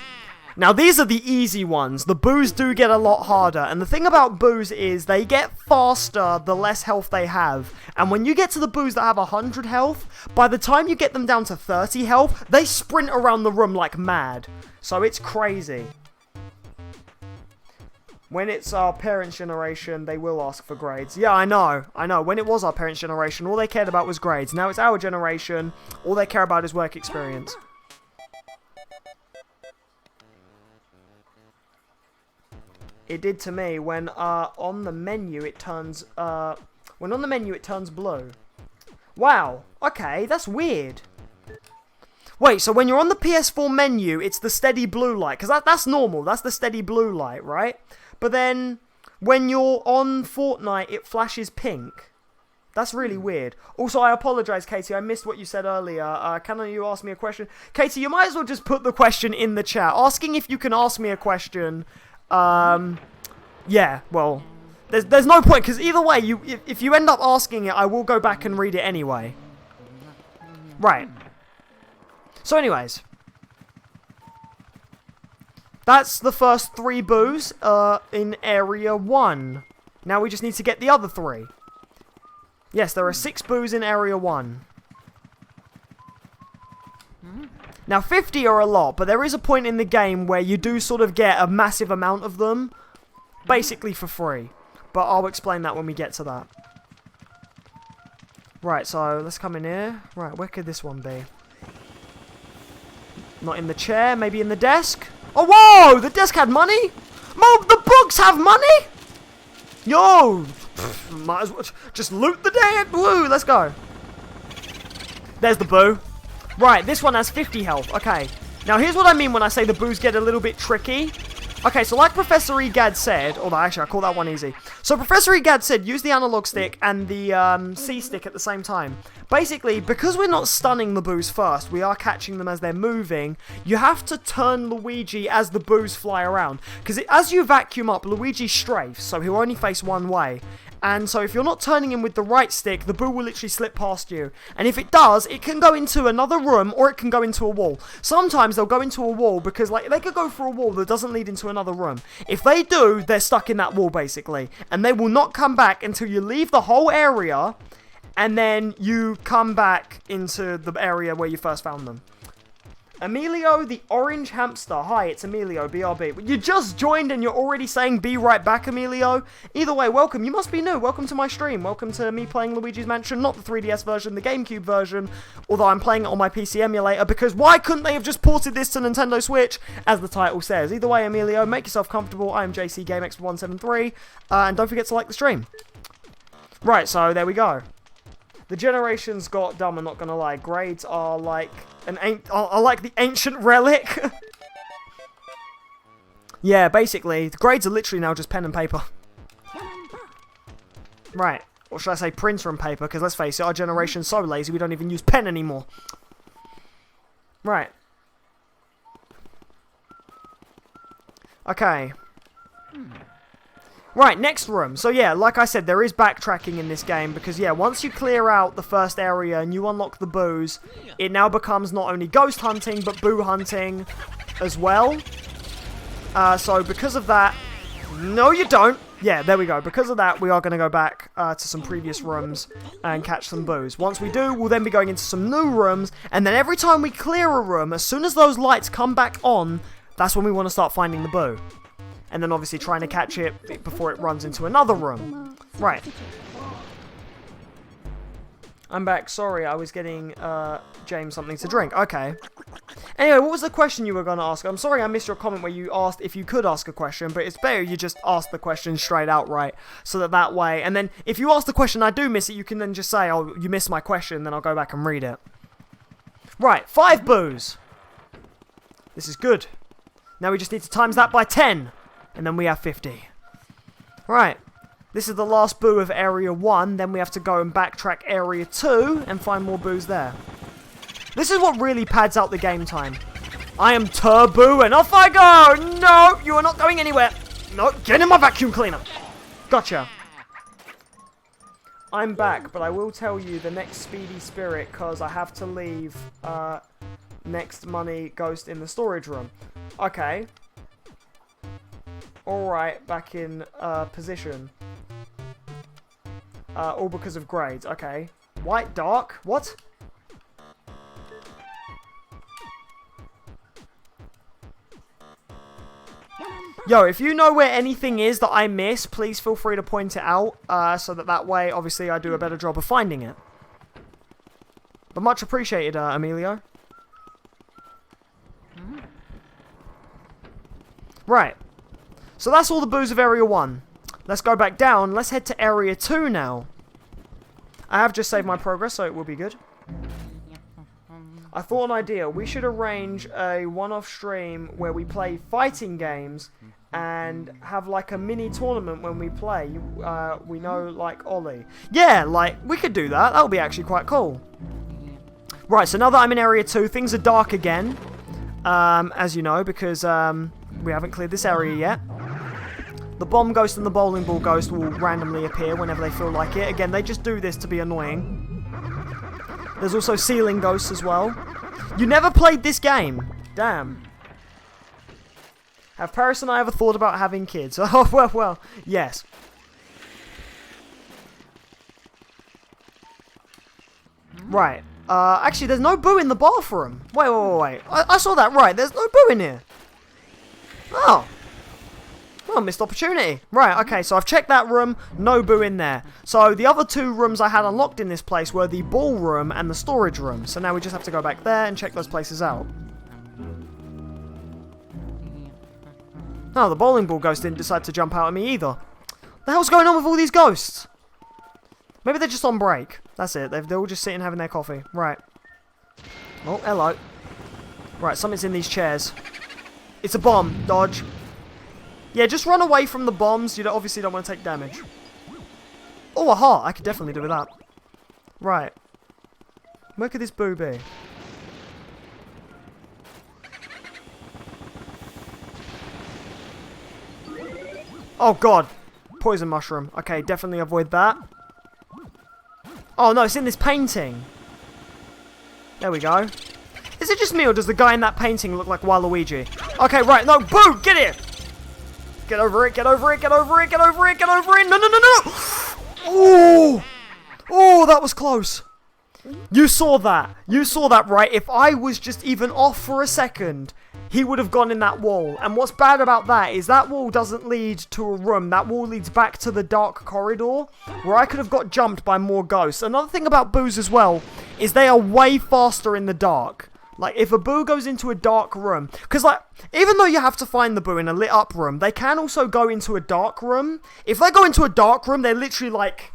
Now, these are the easy ones. The boos do get a lot harder. And the thing about boos is they get faster the less health they have. And when you get to the boos that have 100 health, by the time you get them down to 30 health, they sprint around the room like mad. So it's crazy. When it's our parents' generation, they will ask for grades. Yeah, I know. When it was our parents' generation, all they cared about was grades. Now it's our generation. All they care about is work experience. It did to me when on the menu it turns blue. Wow. Okay, that's weird. Wait, so when you're on the PS4 menu, it's the steady blue light, because that's normal. That's the steady blue light, right? But then when you're on Fortnite, it flashes pink. That's really weird. Also, I apologize, Katie. I missed what you said earlier. Can you ask me a question? Katie, you might as well just put the question in the chat. Asking if you can ask me a question. Yeah, well, there's no point, because either way, if you end up asking it, I will go back and read it anyway. Right. So anyways. That's the first 3 boos in Area 1. Now we just need to get the other 3. Yes, there are 6 boos in Area 1. Now 50 are a lot, but there is a point in the game where you do sort of get a massive amount of them. Basically for free. But I'll explain that when we get to that. Right, so let's come in here. Right, where could this one be? Not in the chair, maybe in the desk? Oh, whoa! The desk had money? The books have money? Yo! Might as well just loot the day. Woo! Let's go. There's the boo. Right, this one has 50 health. Okay. Now, here's what I mean when I say the boos get a little bit tricky. Okay, so like Professor Egad said... Oh, actually, I call that one easy. So Professor Egad said use the analog stick and the C stick at the same time. Basically, because we're not stunning the boos first, we are catching them as they're moving, you have to turn Luigi as the boos fly around. Because as you vacuum up, Luigi strafes, so he'll only face one way. And so if you're not turning him with the right stick, the boo will literally slip past you. And if it does, it can go into another room or it can go into a wall. Sometimes they'll go into a wall because like they could go through a wall that doesn't lead into another room. If they do, they're stuck in that wall basically. And they will not come back until you leave the whole area and then you come back into the area where you first found them. Emilio, the orange hamster. Hi, it's Emilio, BRB. You just joined and you're already saying be right back, Emilio. Either way, welcome. You must be new. Welcome to my stream. Welcome to me playing Luigi's Mansion, not the 3DS version, the Gamecube version, although I'm playing it on my PC emulator, because why couldn't they have just ported this to Nintendo Switch, as the title says? Either way, Emilio, make yourself comfortable. I am JC GameX173, and don't forget to like the stream. Right, so there we go. The generations got dumb, I'm not gonna lie. Grades are like like the ancient relic. Yeah, basically, the grades are literally now just pen and paper. Right, or should I say printer and paper, because let's face it, our generation's so lazy we don't even use pen anymore. Right. Okay. Right, next room. So yeah, like I said, there is backtracking in this game because yeah, once you clear out the first area and you unlock the boos, it now becomes not only ghost hunting, but boo hunting as well. So because of that... No, you don't! Yeah, there we go. Because of that, we are going to go back to some previous rooms and catch some boos. Once we do, we'll then be going into some new rooms, and then every time we clear a room, as soon as those lights come back on, that's when we want to start finding the boo. And then obviously trying to catch it before it runs into another room. Right. I'm back. Sorry, I was getting James something to drink. Okay. Anyway, what was the question you were going to ask? I'm sorry I missed your comment where you asked if you could ask a question, but it's better you just ask the question straight out, right? So that way, and then if you ask the question I do miss it, you can then just say, oh, you missed my question, then I'll go back and read it. Right, 5 boos. This is good. Now we just need to times that by 10, and then we have 50. Right. This is the last boo of Area 1, then we have to go and backtrack Area 2 and find more boos there. This is what really pads out the game time. I am Turbo and off I go! No, you are not going anywhere. No, get in my vacuum cleaner. Gotcha. I'm back, but I will tell you the next Speedy Spirit because I have to leave next money ghost in the storage room. Okay. Alright, back in position. All because of grades. Okay. White, dark. What? Yo, if you know where anything is that I miss, please feel free to point it out, so that way, obviously, I do a better job of finding it. But much appreciated, Emilio. Right. So that's all the boos of Area 1. Let's go back down. Let's head to Area 2 now. I have just saved my progress, so it will be good. I thought an idea. We should arrange a one-off stream where we play fighting games and have like a mini tournament when we play. We know like Ollie. Yeah, like we could do that. That would be actually quite cool. Right, so now that I'm in Area 2, things are dark again. As you know, because we haven't cleared this area yet. The bomb ghost and the bowling ball ghost will randomly appear whenever they feel like it. Again, they just do this to be annoying. There's also ceiling ghosts as well. You never played this game. Damn. Have Paris and I ever thought about having kids? Oh, well, yes. Right. Actually, there's no boo in the bathroom. Wait. I saw that right. There's no boo in here. Oh. Oh, missed opportunity. Right, okay, so I've checked that room, no boo in there. So the other 2 rooms I had unlocked in this place were the ballroom and the storage room. So now we just have to go back there and check those places out. Oh, the bowling ball ghost didn't decide to jump out at me either. The hell's going on with all these ghosts? Maybe they're just on break. That's it, they're all just sitting having their coffee. Right. Oh, hello. Right, something's in these chairs. It's a bomb. Dodge. Yeah, just run away from the bombs. You obviously don't want to take damage. Oh, a heart. I could definitely do with that. Right. Where could this boo be? Oh, God. Poison mushroom. Okay, definitely avoid that. Oh, no, it's in this painting. There we go. Is it just me, or does the guy in that painting look like Waluigi? Okay, right. No, boo! Get here! Get over it, get over it, get over it, get over it, get over it. No. Oh! Oh, that was close. You saw that. You saw that, right? If I was just even off for a second, he would have gone in that wall. And what's bad about that is that wall doesn't lead to a room. That wall leads back to the dark corridor where I could have got jumped by more ghosts. Another thing about boos as well is they are way faster in the dark. Like, if a boo goes into a dark room... Because, like, even though you have to find the boo in a lit-up room, they can also go into a dark room. If they go into a dark room, they're literally, like...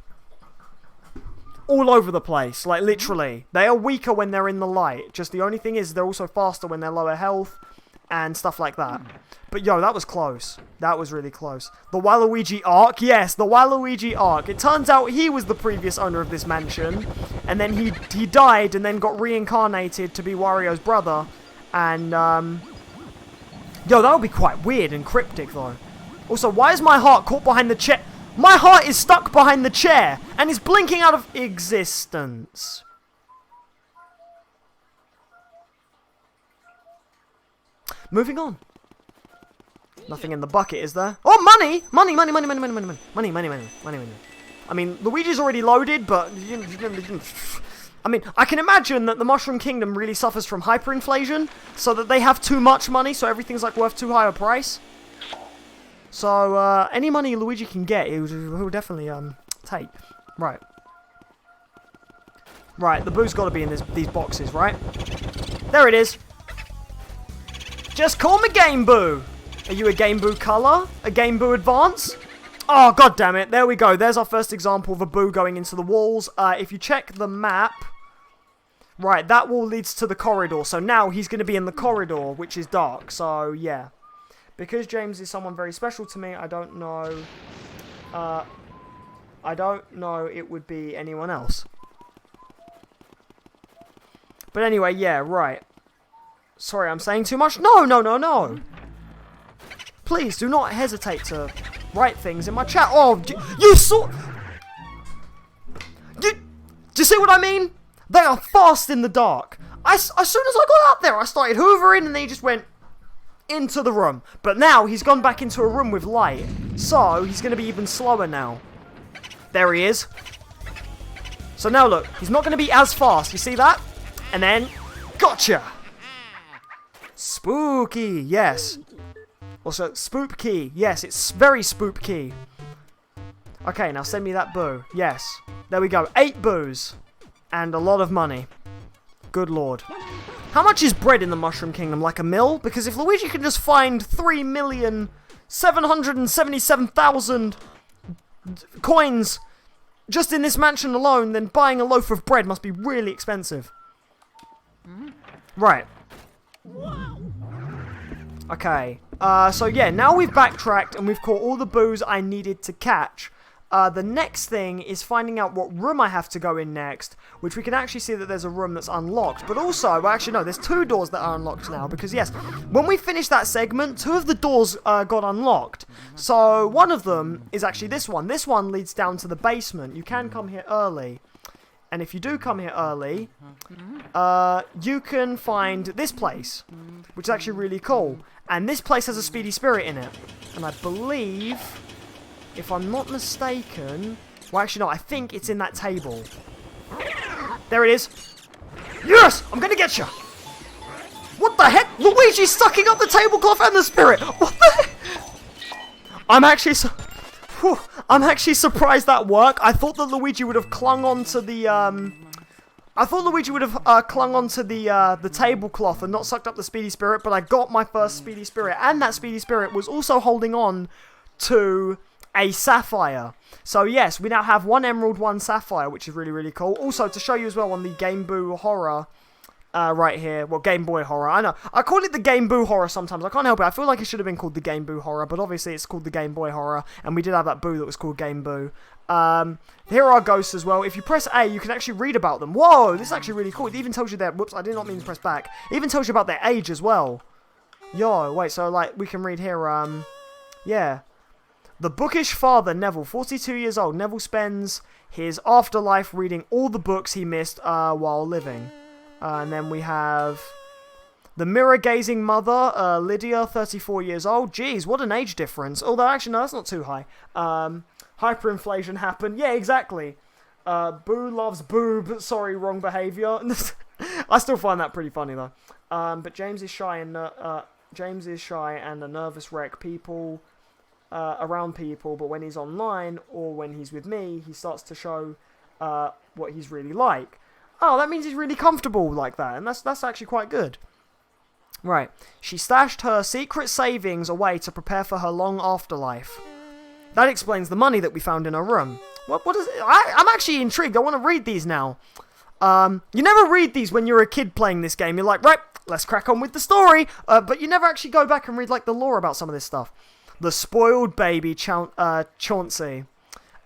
all over the place. Like, literally. They are weaker when they're in the light. Just the only thing is, they're also faster when they're lower health. And stuff like that. But, yo, that was close. That was really close. The Waluigi Ark? Yes, the Waluigi Ark. It turns out he was the previous owner of this mansion. And then he died and then got reincarnated to be Wario's brother. And, yo, that would be quite weird and cryptic, though. Also, why is my heart caught behind the chair? My heart is stuck behind the chair and is blinking out of existence. Moving on. Nothing in the bucket, is there? Oh, money! Money, money, money, money, money, money, money, money, money, money, money, money. I mean, Luigi's already loaded, but... I mean, I can imagine that the Mushroom Kingdom really suffers from hyperinflation, so that they have too much money, so everything's like worth too high a price. So, any money Luigi can get, he'll definitely, take. Right. Right, the boo's gotta be in these boxes, right? There it is. Just call me Game Boo. Are you a Game Boo Color? A Game Boo Advance? Oh, god damn it. There we go. There's our first example of a Boo going into the walls. If you check the map... Right, that wall leads to the corridor. So now he's going to be in the corridor, which is dark. So, yeah. Because James is someone very special to me, I don't know... I don't know it would be anyone else. But anyway, yeah, right. Sorry, I'm saying too much. No, no, no, no. Please, do not hesitate to write things in my chat. Oh, you saw... Do you see what I mean? They are fast in the dark. As soon as I got out there, I started hoovering and then he just went into the room. But now he's gone back into a room with light. So, he's going to be even slower now. There he is. So now look, he's not going to be as fast. You see that? And then, gotcha! Spooky, yes. Also, spoopky, yes, it's very spoopky. Okay, now send me that boo. Yes. There we go. 8 boos. And a lot of money. Good lord. How much is bread in the Mushroom Kingdom? Like a mil? Because if Luigi can just find 3,777,000 coins just in this mansion alone, then buying a loaf of bread must be really expensive. Right. Okay. So yeah, now we've backtracked and we've caught all the boos I needed to catch. The next thing is finding out what room I have to go in next, which we can actually see that there's a room that's unlocked. But also, well, actually no, there's 2 doors that are unlocked now, because yes, when we finished that segment, 2 of the doors got unlocked. So one of them is actually this one. This one leads down to the basement. You can come here early. And if you do come here early, you can find this place, which is actually really cool. And this place has a speedy spirit in it. And I believe... if I'm not mistaken... well, actually, no, I think it's in that table. There it is. Yes! I'm gonna get you! What the heck? Luigi's sucking up the tablecloth and the spirit! What the heck? I'm actually surprised that worked. I thought that Luigi would have clung onto the, the tablecloth and not sucked up the speedy spirit, but I got my first speedy spirit, and that speedy spirit was also holding on to a sapphire. So yes, we now have 1 emerald, 1 sapphire, which is really, really cool. Also, to show you as well on the Game Boo horror right here, well, Game Boy horror, I know, I call it the Game Boo horror sometimes, I can't help it, I feel like it should have been called the Game Boo horror, but obviously it's called the Game Boy horror, and we did have that boo that was called Game Boo. Here are ghosts as well. If you press A, you can actually read about them. Whoa, this is actually really cool. It even tells you their, whoops, I did not mean to press back, it even tells you about their age as well. Yo, wait, so like, we can read here, yeah. The bookish father, Neville, 42 years old. Neville spends his afterlife reading all the books he missed while living. And then we have the mirror-gazing mother, Lydia, 34 years old. Jeez, what an age difference. Although, actually, no, that's not too high. Hyperinflation happened. Yeah, exactly. Boo loves boob. Sorry, wrong behaviour. I still find that pretty funny, though. But James is shy and a nervous wreck. People... around people, but when he's online or when he's with me, he starts to show what he's really like. Oh, that means he's really comfortable like that, and that's actually quite good. Right. She stashed her secret savings away to prepare for her long afterlife. That explains the money that we found in her room. What is it? I'm actually intrigued. I want to read these now. You never read these when you're a kid playing this game. You're like, right, let's crack on with the story. But you never actually go back and read like the lore about some of this stuff. The spoiled baby Chauncey.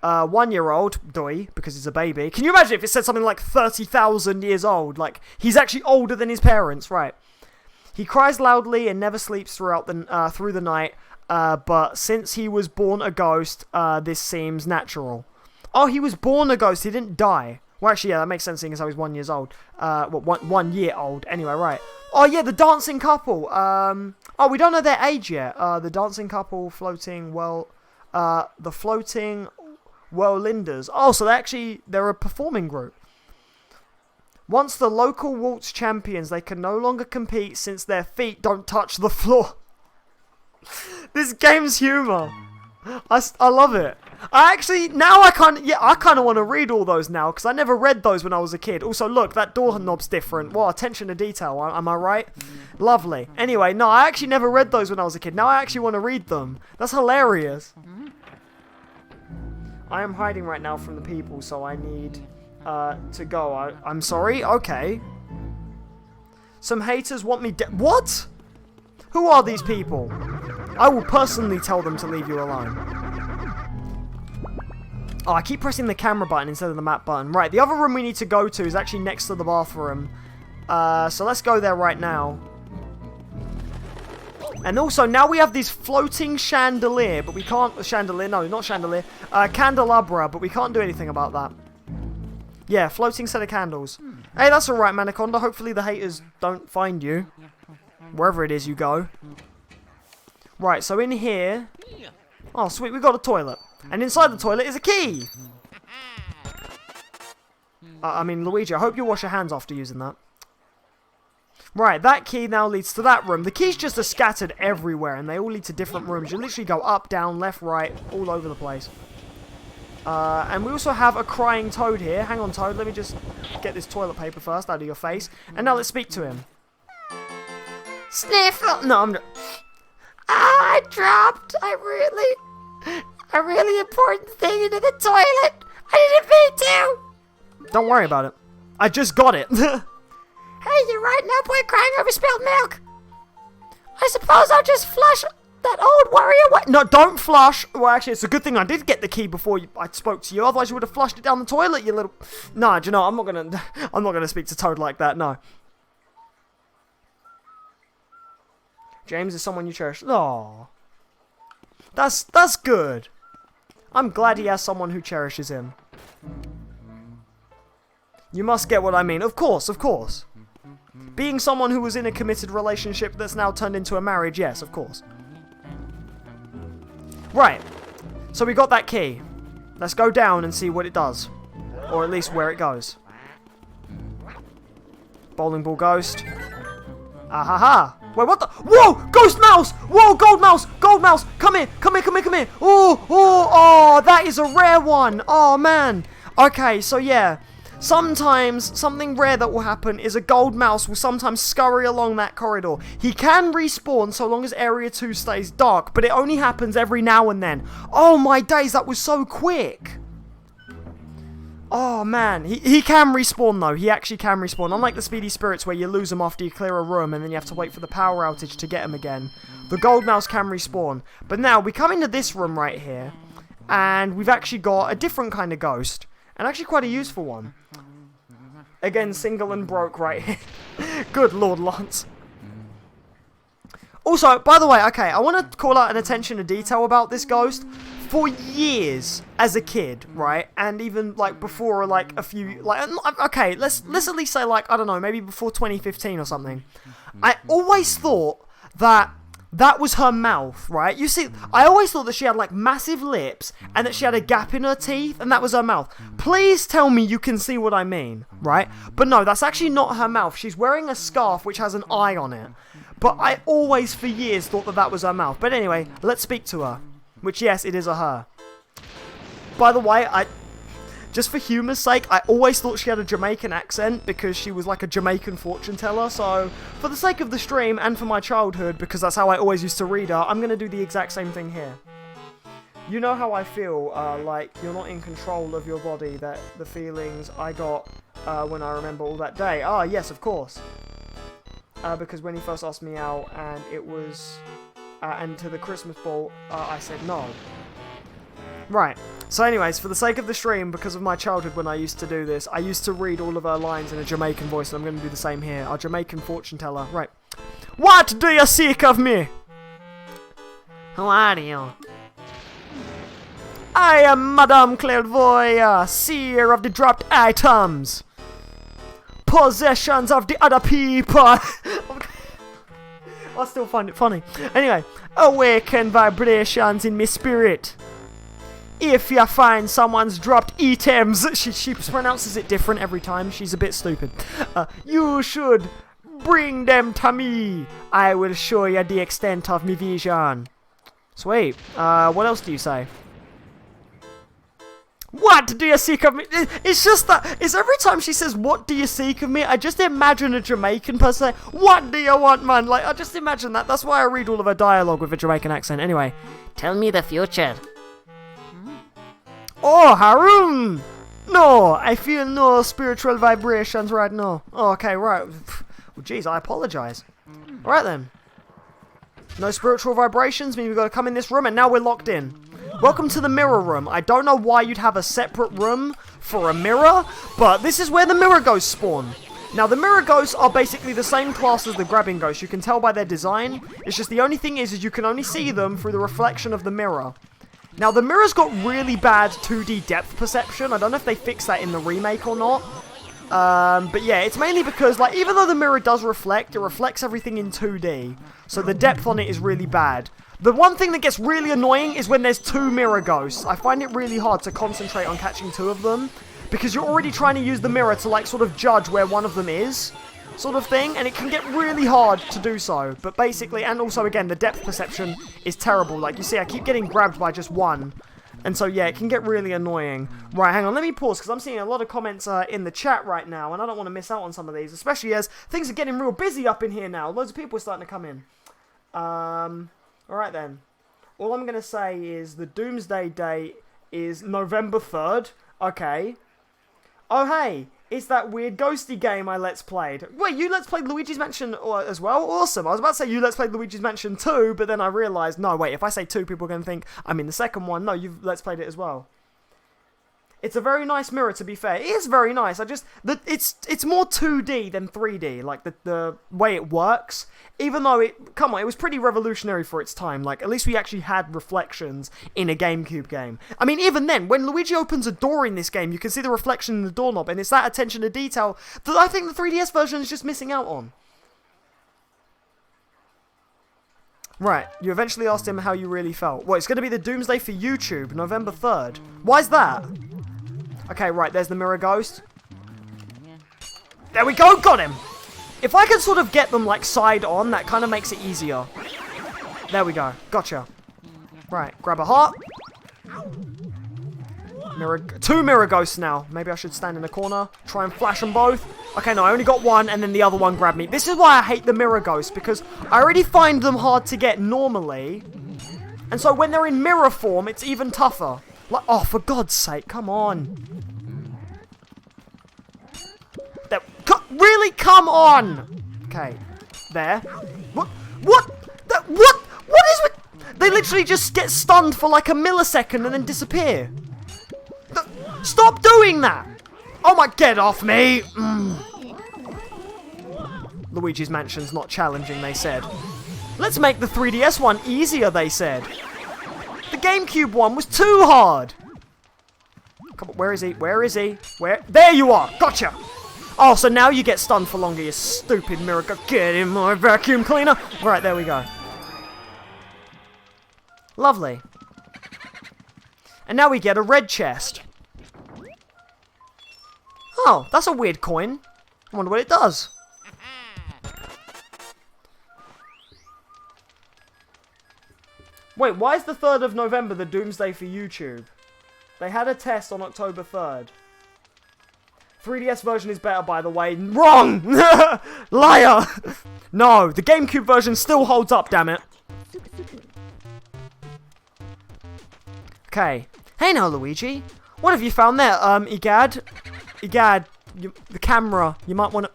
1-year-old, doy, because he's a baby. Can you imagine if it said something like 30,000 years old? Like, he's actually older than his parents, right? He cries loudly and never sleeps through the night. but since he was born a ghost, this seems natural. Oh, he was born a ghost. He didn't die. Well, actually, yeah, that makes sense seeing as how he's 1 year old. Well, 1 year old. Anyway, right. Oh, yeah, the dancing couple. Oh, we don't know their age yet. The dancing couple floating, well, the floating whirlinders. Oh, so they're a performing group. Once the local waltz champions, they can no longer compete since their feet don't touch the floor. This game's humor. I love it. Now I kind of want to read all those now, because I never read those when I was a kid. Also, look, that doorknob's different. Wow, attention to detail, am I right? Lovely. Anyway, no, I actually never read those when I was a kid. Now I actually want to read them. That's hilarious. I am hiding right now from the people, so I need to go. I'm sorry? Okay. Some haters want me dead. What? Who are these people? I will personally tell them to leave you alone. Oh, I keep pressing the camera button instead of the map button. Right, the other room we need to go to is actually next to the bathroom. So let's go there right now. And also, now we have this floating chandelier, but we can't... Chandelier? No, not chandelier. Candelabra, but we can't do anything about that. Yeah, floating set of candles. Hey, that's alright, Manaconda. Hopefully the haters don't find you. Wherever it is you go. Right, so in here... Oh, sweet, we got a toilet. And inside the toilet is a key! I mean, Luigi, I hope you wash your hands after using that. Right, that key now leads to that room. The keys just are scattered everywhere, and they all lead to different rooms. You literally go up, down, left, right, all over the place. And we also have a crying Toad here. Hang on, Toad, let me just get this toilet paper first out of your face. And now let's speak to him. Sniff! No, I'm not... Oh, I dropped a really important thing into the toilet. I didn't mean to. Don't worry about it. I just got it. Hey, you're right now, boy, crying over spilled milk. I suppose I'll just flush that old worry away. No, don't flush. Well, actually, it's a good thing I did get the key before I spoke to you. Otherwise, you would have flushed it down the toilet, you little... No, do you know, I'm not gonna speak to Toad like that, no. James is someone you cherish. Aww. That's good. I'm glad he has someone who cherishes him. You must get what I mean. Of course, of course. Being someone who was in a committed relationship that's now turned into a marriage, yes, of course. Right. So we got that key. Let's go down and see what it does. Or at least where it goes. Bowling ball ghost. Ahaha. Wait, what the? Whoa! Ghost mouse! Whoa, gold mouse! Gold mouse! Come here! Come here, come here, come here! Oh, that is a rare one! Oh, man! Okay, so yeah. Sometimes, something rare that will happen is a gold mouse will sometimes scurry along that corridor. He can respawn so long as Area 2 stays dark, but it only happens every now and then. Oh my days, that was so quick! Oh man, he can respawn though, he actually can respawn. Unlike the Speedy Spirits where you lose them after you clear a room and then you have to wait for the power outage to get them again. The gold mouse can respawn. But now, we come into this room right here, and we've actually got a different kind of ghost. And actually quite a useful one. Again, single and broke right here. Good Lord, Lance. Also, by the way, okay, I want to call out an attention to detail about this ghost. For years, as a kid, right, and even, like, before, like, a few, like, okay, let's at least say, like, I don't know, maybe before 2015 or something, I always thought that was her mouth, right? You see, I always thought that she had, like, massive lips, and that she had a gap in her teeth, and that was her mouth. Please tell me you can see what I mean, right? But no, that's actually not her mouth. She's wearing a scarf which has an eye on it. But I always, for years, thought that was her mouth. But anyway, let's speak to her. Which, yes, it is a her. By the way, just for humour's sake, I always thought she had a Jamaican accent because she was like a Jamaican fortune teller. So, for the sake of the stream and for my childhood, because that's how I always used to read her, I'm going to do the exact same thing here. You know how I feel, like you're not in control of your body, that the feelings I got when I remember all that day. Ah, yes, of course. Because when he first asked me out and it was... and to the Christmas ball, I said no. Right. So anyways, for the sake of the stream, because of my childhood when I used to do this, I used to read all of her lines in a Jamaican voice, and I'm going to do the same here. Our Jamaican fortune teller. Right. What do you seek of me? Who are you? I am Madame Clairvoyant, seer of the dropped items. Possessions of the other people. I still find it funny. Anyway, awaken vibrations in my spirit. If you find someone's dropped items, she pronounces it different every time. She's a bit stupid. You should bring them to me. I will show you the extent of my vision. Sweet. What else do you say? What do you seek of me? It's just that, it's every time she says, what do you seek of me? I just imagine a Jamaican person say, what do you want, man? Like, I just imagine that. That's why I read all of her dialogue with a Jamaican accent. Anyway. Tell me the future. Oh, Haroon! No, I feel no spiritual vibrations right now. Oh, okay, right. Well, jeez, I apologize. Alright then. No spiritual vibrations, mean we've got to come in this room, and now we're locked in. Welcome to the mirror room. I don't know why you'd have a separate room for a mirror, but this is where the mirror ghosts spawn. Now, the mirror ghosts are basically the same class as the grabbing ghosts. You can tell by their design. It's just the only thing is you can only see them through the reflection of the mirror. Now, the mirror's got really bad 2D depth perception. I don't know if they fixed that in the remake or not. But yeah, it's mainly because, like, even though the mirror does reflect, it reflects everything in 2D. So the depth on it is really bad. The one thing that gets really annoying is when there's two mirror ghosts. I find it really hard to concentrate on catching two of them, because you're already trying to use the mirror to, like, sort of judge where one of them is, sort of thing, and it can get really hard to do so. But basically, and also, again, the depth perception is terrible. Like, you see, I keep getting grabbed by just one. And so, yeah, it can get really annoying. Right, hang on, let me pause, because I'm seeing a lot of comments in the chat right now, and I don't want to miss out on some of these, especially as things are getting real busy up in here now. Loads of people are starting to come in. Alright then. All I'm going to say is the Doomsday date is November 3rd. Okay. Oh, hey, it's that weird ghosty game I let's played. Wait, you let's played Luigi's Mansion as well? Awesome. I was about to say you let's played Luigi's Mansion 2, but then I realised, no, wait, if I say 2, people are going to think I'm in the second one. No, you've let's played it as well. It's a very nice mirror, to be fair. It is very nice. It's more 2D than 3D, like the way it works. Even though it was pretty revolutionary for its time. Like, at least we actually had reflections in a Gamecube game. I mean, even then, when Luigi opens a door in this game, you can see the reflection in the doorknob, and it's that attention to detail that I think the 3DS version is just missing out on. Right, you eventually asked him how you really felt. Well, it's going to be the Doomsday for YouTube, November 3rd. Why's that? Okay, right, there's the mirror ghost. There we go, got him! If I can sort of get them, like, side on, that kind of makes it easier. There we go, gotcha. Right, grab a heart. Two mirror ghosts now. Maybe I should stand in the corner, try and flash them both. Okay, no, I only got one, and then the other one grabbed me. This is why I hate the mirror ghosts, because I already find them hard to get normally. And so when they're in mirror form, it's even tougher. Like, oh, for God's sake, come on. There, really, come on. Okay, there. What is with... They literally just get stunned for like a millisecond and then disappear. Stop doing that. Oh my, get off me. Luigi's Mansion's not challenging, they said. Let's make the 3DS one easier, they said. The Gamecube one was too hard. Come on, where is he? Where is he? Where? There you are! Gotcha! Oh, so now you get stunned for longer, you stupid mirror. Get in my vacuum cleaner! Right, there we go. Lovely. And now we get a red chest. Oh, that's a weird coin. I wonder what it does. Wait, why is the 3rd of November the Doomsday for YouTube? They had a test on October 3rd. 3DS version is better, by the way. Wrong! Liar! No, the GameCube version still holds up, damn it. Okay. Hey now, Luigi. What have you found there? Egad, the camera. You might want to...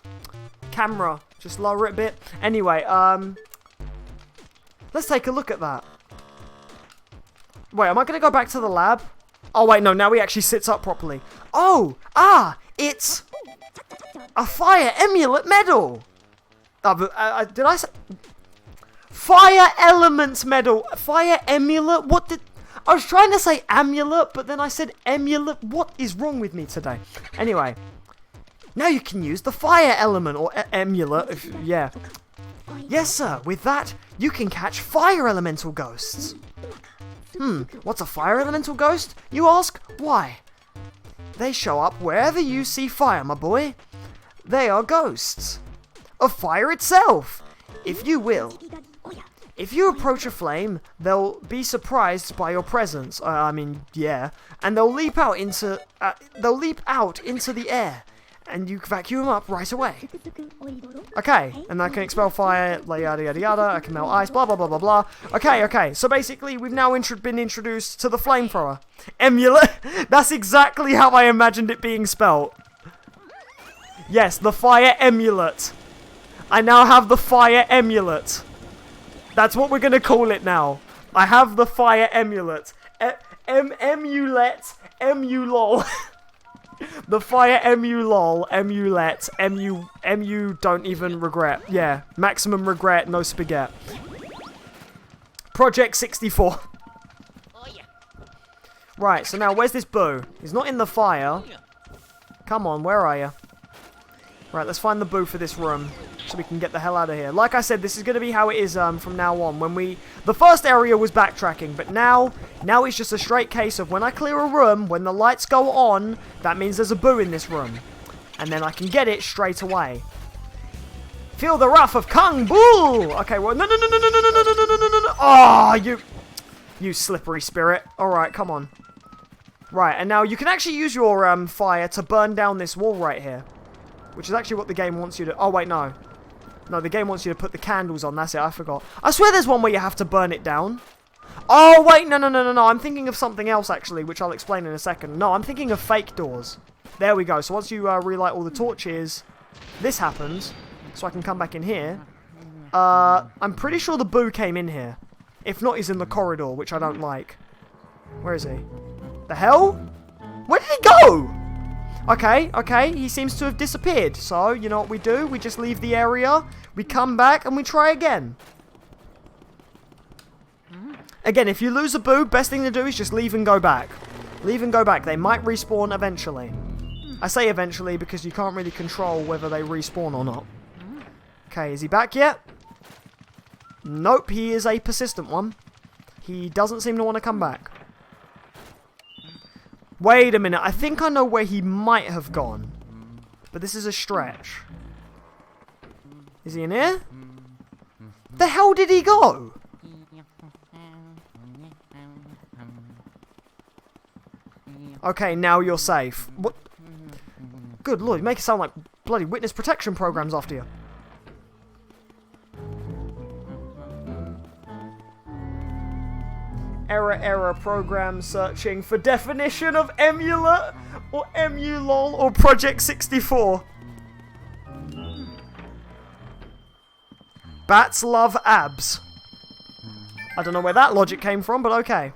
Camera. Just lower it a bit. Anyway, let's take a look at that. Wait, am I going to go back to the lab? Oh, wait, no, now he actually sits up properly. Oh, it's a fire emulet medal. Did I say... Fire element medal. Fire amulet? What did... I was trying to say amulet, but then I said amulet. What is wrong with me today? Anyway. Now you can use the fire element, or amulet, yeah. Yes, sir. With that, you can catch fire elemental ghosts. What's a fire elemental ghost? You ask? Why? They show up wherever you see fire, my boy. They are ghosts of fire itself, if you will. If you approach a flame, they'll be surprised by your presence. Yeah, and they'll leap out into the air, and you vacuum them up right away. Okay, and I can expel fire, yada yada yada. I can melt ice, blah blah blah blah blah. Okay. So basically, we've now been introduced to the flamethrower. Amulet. That's exactly how I imagined it being spelt. Yes, the fire amulet. I now have the fire amulet. That's what we're gonna call it now. I have the fire amulet. Emulet. Emulol. The fire emulol. Emulet. Emu don't even regret. Yeah. Maximum regret, no spaghetti. Project 64. Right, so now where's this boo? He's not in the fire. Come on, where are you? Right, let's find the boo for this room, so we can get the hell out of here. Like I said, this is going to be how it is from now on. The first area was backtracking, but now it's just a straight case of when I clear a room, when the lights go on, that means there's a boo in this room. And then I can get it straight away. Feel the wrath of Kung Bull! Okay, well, no. Oh, you slippery spirit. Alright, come on. Right, and now you can actually use your fire to burn down this wall right here. Which is actually what the game wants you to... Oh, wait, no. No, the game wants you to put the candles on. That's it, I forgot. I swear there's one where you have to burn it down. Oh, wait, no. I'm thinking of something else, actually, which I'll explain in a second. No, I'm thinking of fake doors. There we go. So once you relight all the torches, this happens. So I can come back in here. I'm pretty sure the boo came in here. If not, he's in the corridor, which I don't like. Where is he? The hell? Where did he go? Okay, he seems to have disappeared. So, you know what we do? We just leave the area, we come back, and we try again. Again, if you lose a boo, best thing to do is just leave and go back. Leave and go back. They might respawn eventually. I say eventually because you can't really control whether they respawn or not. Okay, is he back yet? Nope, he is a persistent one. He doesn't seem to want to come back. Wait a minute, I think I know where he might have gone. But this is a stretch. Is he in here? The hell did he go? Okay, now you're safe. What? Good lord, you make it sound like bloody witness protection programs after you. Error, program searching for definition of emulate, or emulol, or Project 64. Bats love abs. I don't know where that logic came from, but okay.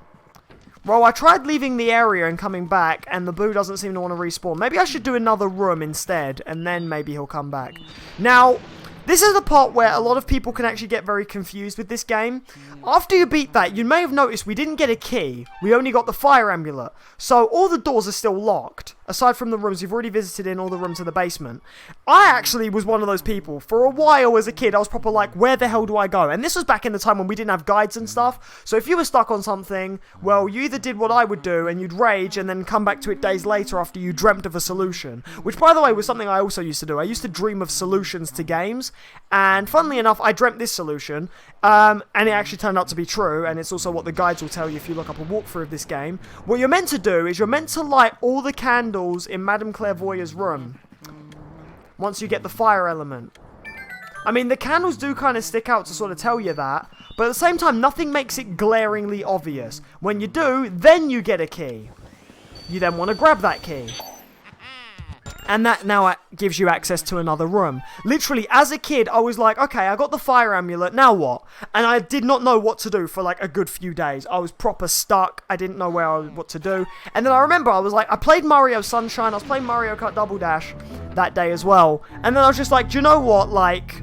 Well, I tried leaving the area and coming back, and the boo doesn't seem to want to respawn. Maybe I should do another room instead, and then maybe he'll come back. Now, this is the part where a lot of people can actually get very confused with this game. After you beat that, you may have noticed we didn't get a key. We only got the fire amulet. So all the doors are still locked. Aside from the rooms you've already visited in, all the rooms in the basement. I actually was one of those people. For a while as a kid, I was proper like, where the hell do I go? And this was back in the time when we didn't have guides and stuff. So if you were stuck on something, well, you either did what I would do and you'd rage and then come back to it days later after you dreamt of a solution. Which, by the way, was something I also used to do. I used to dream of solutions to games. And funnily enough, I dreamt this solution. And it actually turned out to be true. And it's also what the guides will tell you if you look up a walkthrough of this game. What you're meant to do is you're meant to light all the candles in Madame Clairvoyant's room once you get the fire element. I mean, the candles do kind of stick out to sort of tell you that, but at the same time, nothing makes it glaringly obvious. When you do, then you get a key. You then want to grab that key. And that now gives you access to another room. Literally, as a kid, I was like, okay, I got the fire amulet, now what? And I did not know what to do for like a good few days. I was proper stuck. I didn't know what to do. And then I remember I was like, I played Mario Sunshine. I was playing Mario Kart Double Dash that day as well. And then I was just like, do you know what? Like,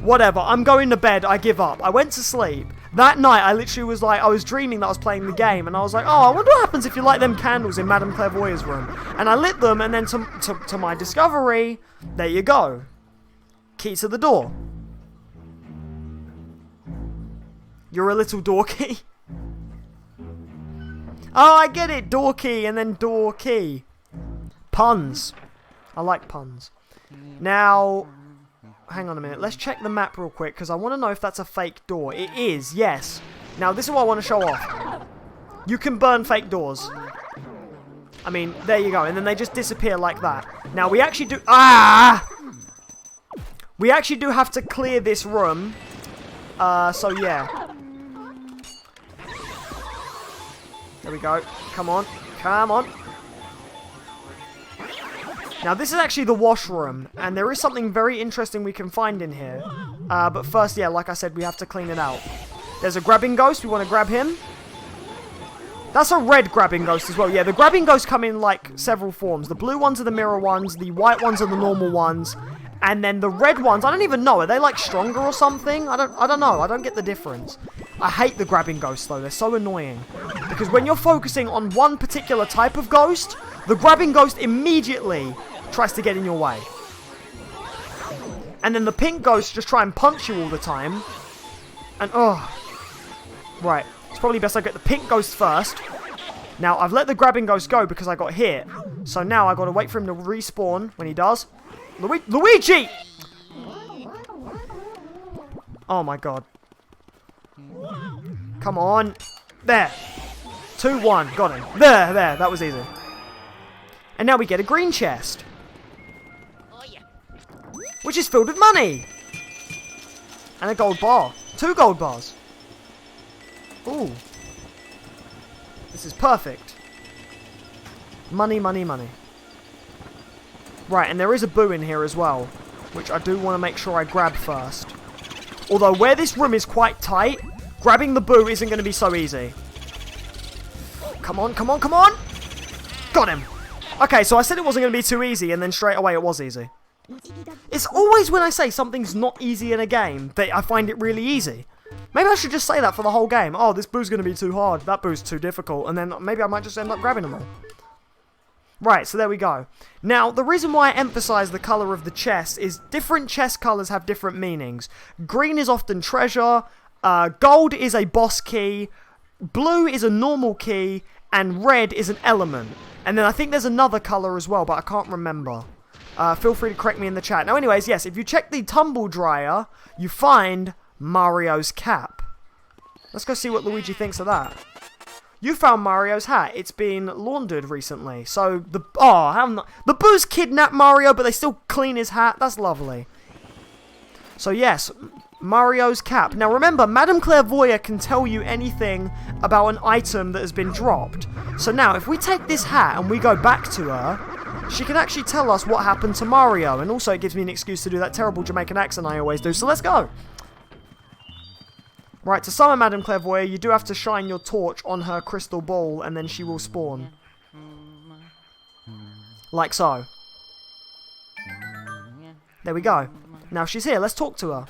Whatever, I'm going to bed, I give up. I went to sleep. That night, I literally was like, I was dreaming that I was playing the game, and I was like, oh, I wonder what happens if you light them candles in Madame Clairvoyant's room. And I lit them, and then to my discovery, there you go. Key to the door. You're a little dorky. Oh, I get it. Door key and then door key. Puns. I like puns. Now, hang on a minute. Let's check the map real quick because I want to know if that's a fake door. It is, yes. Now, this is what I want to show off. You can burn fake doors. I mean, there you go. And then they just disappear like that. Now, we actually do... We actually do have to clear this room. So, yeah. There we go. Come on. Come on. Now, this is actually the washroom, and there is something very interesting we can find in here. But first, yeah, like I said, we have to clean it out. There's a grabbing ghost. We want to grab him. That's a red grabbing ghost as well. Yeah, the grabbing ghosts come in, like, several forms. The blue ones are the mirror ones. The white ones are the normal ones. And then the red ones, I don't even know. Are they, like, stronger or something? I don't know. I don't get the difference. I hate the grabbing ghosts, though. They're so annoying. Because when you're focusing on one particular type of ghost, the grabbing ghost immediately tries to get in your way. And then the pink ghosts just try and punch you all the time. And, oh. Right. It's probably best I get the pink ghost first. Now, I've let the grabbing ghost go because I got hit. So now I've got to wait for him to respawn when he does. Luigi! Oh, my God. Come on. There. 2-1. Got him. There. That was easy. And now we get a green chest. Which is filled with money. And a gold bar. 2 gold bars. Ooh. This is perfect. Money, money, money. Right, and there is a boo in here as well. Which I do want to make sure I grab first. Although where this room is quite tight, grabbing the boo isn't going to be so easy. Come on, come on, come on! Got him! Okay, so I said it wasn't going to be too easy, and then straight away it was easy. It's always when I say something's not easy in a game that I find it really easy. Maybe I should just say that for the whole game. Oh, this boo's going to be too hard, that boo's too difficult, and then maybe I might just end up grabbing them all. Right, so there we go. Now, the reason why I emphasize the colour of the chest is different chest colours have different meanings. Green is often treasure, gold is a boss key, blue is a normal key, and red is an element. And then I think there's another colour as well, but I can't remember. Feel free to correct me in the chat. Now, anyways, yes, if you check the tumble dryer, you find Mario's cap. Let's go see what Luigi thinks of that. You found Mario's hat. It's been laundered recently. So, the boos kidnapped Mario, but they still clean his hat. That's lovely. So, yes, Mario's cap. Now, remember, Madame Clairvoyant can tell you anything about an item that has been dropped. So now, if we take this hat and we go back to her, she can actually tell us what happened to Mario. And also, it gives me an excuse to do that terrible Jamaican accent I always do. So, let's go. Right, to summon Madame Clairvoyant, you do have to shine your torch on her crystal ball, and then she will spawn. Like so. There we go. Now she's here, let's talk to her.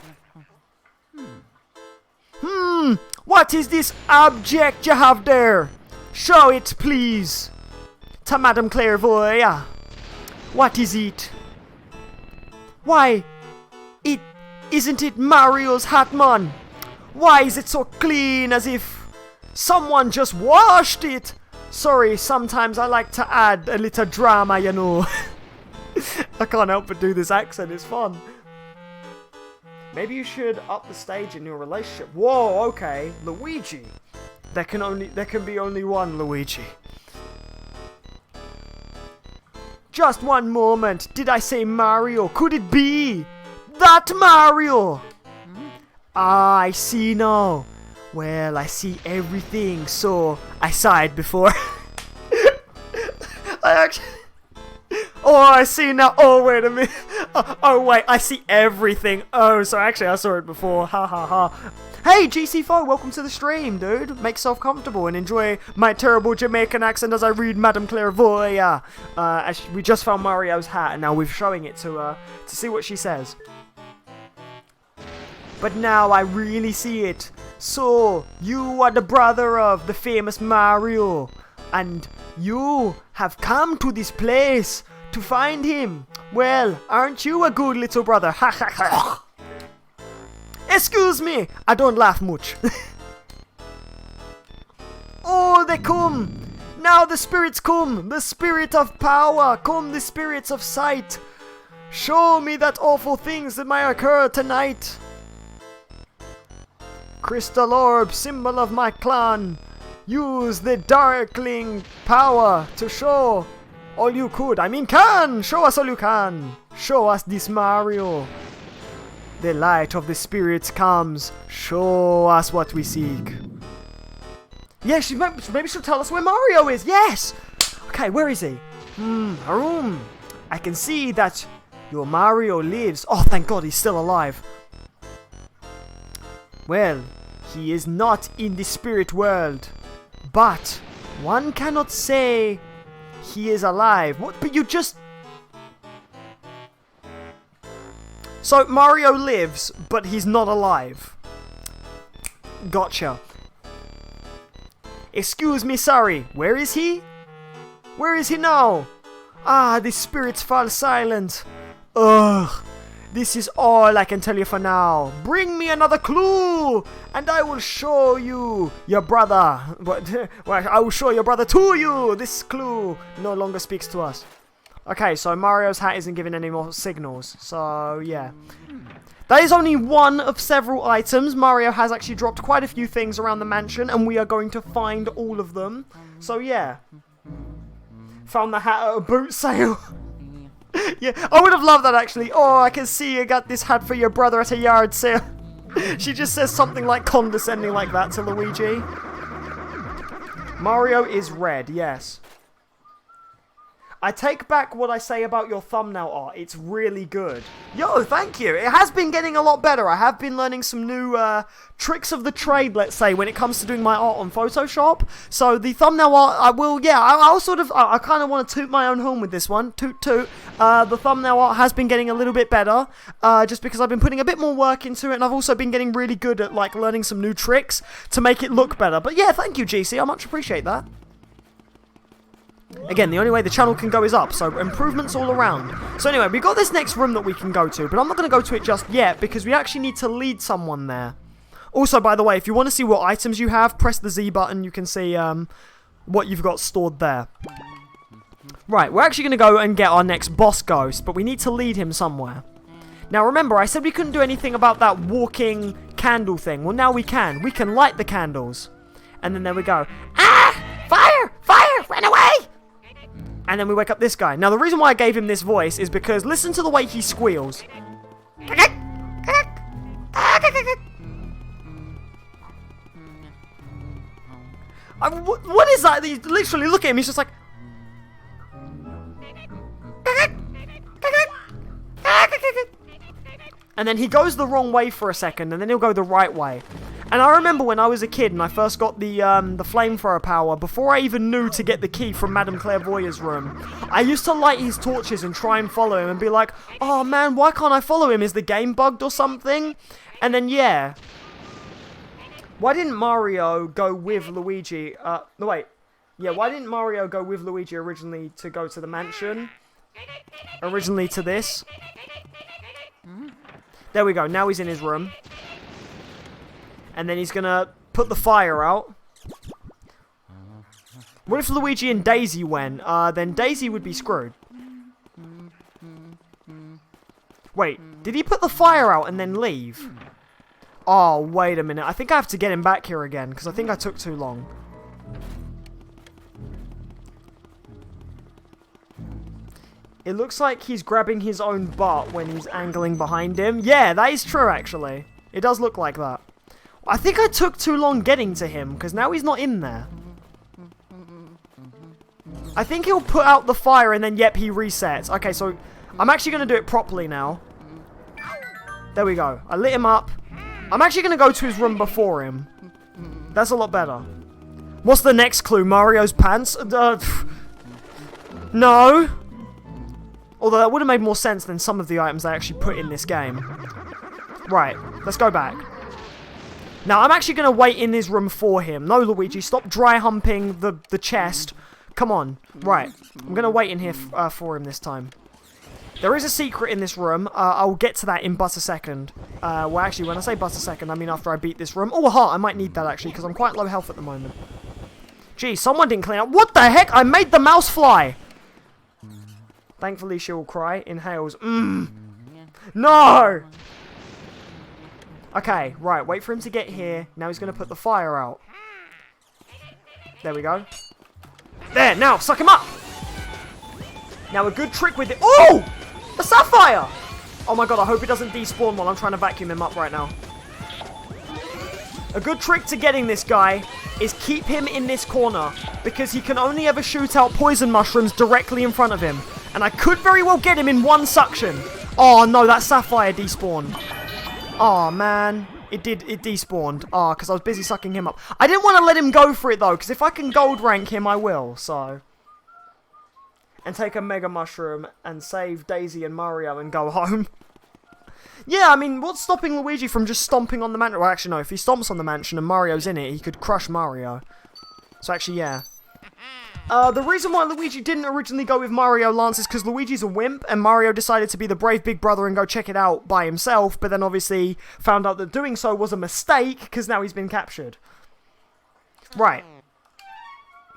What is this object you have there? Show it, please. To Madame Clairvoyant. What is it? Why, isn't it Mario's hat, man? Why is it so clean, as if someone just washed it? Sorry, sometimes I like to add a little drama, you know. I can't help but do this accent, it's fun. Maybe you should up the stage in your relationship. Whoa, okay, Luigi. There can be only one Luigi. Just one moment, did I say Mario? Could it be that Mario? Ah, I see now. Well, I see everything, so I saw it before. Oh, I see now. Oh, wait a minute. Oh, wait, I see everything. Oh, so actually I saw it before. Ha, ha, ha. Hey, GC4, welcome to the stream, dude. Make yourself comfortable and enjoy my terrible Jamaican accent as I read Madame Clairvoyant. We just found Mario's hat, and now we're showing it to her to see what she says. But now I really see it. So, you are the brother of the famous Mario. And you have come to this place to find him. Well, aren't you a good little brother? Ha ha ha. Excuse me, I don't laugh much. Oh, they come. Now the spirits come. The spirit of power. Come the spirits of sight. Show me that awful things that might occur tonight. Crystal orb, symbol of my clan. Use the darkling power to show all you could. I mean can! Show us all you can. Show us this Mario. The light of the spirits comes. Show us what we seek. Yeah, maybe she'll tell us where Mario is. Yes! Okay, where is he? A room. I can see that your Mario lives. Oh, thank God he's still alive. Well, he is not in the spirit world. But one cannot say he is alive. What? But you just... So Mario lives, but he's not alive. Gotcha. Excuse me, sorry. Where is he? Where is he now? Ah, the spirits fall silent. Ugh. This is all I can tell you for now. Bring me another clue, and I will show you your brother. Well, I will show your brother to you. This clue no longer speaks to us. Okay, so Mario's hat isn't giving any more signals. So, yeah. That is only one of several items. Mario has actually dropped quite a few things around the mansion, and we are going to find all of them. So, yeah. Found the hat at a boot sale. Yeah, I would have loved that actually. Oh, I can see you got this hat for your brother at a yard sale. She just says something like condescending like that to Luigi. Mario is red, yes. I take back what I say about your thumbnail art. It's really good. Yo, thank you. It has been getting a lot better. I have been learning some new tricks of the trade, let's say, when it comes to doing my art on Photoshop. So the thumbnail art, I kind of want to toot my own horn with this one. Toot toot. The thumbnail art has been getting a little bit better, just because I've been putting a bit more work into it, and I've also been getting really good at like learning some new tricks to make it look better. But yeah, thank you, GC. I much appreciate that. Again, the only way the channel can go is up, so improvements all around. So anyway, we've got this next room that we can go to, but I'm not going to go to it just yet, because we actually need to lead someone there. Also, by the way, if you want to see what items you have, press the Z button, you can see what you've got stored there. Right, we're actually going to go and get our next boss ghost, but we need to lead him somewhere. Now remember, I said we couldn't do anything about that walking candle thing. Well, now we can. We can light the candles. And then there we go. Ah! Fire! Fire! Run away! And then we wake up this guy. Now, the reason why I gave him this voice is because listen to the way he squeals. What is that? You literally look at him, he's just like... And then he goes the wrong way for a second, and then he'll go the right way. And I remember when I was a kid and I first got the flamethrower power, before I even knew to get the key from Madame Clairvoyant's room, I used to light his torches and try and follow him and be like, oh man, why can't I follow him? Is the game bugged or something? And then, yeah. Why didn't Mario go with Luigi? No, wait. Yeah, why didn't Mario go with Luigi originally to go to the mansion? Originally to this? There we go, now he's in his room. And then he's gonna put the fire out. What if Luigi and Daisy went? Then Daisy would be screwed. Wait, did he put the fire out and then leave? Oh, wait a minute. I think I have to get him back here again, because I think I took too long. It looks like he's grabbing his own butt when he's angling behind him. Yeah, that is true, actually. It does look like that. I think I took too long getting to him, because now he's not in there. I think he'll put out the fire and then, yep, he resets. Okay, so I'm actually going to do it properly now. There we go. I lit him up. I'm actually going to go to his room before him. That's a lot better. What's the next clue? Mario's pants? No. Although that would have made more sense than some of the items I actually put in this game. Right, let's go back. Now, I'm actually going to wait in his room for him. No, Luigi, stop dry humping the chest. Come on. Right, I'm going to wait in here for him this time. There is a secret in this room. I'll get to that in but a second. Well, actually, when I say but a second, I mean after I beat this room. Oh, a heart. I might need that, actually, because I'm quite low health at the moment. Gee, someone didn't clean up. What the heck? I made the mouse fly. Thankfully, she will cry. Inhales. No! Okay, right. Wait for him to get here. Now he's going to put the fire out. There we go. There, now, suck him up! Now, a good trick with it. Oh! A sapphire! Oh my god, I hope it doesn't despawn while I'm trying to vacuum him up right now. A good trick to getting this guy is keep him in this corner, because he can only ever shoot out poison mushrooms directly in front of him. And I could very well get him in one suction. Oh no, that sapphire despawned. Oh man, it despawned. Oh, because I was busy sucking him up. I didn't want to let him go for it though, because if I can gold rank him, I will, so. And take a mega mushroom and save Daisy and Mario and go home. Yeah, I mean, what's stopping Luigi from just stomping on the mansion? Well, actually, no. If he stomps on the mansion and Mario's in it, he could crush Mario. So, actually, yeah. The reason why Luigi didn't originally go with Mario Lance is because Luigi's a wimp, and Mario decided to be the brave big brother and go check it out by himself, but then obviously found out that doing so was a mistake, because now he's been captured. Right.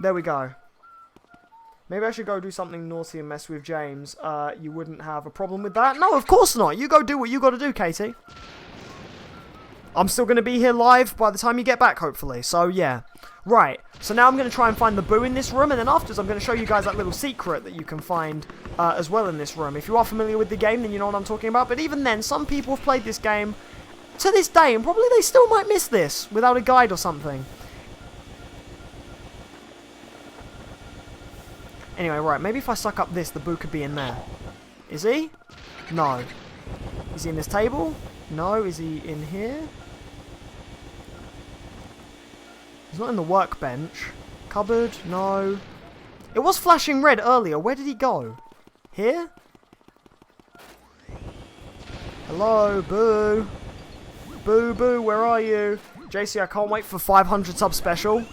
There we go. Maybe I should go do something naughty and mess with James. You wouldn't have a problem with that? No, of course not. You go do what you got to do, Katie. I'm still going to be here live by the time you get back, hopefully. So, yeah. Right. So now I'm going to try and find the boo in this room. And then afterwards, I'm going to show you guys that little secret that you can find as well in this room. If you are familiar with the game, then you know what I'm talking about. But even then, some people have played this game to this day. And probably they still might miss this without a guide or something. Anyway, right, maybe if I suck up this, the boo could be in there. Is he? No. Is he in this table? No. Is he in here? He's not in the workbench. Cupboard? No. It was flashing red earlier. Where did he go? Here? Hello, boo. Boo, boo, where are you? JC, I can't wait for 500 sub special.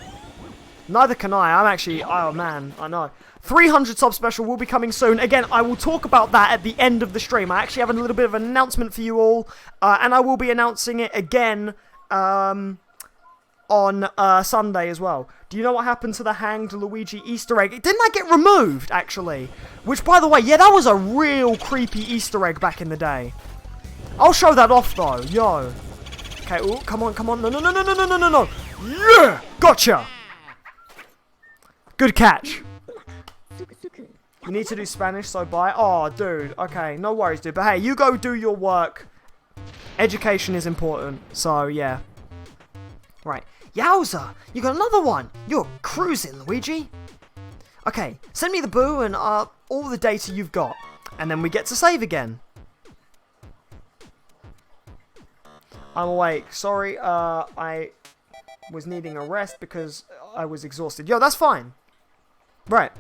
Neither can I. I'm actually... Oh, man. I know. 300 sub special will be coming soon. Again, I will talk about that at the end of the stream. I actually have a little bit of an announcement for you all. And I will be announcing it again on Sunday as well. Do you know what happened to the hanged Luigi Easter egg? Didn't that get removed, actually? Which, by the way, yeah, that was a real creepy Easter egg back in the day. I'll show that off, though. Yo. Okay, ooh, come on, come on. No, no, no, no, no, no, no, no, no. Yeah! Gotcha! Good catch. You need to do Spanish, so bye. Oh, dude. Okay, no worries, dude. But hey, you go do your work. Education is important. So, yeah. Right. Yowza! You got another one! You're cruising, Luigi! Okay, send me the boo and all the data you've got. And then we get to save again. I'm awake. Sorry, I was needing a rest because I was exhausted. Yo, that's fine. Right.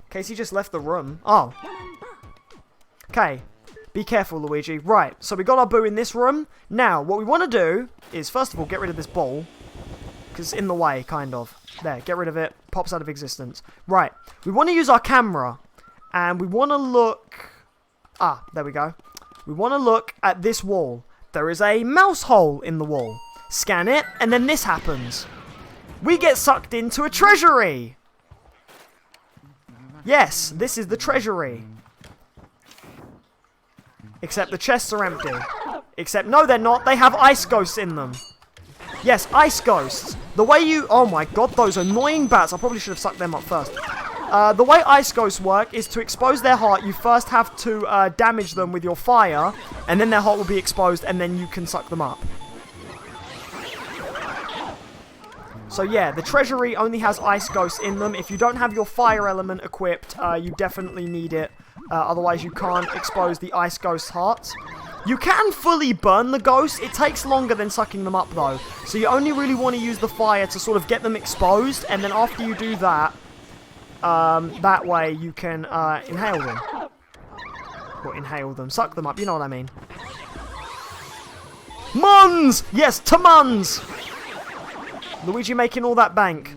Casey just left the room. Oh. Okay. Be careful, Luigi. Right. So we got our boo in this room. Now, what we want to do is, first of all, get rid of this ball. Because it's in the way, kind of. There. Get rid of it. Pops out of existence. Right. We want to use our camera. And we want to look... Ah, there we go. We want to look at this wall. There is a mouse hole in the wall. Scan it, and then this happens. We get sucked into a treasury. Yes, this is the treasury. Except the chests are empty. Except, no they're not. They have ice ghosts in them. Yes, ice ghosts. The way you... Oh my god, those annoying bats. I probably should have sucked them up first. The way ice ghosts work is to expose their heart, you first have to damage them with your fire, and then their heart will be exposed, and then you can suck them up. So yeah, the treasury only has ice ghosts in them. If you don't have your fire element equipped, you definitely need it. Otherwise you can't expose the ice ghost's hearts. You can fully burn the ghosts. It takes longer than sucking them up though. So you only really want to use the fire to sort of get them exposed, and then after you do that, that way you can inhale them. Or inhale them, suck them up, you know what I mean. Muns! Yes, to Muns! Luigi making all that bank.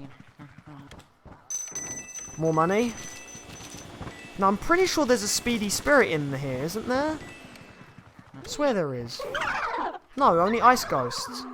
More money. Now, I'm pretty sure there's a speedy spirit in here, isn't there? I swear there is. No, only ice ghosts.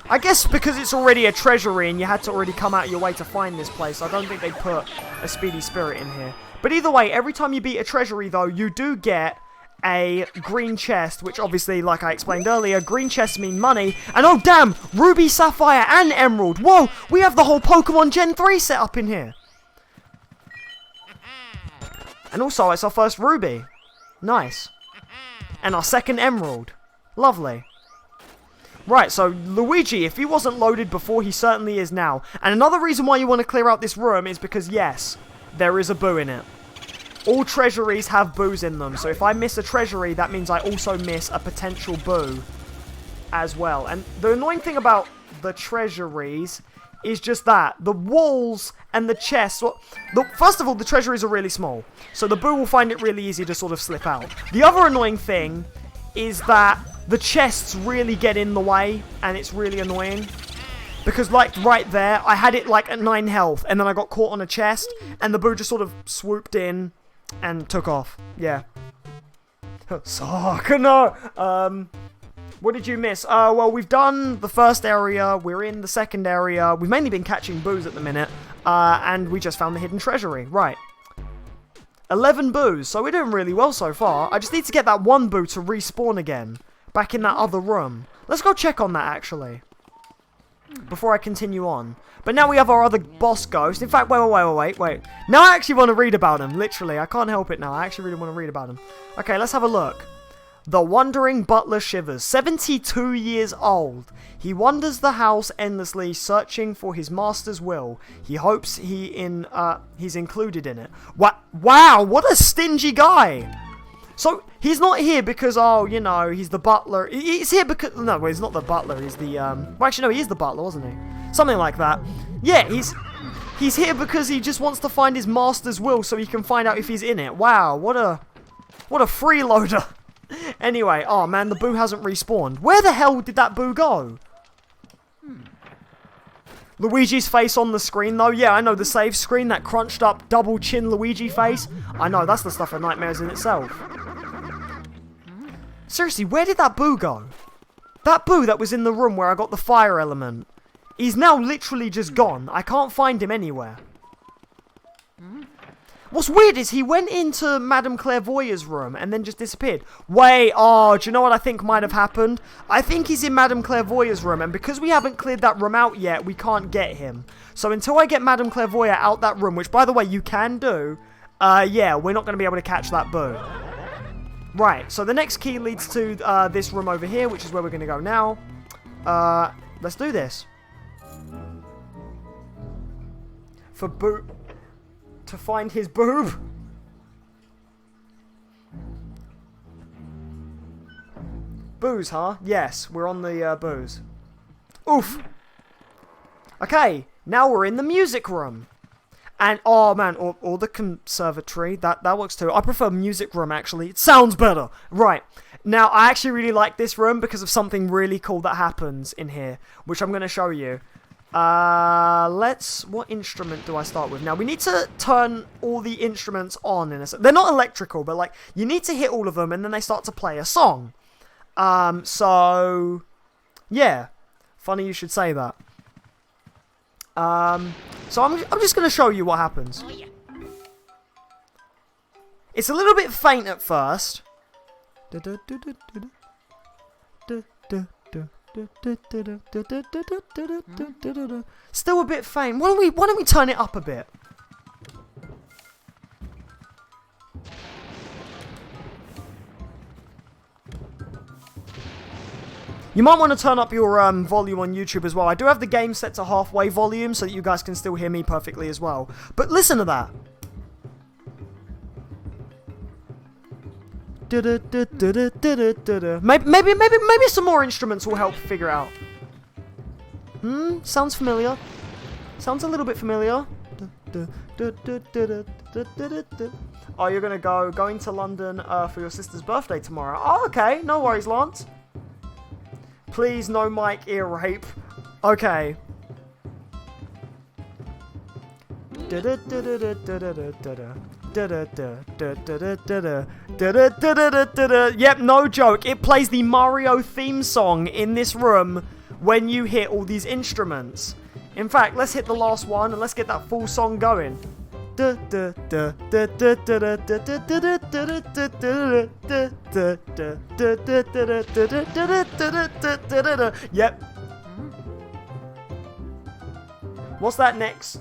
I guess because it's already a treasury and you had to already come out of your way to find this place, I don't think they put a speedy spirit in here. But either way, every time you beat a treasury, though, you do get a green chest, which obviously, like I explained earlier, green chests mean money. And oh damn, Ruby, Sapphire, and Emerald. Whoa, we have the whole Pokemon Gen 3 set up in here. And also, it's our first Ruby. Nice. And our second Emerald. Lovely. Right, so Luigi, if he wasn't loaded before, he certainly is now. And another reason why you want to clear out this room is because, yes, there is a boo in it. All treasuries have boos in them, so if I miss a treasury, that means I also miss a potential boo as well. And the annoying thing about the treasuries is just that. The walls and the chests... Well, first of all, the treasuries are really small, so the boo will find it really easy to sort of slip out. The other annoying thing is that the chests really get in the way, and it's really annoying. Because, like, right there, I had it, like, at 9 health, and then I got caught on a chest, and the boo just sort of swooped in and took off. Yeah. Suck. No. What did you miss? Well, we've done the first area, we're in the second area, we've mainly been catching boos at the minute, and we just found the hidden treasury. Right. 11 boos, so we're doing really well so far. I just need to get that one boo to respawn again, back in that other room. Let's go check on that, actually, before I continue on. But now we have our other boss ghost. In fact, wait. Now I actually want to read about him, literally. I can't help it now. I actually really want to read about him. Okay, let's have a look. The Wandering Butler Shivers, 72 years old. He wanders the house endlessly, searching for his master's will. He hopes he's included in it. Wow, what a stingy guy! So, he's not here because, oh, you know, he's the butler. He's here because... No, well, he's not the butler. He's the, Well, actually, no, he is the butler, wasn't he? Something like that. Yeah, he's here because he just wants to find his master's will so he can find out if he's in it. Wow, what a freeloader. Anyway, oh man, the boo hasn't respawned. Where the hell did that boo go? Luigi's face on the screen, though. Yeah, I know, the save screen, that crunched up double chin Luigi face. I know, that's the stuff of nightmares in itself. Seriously, where did that boo go? That boo that was in the room where I got the fire element. He's now literally just gone. I can't find him anywhere. What's weird is he went into Madame Clairvoyant's room and then just disappeared. Wait, oh, do you know what I think might have happened? I think he's in Madame Clairvoyant's room, and because we haven't cleared that room out yet, we can't get him. So until I get Madame Clairvoyant out that room, which, by the way, you can do, yeah, we're not going to be able to catch that boo. Right, so the next key leads to this room over here, which is where we're going to go now. Let's do this. For boo... to find his boob. Booze, huh? Yes, we're on the booze. Oof. Okay, now we're in the music room. And, oh man, or the conservatory, that works too. I prefer music room, actually. It sounds better. Right. Now, I actually really like this room because of something really cool that happens in here, which I'm going to show you. What instrument do I start with? Now, we need to turn all the instruments on. They're not electrical, but, like, you need to hit all of them, and then they start to play a song. So, yeah. Funny you should say that. So I'm just going to show you what happens. It's a little bit faint at first. Still a bit faint. Why don't we turn it up a bit? You might want to turn up your volume on YouTube as well. I do have the game set to halfway volume so that you guys can still hear me perfectly as well. But listen to that. Maybe some more instruments will help figure out. Sounds familiar. Sounds a little bit familiar. Oh, you're going to going to London for your sister's birthday tomorrow. Oh, okay. No worries, Lance. Please, no mic ear rape. Okay. Yep, no joke. It plays the Mario theme song in this room when you hit all these instruments. In fact, let's hit the last one and let's get that full song going. Yep. What's that next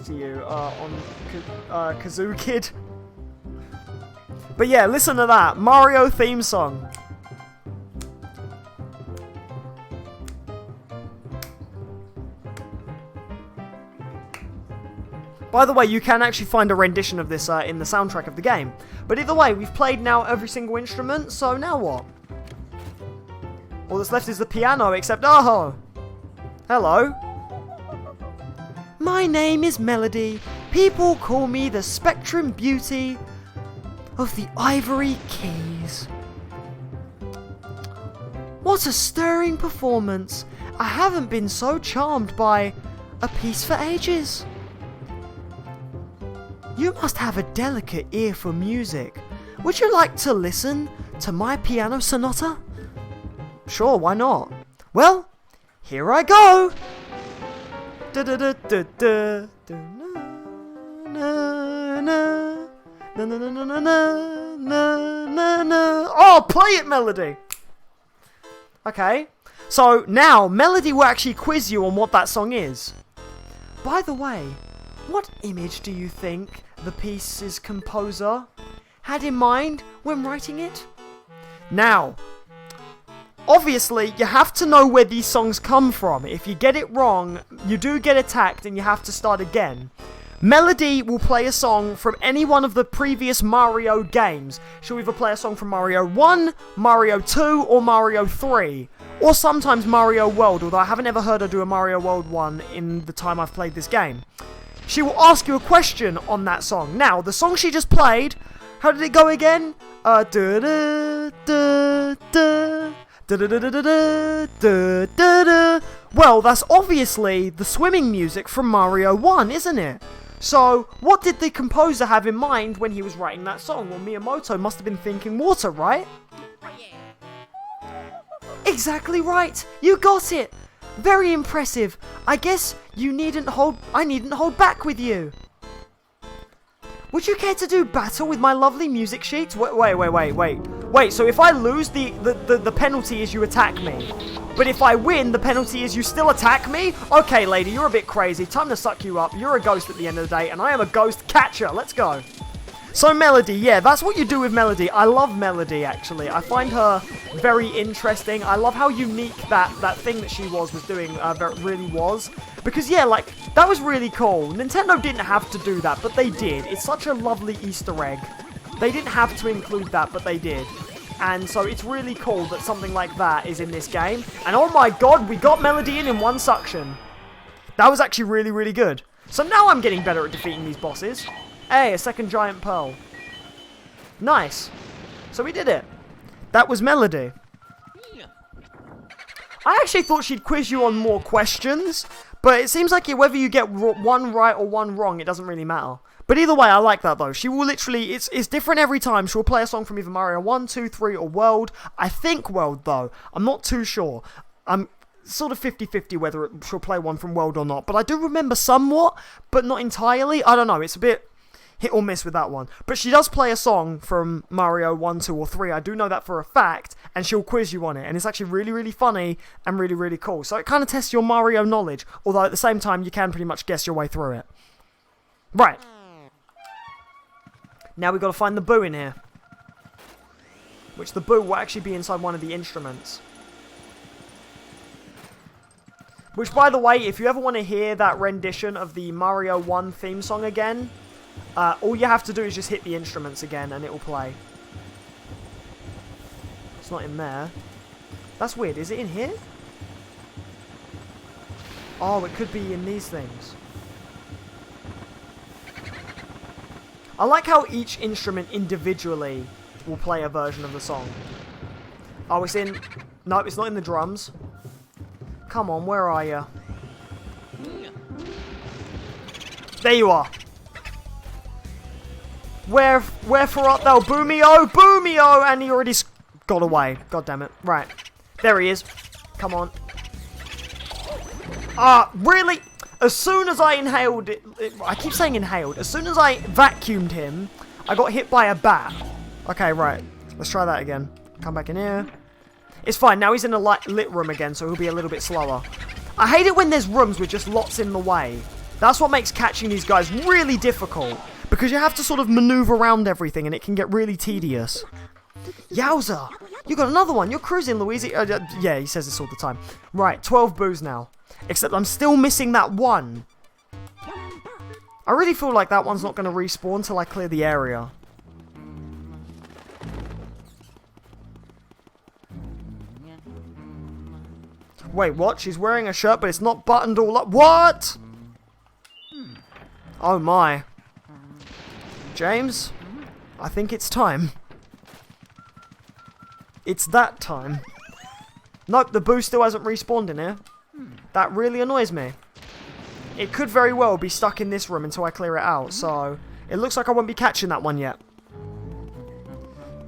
to you on Kazoo Kid? But yeah, listen to that Mario theme song. By the way, you can actually find a rendition of this in the soundtrack of the game. But either way, we've played now every single instrument, so now what? All that's left is the piano, except oh! Hello. My name is Melody. People call me the Spectrum Beauty of the Ivory Keys. What a stirring performance. I haven't been so charmed by a piece for ages. You must have a delicate ear for music. Would you like to listen to my piano sonata? Sure, why not? Well, here I go. Oh, play it, Melody. Okay, so now Melody will actually quiz you on what that song is. By the way, what image do you think the piece's composer had in mind when writing it? Now, obviously, you have to know where these songs come from. If you get it wrong, you do get attacked and you have to start again. Melody will play a song from any one of the previous Mario games. She'll either play a song from Mario 1, Mario 2, or Mario 3. Or sometimes Mario World, although I haven't ever heard her do a Mario World one in the time I've played this game. She will ask you a question on that song. Now, the song she just played, how did it go again? Well, that's obviously the swimming music from Mario 1, isn't it? So, what did the composer have in mind when he was writing that song? Well, Miyamoto must have been thinking water, right? Exactly right! You got it! Very impressive. I guess I needn't hold back with you. Would you care to do battle with my lovely music sheets? Wait, so if I lose, the penalty is you attack me. But if I win, the penalty is you still attack me? Okay, lady, you're a bit crazy. Time to suck you up. You're a ghost at the end of the day, and I am a ghost catcher. Let's go. So Melody, yeah, that's what you do with Melody. I love Melody, actually. I find her very interesting. I love how unique that thing that she was doing really was. Because, yeah, like, that was really cool. Nintendo didn't have to do that, but they did. It's such a lovely Easter egg. They didn't have to include that, but they did. And so it's really cool that something like that is in this game. And oh my god, we got Melody in one suction. That was actually really, really good. So now I'm getting better at defeating these bosses. Hey, a second giant pearl. Nice. So we did it. That was Melody. I actually thought she'd quiz you on more questions, but it seems like whether you get one right or one wrong, it doesn't really matter. But either way, I like that though. She will literally, it's different every time. She'll play a song from either Mario 1, 2, 3, or World. I think World though. I'm not too sure. I'm sort of 50-50 whether she'll play one from World or not. But I do remember somewhat, but not entirely. I don't know. It's a bit hit or miss with that one. But she does play a song from Mario 1, 2, or 3. I do know that for a fact, and she'll quiz you on it. And it's actually really, really funny and really, really cool. So it kind of tests your Mario knowledge, although at the same time, you can pretty much guess your way through it. Right. Now we've got to find the boo in here. Which the boo will actually be inside one of the instruments. Which, by the way, if you ever want to hear that rendition of the Mario 1 theme song again, all you have to do is just hit the instruments again and it will play. It's not in there. That's weird. Is it in here? Oh, it could be in these things. I like how each instrument individually will play a version of the song. Oh, it's in... No, it's not in the drums. Come on, where are you? There you are. Wherefore art thou, Boomio? Boomio! And he already got away. God damn it. Right. There he is. Come on. Really? As soon as I inhaled it, I keep saying inhaled. As soon as I vacuumed him, I got hit by a bat. Okay, right. Let's try that again. Come back in here. It's fine. Now he's in a lit room again, so he'll be a little bit slower. I hate it when there's rooms with just lots in the way. That's what makes catching these guys really difficult. Because you have to sort of maneuver around everything, and it can get really tedious. Yowza! You got another one. You're cruising, Luigi. Yeah, he says this all the time. Right, 12 boos now. Except I'm still missing that one. I really feel like that one's not going to respawn until I clear the area. Wait, what? She's wearing a shirt, but it's not buttoned all up. What? Oh my. James, I think it's time. It's that time. Nope, the boo still hasn't respawned in here. That really annoys me. It could very well be stuck in this room until I clear it out, so it looks like I won't be catching that one yet.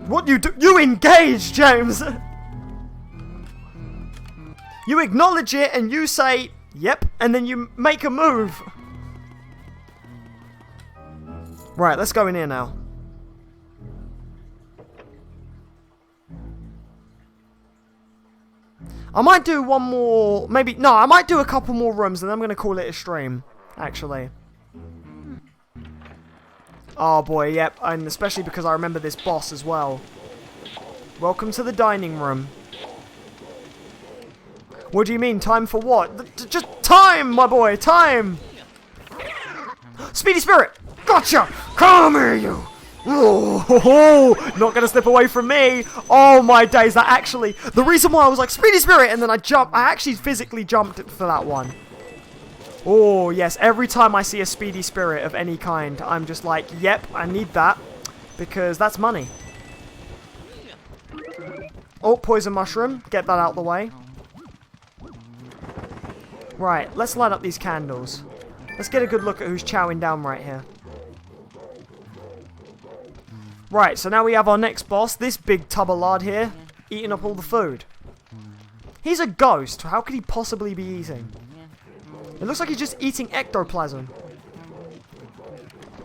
What you do? You engage, James! You acknowledge it and you say, yep, and then you make a move. Right, let's go in here now. I might do one more, maybe, no, I might do a couple more rooms and then I'm going to call it a stream, actually. Oh boy, yep, and especially because I remember this boss as well. Welcome to the dining room. What do you mean, time for what? Just time, my boy, time! Speedy Spirit! Gotcha! Come here, you! Oh, not gonna slip away from me. Oh my days, that actually, the reason why I was like, Speedy Spirit, and then I actually physically jumped for that one. Oh yes, every time I see a Speedy Spirit of any kind, I'm just like, yep, I need that, because that's money. Oh, Poison Mushroom, get that out of the way. Right, let's light up these candles. Let's get a good look at who's chowing down right here. Right, so now we have our next boss, this big tub of lard here, eating up all the food. He's a ghost. How could he possibly be eating? It looks like he's just eating ectoplasm.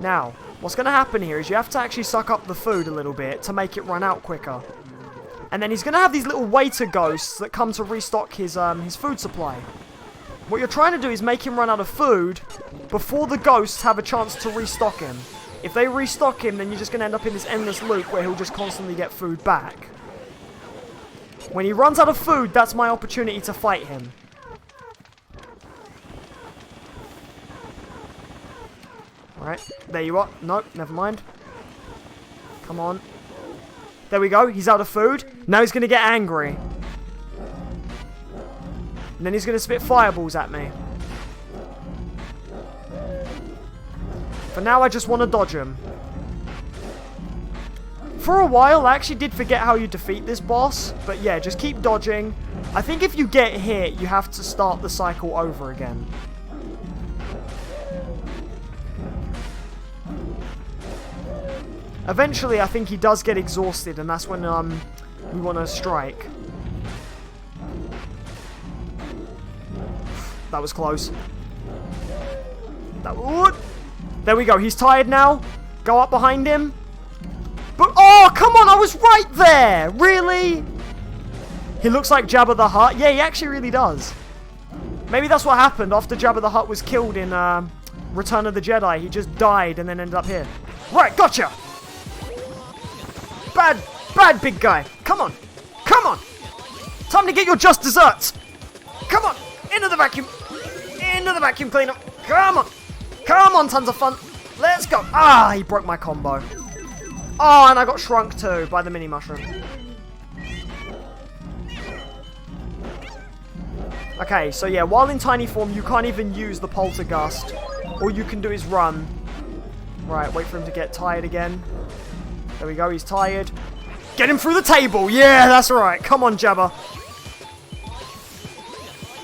Now, what's going to happen here is you have to actually suck up the food a little bit to make it run out quicker. And then he's going to have these little waiter ghosts that come to restock his food supply. What you're trying to do is make him run out of food before the ghosts have a chance to restock him. If they restock him, then you're just going to end up in this endless loop where he'll just constantly get food back. When he runs out of food, that's my opportunity to fight him. Alright, there you are. Nope, never mind. Come on. There we go, he's out of food. Now he's going to get angry. And then he's going to spit fireballs at me. For now, I just want to dodge him. For a while, I actually did forget how you defeat this boss. But yeah, just keep dodging. I think if you get hit, you have to start the cycle over again. Eventually, I think he does get exhausted, and that's when we want to strike. That was close. There we go. He's tired now. Go up behind him. But, oh, come on. I was right there. Really? He looks like Jabba the Hutt. Yeah, he actually really does. Maybe that's what happened after Jabba the Hutt was killed in Return of the Jedi. He just died and then ended up here. Right, gotcha. Bad big guy. Come on. Come on. Time to get your just desserts. Come on. Into the vacuum. Into the vacuum cleaner. Come on. Come on, tons of fun. Let's go. Ah, he broke my combo. Oh, and I got shrunk too by the mini mushroom. Okay, so yeah, while in tiny form, you can't even use the poltergust. All you can do is run. Right, wait for him to get tired again. There we go, he's tired. Get him through the table. Yeah, that's right. Come on, Jabba.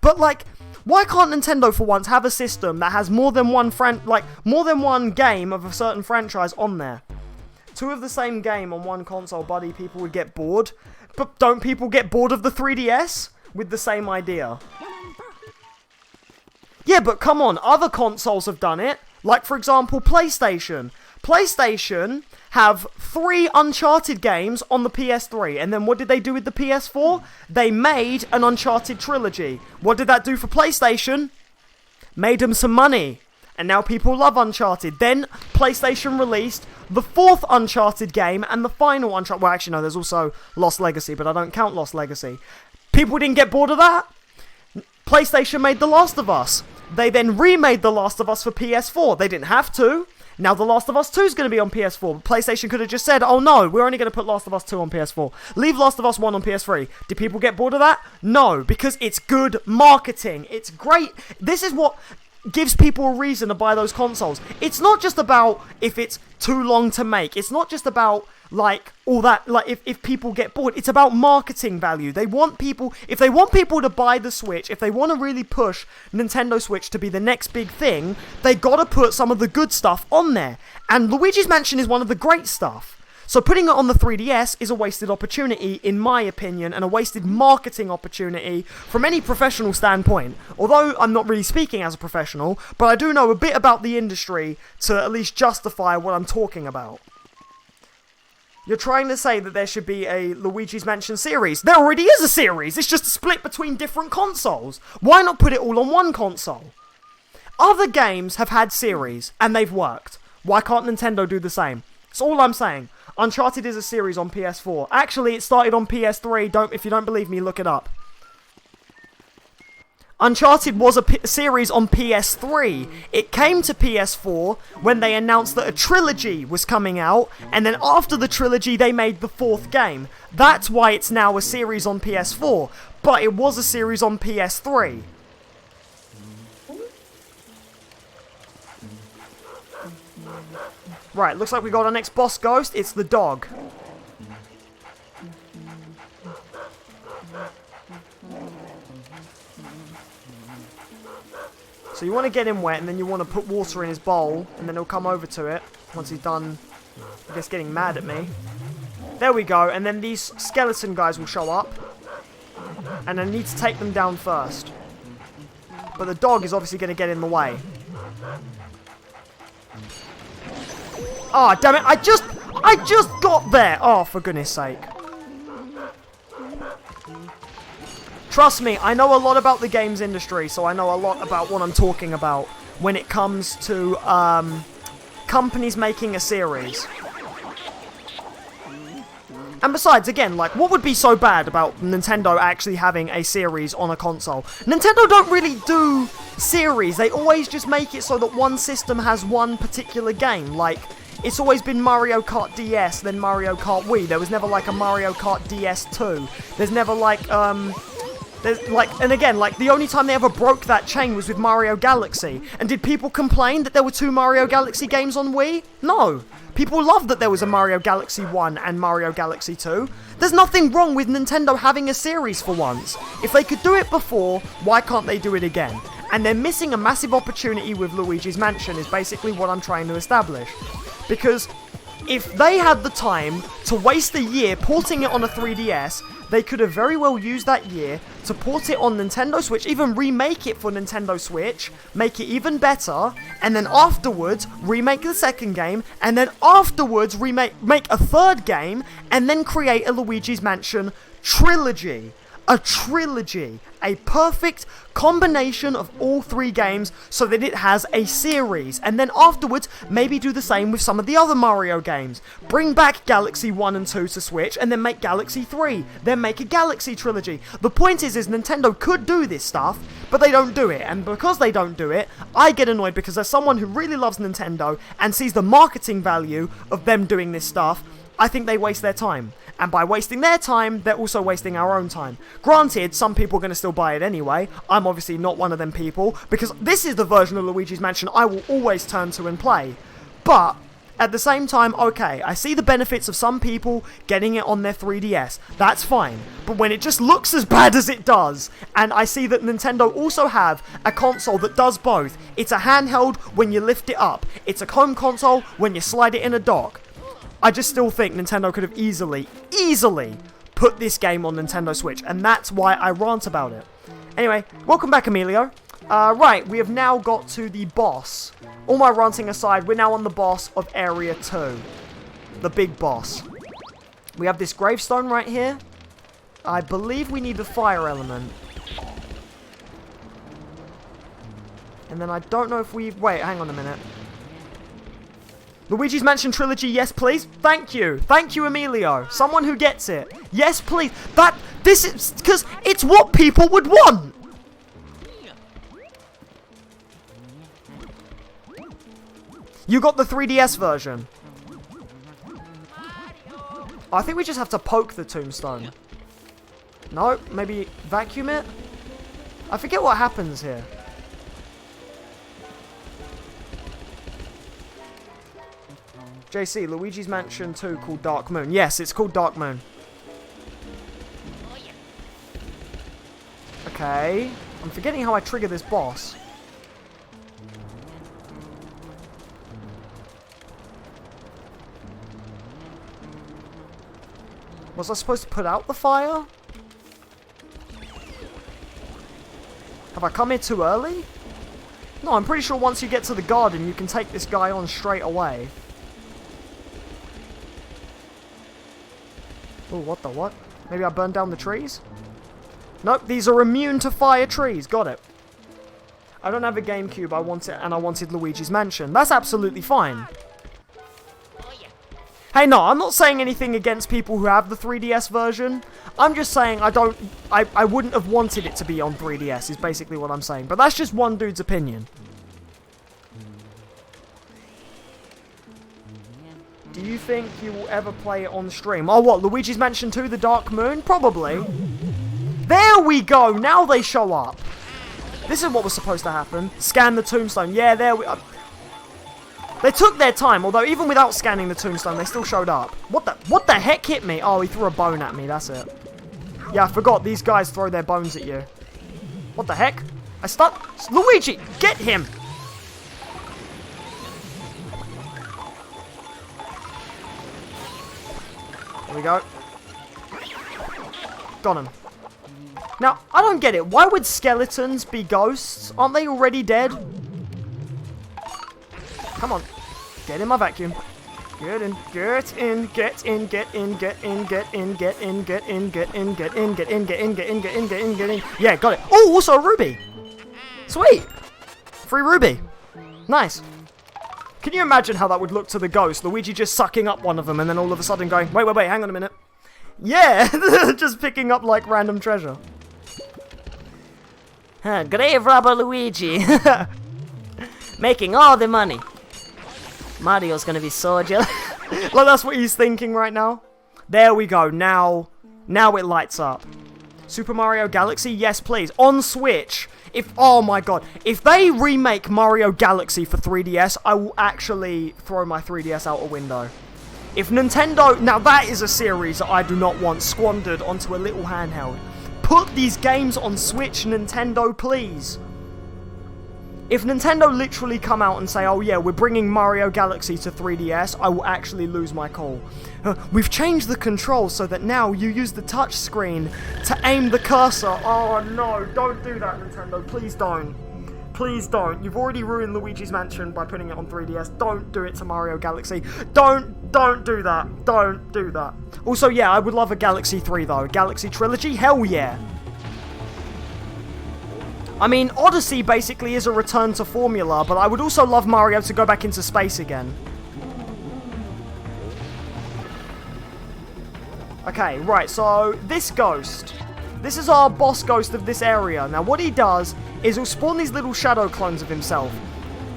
But, like, why can't Nintendo for once have a system that has more than one game of a certain franchise on there? 2 of the same game on one console, buddy, people would get bored. But don't people get bored of the 3DS? With the same idea. Yeah, but come on, other consoles have done it. Like, for example, PlayStation. PlayStation have 3 Uncharted games on the PS3. And then what did they do with the PS4? They made an Uncharted trilogy. What did that do for PlayStation? Made them some money. And now people love Uncharted. Then PlayStation released the 4th Uncharted game and the final Uncharted... Well, actually, no, there's also Lost Legacy, but I don't count Lost Legacy. People didn't get bored of that. PlayStation made The Last of Us. They then remade The Last of Us for PS4. They didn't have to. Now The Last of Us 2 is going to be on PS4. But PlayStation could have just said, oh no, we're only going to put Last of Us 2 on PS4. Leave Last of Us 1 on PS3. Did people get bored of that? No, because it's good marketing. It's great. This is what gives people a reason to buy those consoles. It's not just about if it's too long to make. It's not just about, like, all that, like, if people get bored. It's about marketing value. They want people, if they want people to buy the Switch, if they want to really push Nintendo Switch to be the next big thing, they gotta put some of the good stuff on there. And Luigi's Mansion is one of the great stuff. So putting it on the 3DS is a wasted opportunity, in my opinion, and a wasted marketing opportunity from any professional standpoint. Although I'm not really speaking as a professional, but I do know a bit about the industry to at least justify what I'm talking about. You're trying to say that there should be a Luigi's Mansion series. There already is a series! It's just split between different consoles. Why not put it all on one console? Other games have had series, and they've worked. Why can't Nintendo do the same? That's all I'm saying. Uncharted is a series on PS4. Actually, it started on PS3. If you don't believe me, look it up. Uncharted was a series on PS3. It came to PS4 when they announced that a trilogy was coming out, and then after the trilogy, they made the 4th game. That's why it's now a series on PS4, but it was a series on PS3. Right, looks like we got our next boss ghost. It's the dog. So you want to get him wet, and then you want to put water in his bowl, and then he'll come over to it once he's done, I guess, getting mad at me. There we go, and then these skeleton guys will show up, and I need to take them down first. But the dog is obviously going to get in the way. Oh, damn it, I just got there! Oh, for goodness sake. Trust me, I know a lot about the games industry, so I know a lot about what I'm talking about when it comes to, companies making a series. And besides, again, like, what would be so bad about Nintendo actually having a series on a console? Nintendo don't really do series. They always just make it so that one system has one particular game. Like, it's always been Mario Kart DS, then Mario Kart Wii. There was never, like, a Mario Kart DS 2. There's never, like, and again, like, the only time they ever broke that chain was with Mario Galaxy. And did people complain that there were 2 Mario Galaxy games on Wii? No. People loved that there was a Mario Galaxy 1 and Mario Galaxy 2. There's nothing wrong with Nintendo having a series for once. If they could do it before, why can't they do it again? And they're missing a massive opportunity with Luigi's Mansion, is basically what I'm trying to establish. Because if they had the time to waste a year porting it on a 3DS, they could have very well used that year to port it on Nintendo Switch, even remake it for Nintendo Switch, make it even better, and then afterwards remake the 2nd game, and then afterwards make a 3rd game, and then create a Luigi's Mansion trilogy. A trilogy. A perfect combination of all 3 games so that it has a series. And then afterwards, maybe do the same with some of the other Mario games. Bring back Galaxy 1 and 2 to Switch, and then make Galaxy 3. Then make a Galaxy trilogy. The point is Nintendo could do this stuff, but they don't do it. And because they don't do it, I get annoyed because as someone who really loves Nintendo and sees the marketing value of them doing this stuff, I think they waste their time. And by wasting their time, they're also wasting our own time. Granted, some people are going to still buy it anyway. I'm obviously not one of them people, because this is the version of Luigi's Mansion I will always turn to and play. But At the same time, okay, I see the benefits of some people getting it on their 3DS. That's fine. But when it just looks as bad as it does, and I see that Nintendo also have a console that does both. It's a handheld when you lift it up. It's a home console when you slide it in a dock. I just still think Nintendo could have easily put this game on Nintendo Switch, and that's why I rant about it. Anyway, welcome back, Emilio. Right, we have now got to the boss. All my ranting aside, we're now on the boss of Area 2. The big boss. We have this gravestone right here. I believe we need the fire element. And then I don't know if we... Wait, hang on a minute. Luigi's Mansion Trilogy, yes please. Thank you. Thank you, Emilio. Someone who gets it. Yes please. This is... Because it's what people would want. You got the 3DS version. I think we just have to poke the tombstone. No, maybe vacuum it? I forget what happens here. JC, Luigi's Mansion 2 called Dark Moon. Yes, it's called Dark Moon. Okay. I'm forgetting how I trigger this boss. Was I supposed to put out the fire? Have I come here too early? No, I'm pretty sure once you get to the garden, you can take this guy on straight away. Oh, what the what? Maybe I burned down the trees? Nope, these are immune to fire trees. Got it. I don't have a Gamecube, I wanted Luigi's Mansion. That's absolutely fine. Hey, no, I'm not saying anything against people who have the 3DS version. I'm just saying I wouldn't have wanted it to be on 3DS, is basically what I'm saying. But that's just one dude's opinion. Do you think you will ever play it on stream? Oh, what, Luigi's Mansion 2, The Dark Moon? Probably. There we go, now they show up. This is what was supposed to happen. Scan the tombstone. Yeah, there we... They took their time, although even without scanning the tombstone, they still showed up. What the heck hit me? Oh, he threw a bone at me, that's it. Yeah, I forgot, these guys throw their bones at you. What the heck? Luigi, get him! There we go. Got him. Now, I don't get it. Why would skeletons be ghosts? Aren't they already dead? Come on. Get in my vacuum. Get in, get in, get in, get in, get in, get in, get in, get in, get in, get in, get in, get in, get in, get in, get in, get in. Yeah, got it. Oh, also a ruby. Sweet. Free ruby. Nice. Can you imagine how that would look to the ghost? Luigi just sucking up one of them and then all of a sudden going, wait, hang on a minute. Yeah, just picking up like random treasure. Grave robber Luigi. Making all the money. Mario's gonna be so jealous. Like, that's what he's thinking right now. There we go. Now it lights up. Super Mario Galaxy? Yes, please. On Switch. Oh my god. If they remake Mario Galaxy for 3DS, I will actually throw my 3DS out a window. If Nintendo... Now, that is a series that I do not want squandered onto a little handheld. Put these games on Switch, Nintendo, please. If Nintendo literally come out and say, oh yeah, we're bringing Mario Galaxy to 3DS, I will actually lose my cool. We've changed the controls so that now you use the touch screen to aim the cursor. Oh no, don't do that, Nintendo. Please don't. Please don't. You've already ruined Luigi's Mansion by putting it on 3DS. Don't do it to Mario Galaxy. Don't do that. Don't do that. Also, yeah, I would love a Galaxy 3 though. Galaxy Trilogy? Hell yeah. I mean, Odyssey basically is a return to formula, but I would also love Mario to go back into space again. Okay, right, so this ghost. This is our boss ghost of this area. Now, what he does is he'll spawn these little shadow clones of himself.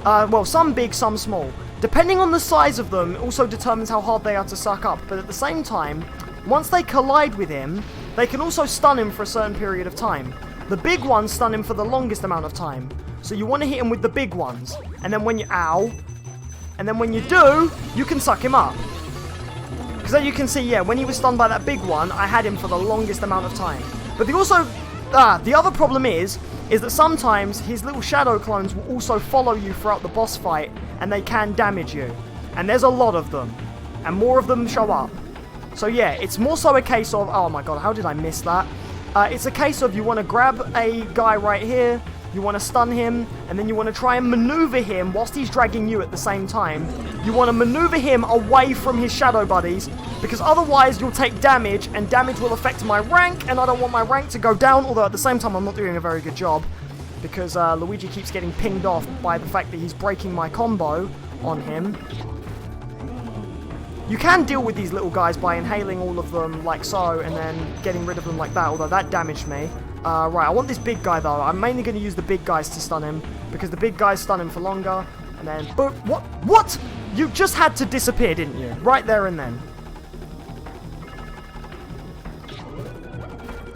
Well, some big, some small. Depending on the size of them, it also determines how hard they are to suck up. But at the same time, once they collide with him, they can also stun him for a certain period of time. The big ones stun him for the longest amount of time. So you want to hit him with the big ones. And then when you... Ow. and then when you do, you can suck him up. Because as you can see, yeah, when he was stunned by that big one, I had him for the longest amount of time. But the other problem is that sometimes his little shadow clones will also follow you throughout the boss fight, and they can damage you. And there's a lot of them, and more of them show up. So yeah, it's more so a case of, oh my god, how did I miss that? It's a case of you want to grab a guy right here, you want to stun him, and then you want to try and maneuver him whilst he's dragging you at the same time. You want to maneuver him away from his shadow buddies, because otherwise you'll take damage, and damage will affect my rank, and I don't want my rank to go down, although at the same time I'm not doing a very good job, because Luigi keeps getting pinged off by the fact that he's breaking my combo on him. You can deal with these little guys by inhaling all of them like so, and then getting rid of them like that, although that damaged me. Right, I want this big guy though. I'm mainly going to use the big guys to stun him, because the big guys stun him for longer, and then boom. What? You just had to disappear, didn't you? Right there and then.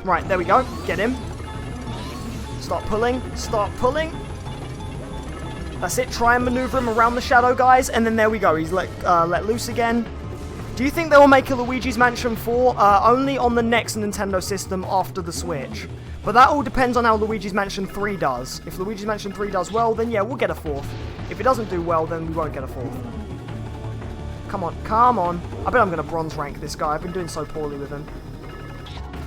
Right, there we go. Get him. Start pulling. Start pulling. That's it. Try and maneuver him around the shadow guys, and then there we go. He's let loose again. Do you think they will make a Luigi's Mansion 4? Only on the next Nintendo system after the Switch. But that all depends on how Luigi's Mansion 3 does. If Luigi's Mansion 3 does well, then yeah, we'll get a 4th. If it doesn't do well, then we won't get a 4th. Come on, come on. I bet I'm going to bronze rank this guy. I've been doing so poorly with him.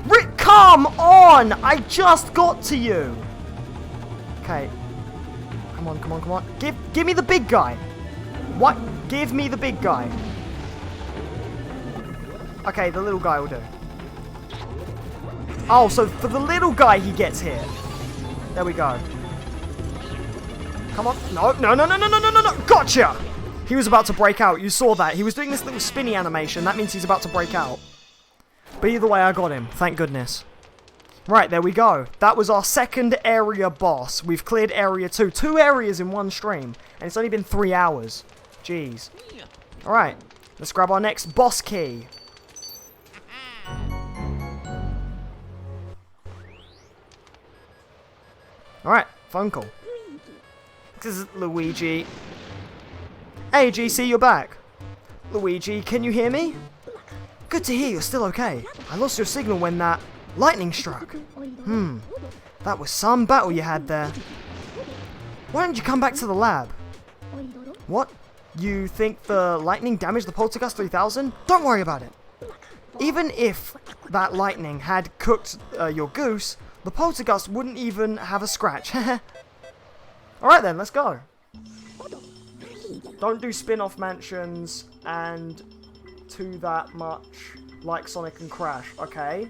Rick, come on! I just got to you! Okay. Come on, come on, come on. Give me the big guy. What? Give me the big guy. Okay, the little guy will do. Oh, so for the little guy, he gets here. There we go. Come on. No, no, no, no, no, no, no, no, no. Gotcha! He was about to break out. You saw that. He was doing this little spinny animation. That means he's about to break out. But either way, I got him. Thank goodness. Right, there we go. That was our second area boss. We've cleared area 2. 2 areas in one stream. And it's only been 3 hours. Jeez. Alright. Let's grab our next boss key. Alright, phone call. This is Luigi. Hey GC, you're back. Luigi, can you hear me? Good to hear you're still okay. I lost your signal when that lightning struck. That was some battle you had there. Why don't you come back to the lab? What? You think the lightning damaged the Poltergust 3000? Don't worry about it. Even if that lightning had cooked your goose, the Poltergust wouldn't even have a scratch. Alright then, let's go. Don't do spin-off mansions and to that much like Sonic and Crash, okay?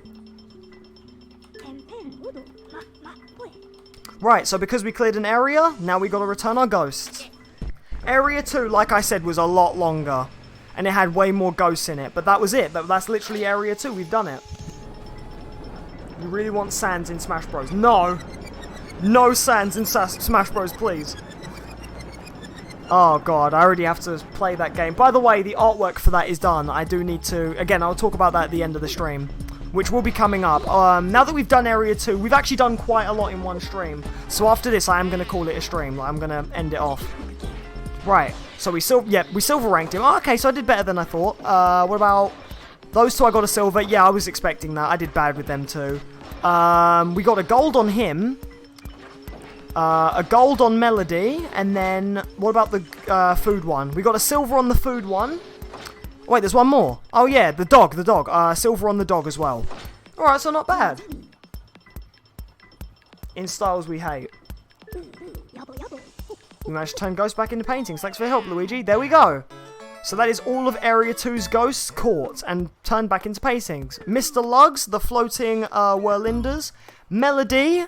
Right, so because we cleared an area, now we gotta return our ghosts. Area 2, like I said, was a lot longer. And it had way more ghosts in it, but that was it. That's literally area 2, we've done it. You really want Sans in Smash Bros? No! No Sans in Smash Bros, please. Oh god, I already have to play that game. By the way, the artwork for that is done. I do need to... Again, I'll talk about that at the end of the stream, which will be coming up. Now that we've done Area 2, we've actually done quite a lot in one stream. So after this, I am going to call it a stream. I'm going to end it off. Right, so we silver ranked him. Oh, okay, so I did better than I thought. What about... Those two I got a silver. Yeah, I was expecting that. I did bad with them too. We got a gold on him. A gold on Melody, and then what about the food one? We got a silver on the food one. Wait, there's one more. Oh yeah, the dog. Silver on the dog as well. Alright, so not bad. In styles we hate. We managed to turn ghosts back into paintings. Thanks for your help, Luigi. There we go. So that is all of Area 2's ghosts caught and turned back into paintings. Mr. Lugs, the floating whirlinders. Melody...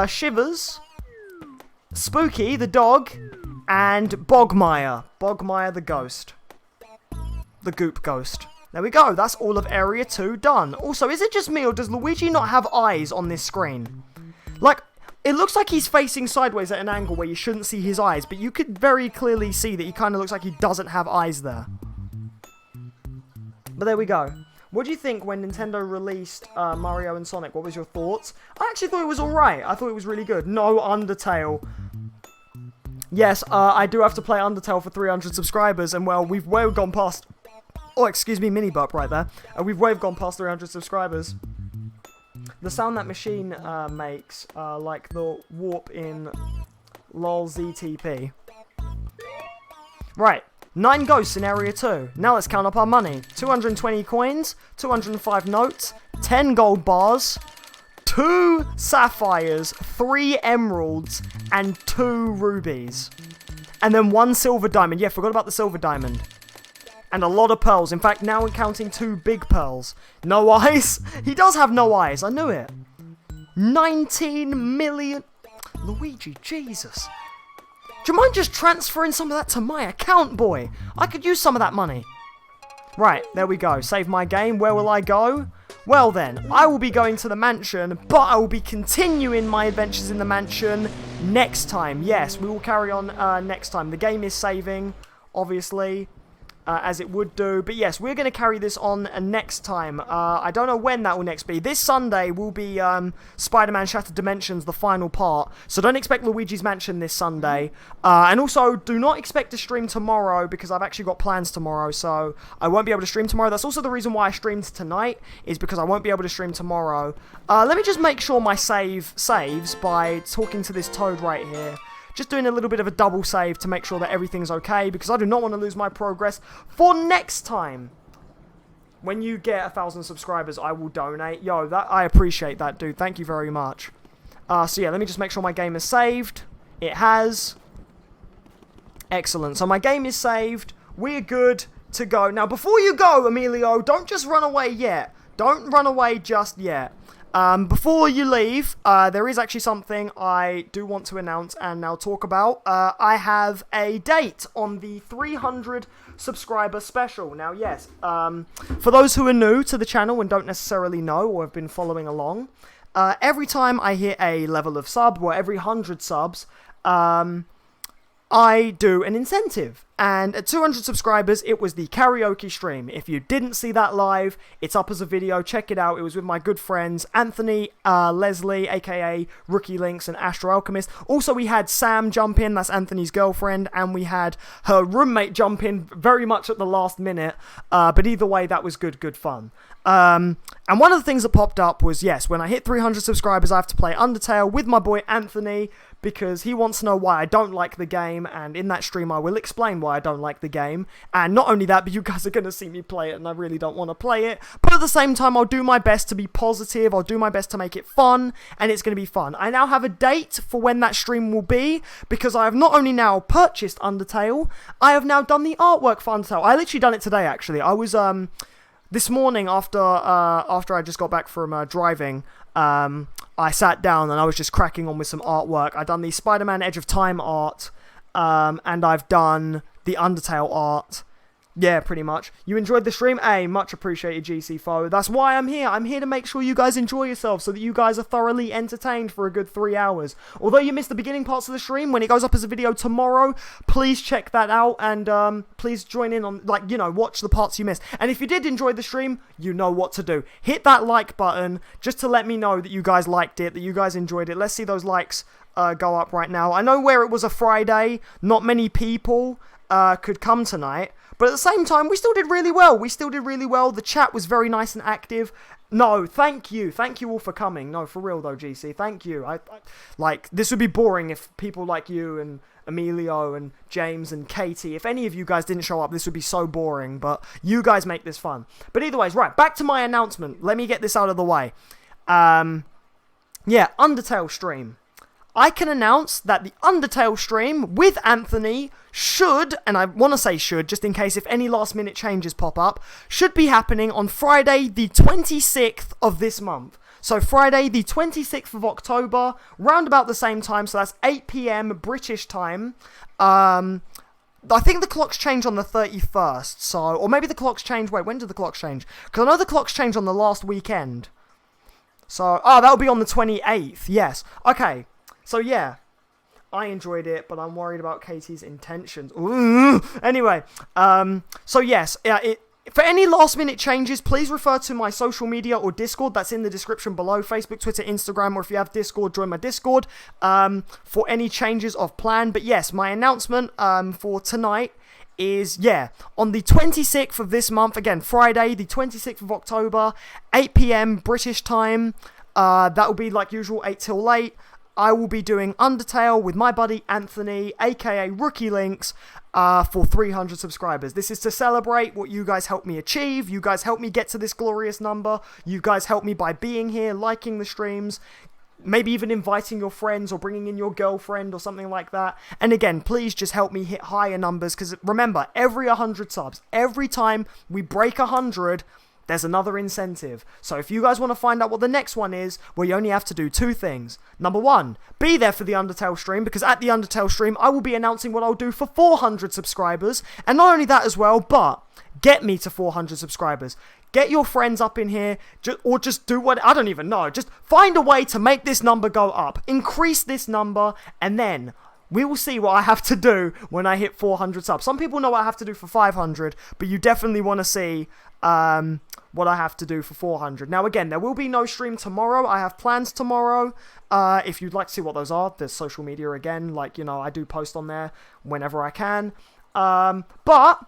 Shivers, Spooky, the dog, and Bogmire. Bogmire, the ghost. The goop ghost. There we go, that's all of Area 2 done. Also, is it just me, or does Luigi not have eyes on this screen? Like, it looks like he's facing sideways at an angle where you shouldn't see his eyes, but you could very clearly see that he kind of looks like he doesn't have eyes there. But there we go. What do you think when Nintendo released Mario and Sonic? What was your thoughts? I actually thought it was alright. I thought it was really good. No Undertale. Yes, I do have to play Undertale for 300 subscribers, and well, we've way gone past... Oh, excuse me, mini burp right there. We've way gone past 300 subscribers. The sound that machine makes, like the warp in LOL ZTP. Right, 9 ghosts in Area 2. Now let's count up our money. 220 coins, 205 notes, 10 gold bars, 2 sapphires, 3 emeralds, and 2 rubies. And then 1 silver diamond. Yeah, forgot about the silver diamond. And a lot of pearls. In fact, now we're counting 2 big pearls. No eyes. He does have no eyes. I knew it. 19 million. Luigi, Jesus. Do you mind just transferring some of that to my account, boy? I could use some of that money. Right, there we go. Save my game. Where will I go? Well then, I will be going to the mansion, but I will be continuing my adventures in the mansion next time. Yes, we will carry on next time. The game is saving, obviously, as it would do. But yes, we're going to carry this on next time. I don't know when that will next be. This Sunday will be Spider-Man Shattered Dimensions, the final part. So don't expect Luigi's Mansion this Sunday. And also, do not expect to stream tomorrow, because I've actually got plans tomorrow. So I won't be able to stream tomorrow. That's also the reason why I streamed tonight, is because I won't be able to stream tomorrow. Let me just make sure my save saves by talking to this toad right here. Just doing a little bit of a double save to make sure that everything's okay, because I do not want to lose my progress for next time. When you get 1,000 subscribers, I will donate. Yo, I appreciate that, dude. Thank you very much. So yeah, let me just make sure my game is saved. It has. Excellent. So my game is saved. We're good to go. Now, before you go, Emilio, don't just run away yet. Don't run away just yet. Before you leave, there is actually something I do want to announce and now talk about. I have a date on the 300 subscriber special. Now, yes, for those who are new to the channel and don't necessarily know or have been following along, every time I hit a level of sub, or every 100 subs, I do an incentive. And at 200 subscribers, it was the karaoke stream. If you didn't see that live, it's up as a video. Check it out. It was with my good friends, Anthony, Leslie, aka Rookie Links, and Astro Alchemist. Also, we had Sam jump in. That's Anthony's girlfriend. And we had her roommate jump in very much at the last minute. But either way, that was good fun. And one of the things that popped up was, yes, when I hit 300 subscribers, I have to play Undertale with my boy Anthony, because he wants to know why I don't like the game, and in that stream I will explain why I don't like the game. And not only that, but you guys are going to see me play it, and I really don't want to play it. But at the same time, I'll do my best to be positive, I'll do my best to make it fun, and it's going to be fun. I now have a date for when that stream will be, because I have not only now purchased Undertale, I have now done the artwork for Undertale. I literally done it today, actually. I was, this morning, after I just got back from driving, I sat down and I was just cracking on with some artwork. I've done the Spider-Man Edge of Time art, and I've done the Undertale art. Yeah, pretty much. You enjoyed the stream? Hey, much appreciated, GC Foe. That's why I'm here. I'm here to make sure you guys enjoy yourselves, so that you guys are thoroughly entertained for a good 3 hours. Although you missed the beginning parts of the stream, when it goes up as a video tomorrow, please check that out, and please join in on, like, you know, watch the parts you missed. And if you did enjoy the stream, you know what to do. Hit that like button, just to let me know that you guys liked it, that you guys enjoyed it. Let's see those likes go up right now. I know where it was a Friday, not many people could come tonight. But at the same time, we still did really well. The chat was very nice and active. No, thank you. Thank you all for coming. No, for real though, GC. Thank you. Like, this would be boring if people like you and Emilio and James and Katie, if any of you guys didn't show up, this would be so boring. But you guys make this fun. But either ways, right, back to my announcement. Let me get this out of the way. Yeah, Undertale stream. I can announce that the Undertale stream with Anthony should, and I want to say should, just in case if any last minute changes pop up, should be happening on Friday the 26th of this month. So Friday the 26th of October, round about the same time, so that's 8 PM British time. I think the clocks change on the 31st, so, or maybe the clocks change, wait, when did the clocks change? Because I know the clocks change on the last weekend. So, that'll be on the 28th, yes. Okay. So yeah, I enjoyed it, but I'm worried about Katie's intentions. Ooh. Anyway, so yes, For any last minute changes, please refer to my social media or Discord. That's in the description below. Facebook, Twitter, Instagram, or if you have Discord, join my Discord for any changes of plan. But yes, my announcement for tonight is, on the 26th of this month, again, Friday, the 26th of October, 8 p.m. British time. That will be like usual, 8 till late. I will be doing Undertale with my buddy Anthony, aka Rookie Links, for 300 subscribers. This is to celebrate what you guys helped me achieve. You guys helped me get to this glorious number. You guys helped me by being here, liking the streams, maybe even inviting your friends or bringing in your girlfriend or something like that. And again, please just help me hit higher numbers, because remember, every 100 subs, every time we break 100, there's another incentive. So if you guys want to find out what the next one is, well, you only have to do 2 things. Number 1, be there for the Undertale stream, because at the Undertale stream, I will be announcing what I'll do for 400 subscribers. And not only that as well, but get me to 400 subscribers. Get your friends up in here, or just do what, I don't even know. Just find a way to make this number go up. Increase this number, and then we will see what I have to do when I hit 400 subs. Some people know what I have to do for 500, but you definitely want to see what I have to do for 400. Now, again, there will be no stream tomorrow. I have plans tomorrow. If you'd like to see what those are, there's social media again. Like, I do post on there whenever I can. But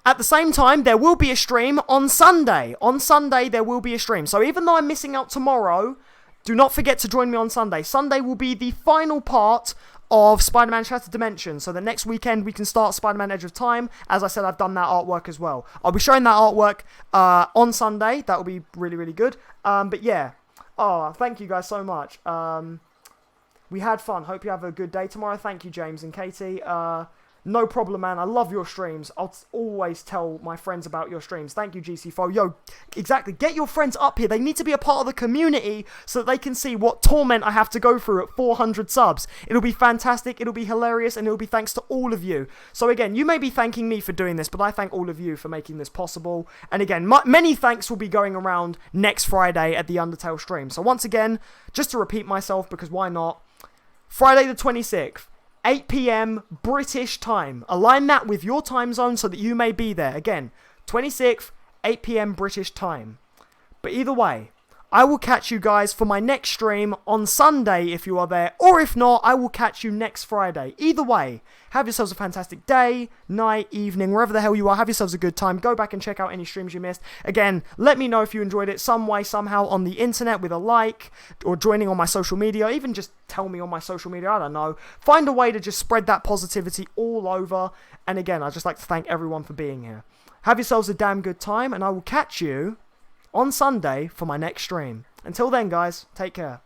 at the same time, there will be a stream on Sunday. On Sunday, there will be a stream. So even though I'm missing out tomorrow, do not forget to join me on Sunday. Sunday will be the final part of Spider-Man Shattered Dimensions. So the next weekend we can start Spider-Man Edge of Time. As I said, I've done that artwork as well. I'll be showing that artwork on Sunday. That will be really, really good. But yeah. Oh, thank you guys so much. We had fun. Hope you have a good day tomorrow. Thank you, James and Katie. No problem, man. I love your streams. I'll always tell my friends about your streams. Thank you, GC4. Yo, exactly. Get your friends up here. They need to be a part of the community so that they can see what torment I have to go through at 400 subs. It'll be fantastic. It'll be hilarious. And it'll be thanks to all of you. So again, you may be thanking me for doing this, but I thank all of you for making this possible. And again, many thanks will be going around next Friday at the Undertale stream. So once again, just to repeat myself, because why not? Friday the 26th. 8 p.m. British time. Align that with your time zone so that you may be there. Again, 26th, 8 p.m. British time. But either way, I will catch you guys for my next stream on Sunday if you are there. Or if not, I will catch you next Friday. Either way, have yourselves a fantastic day, night, evening, wherever the hell you are. Have yourselves a good time. Go back and check out any streams you missed. Again, let me know if you enjoyed it some way, somehow on the internet with a like, or joining on my social media. Even just tell me on my social media. I don't know. Find a way to just spread that positivity all over. And again, I'd just like to thank everyone for being here. Have yourselves a damn good time, and I will catch you on Sunday for my next stream. Until then, guys, take care.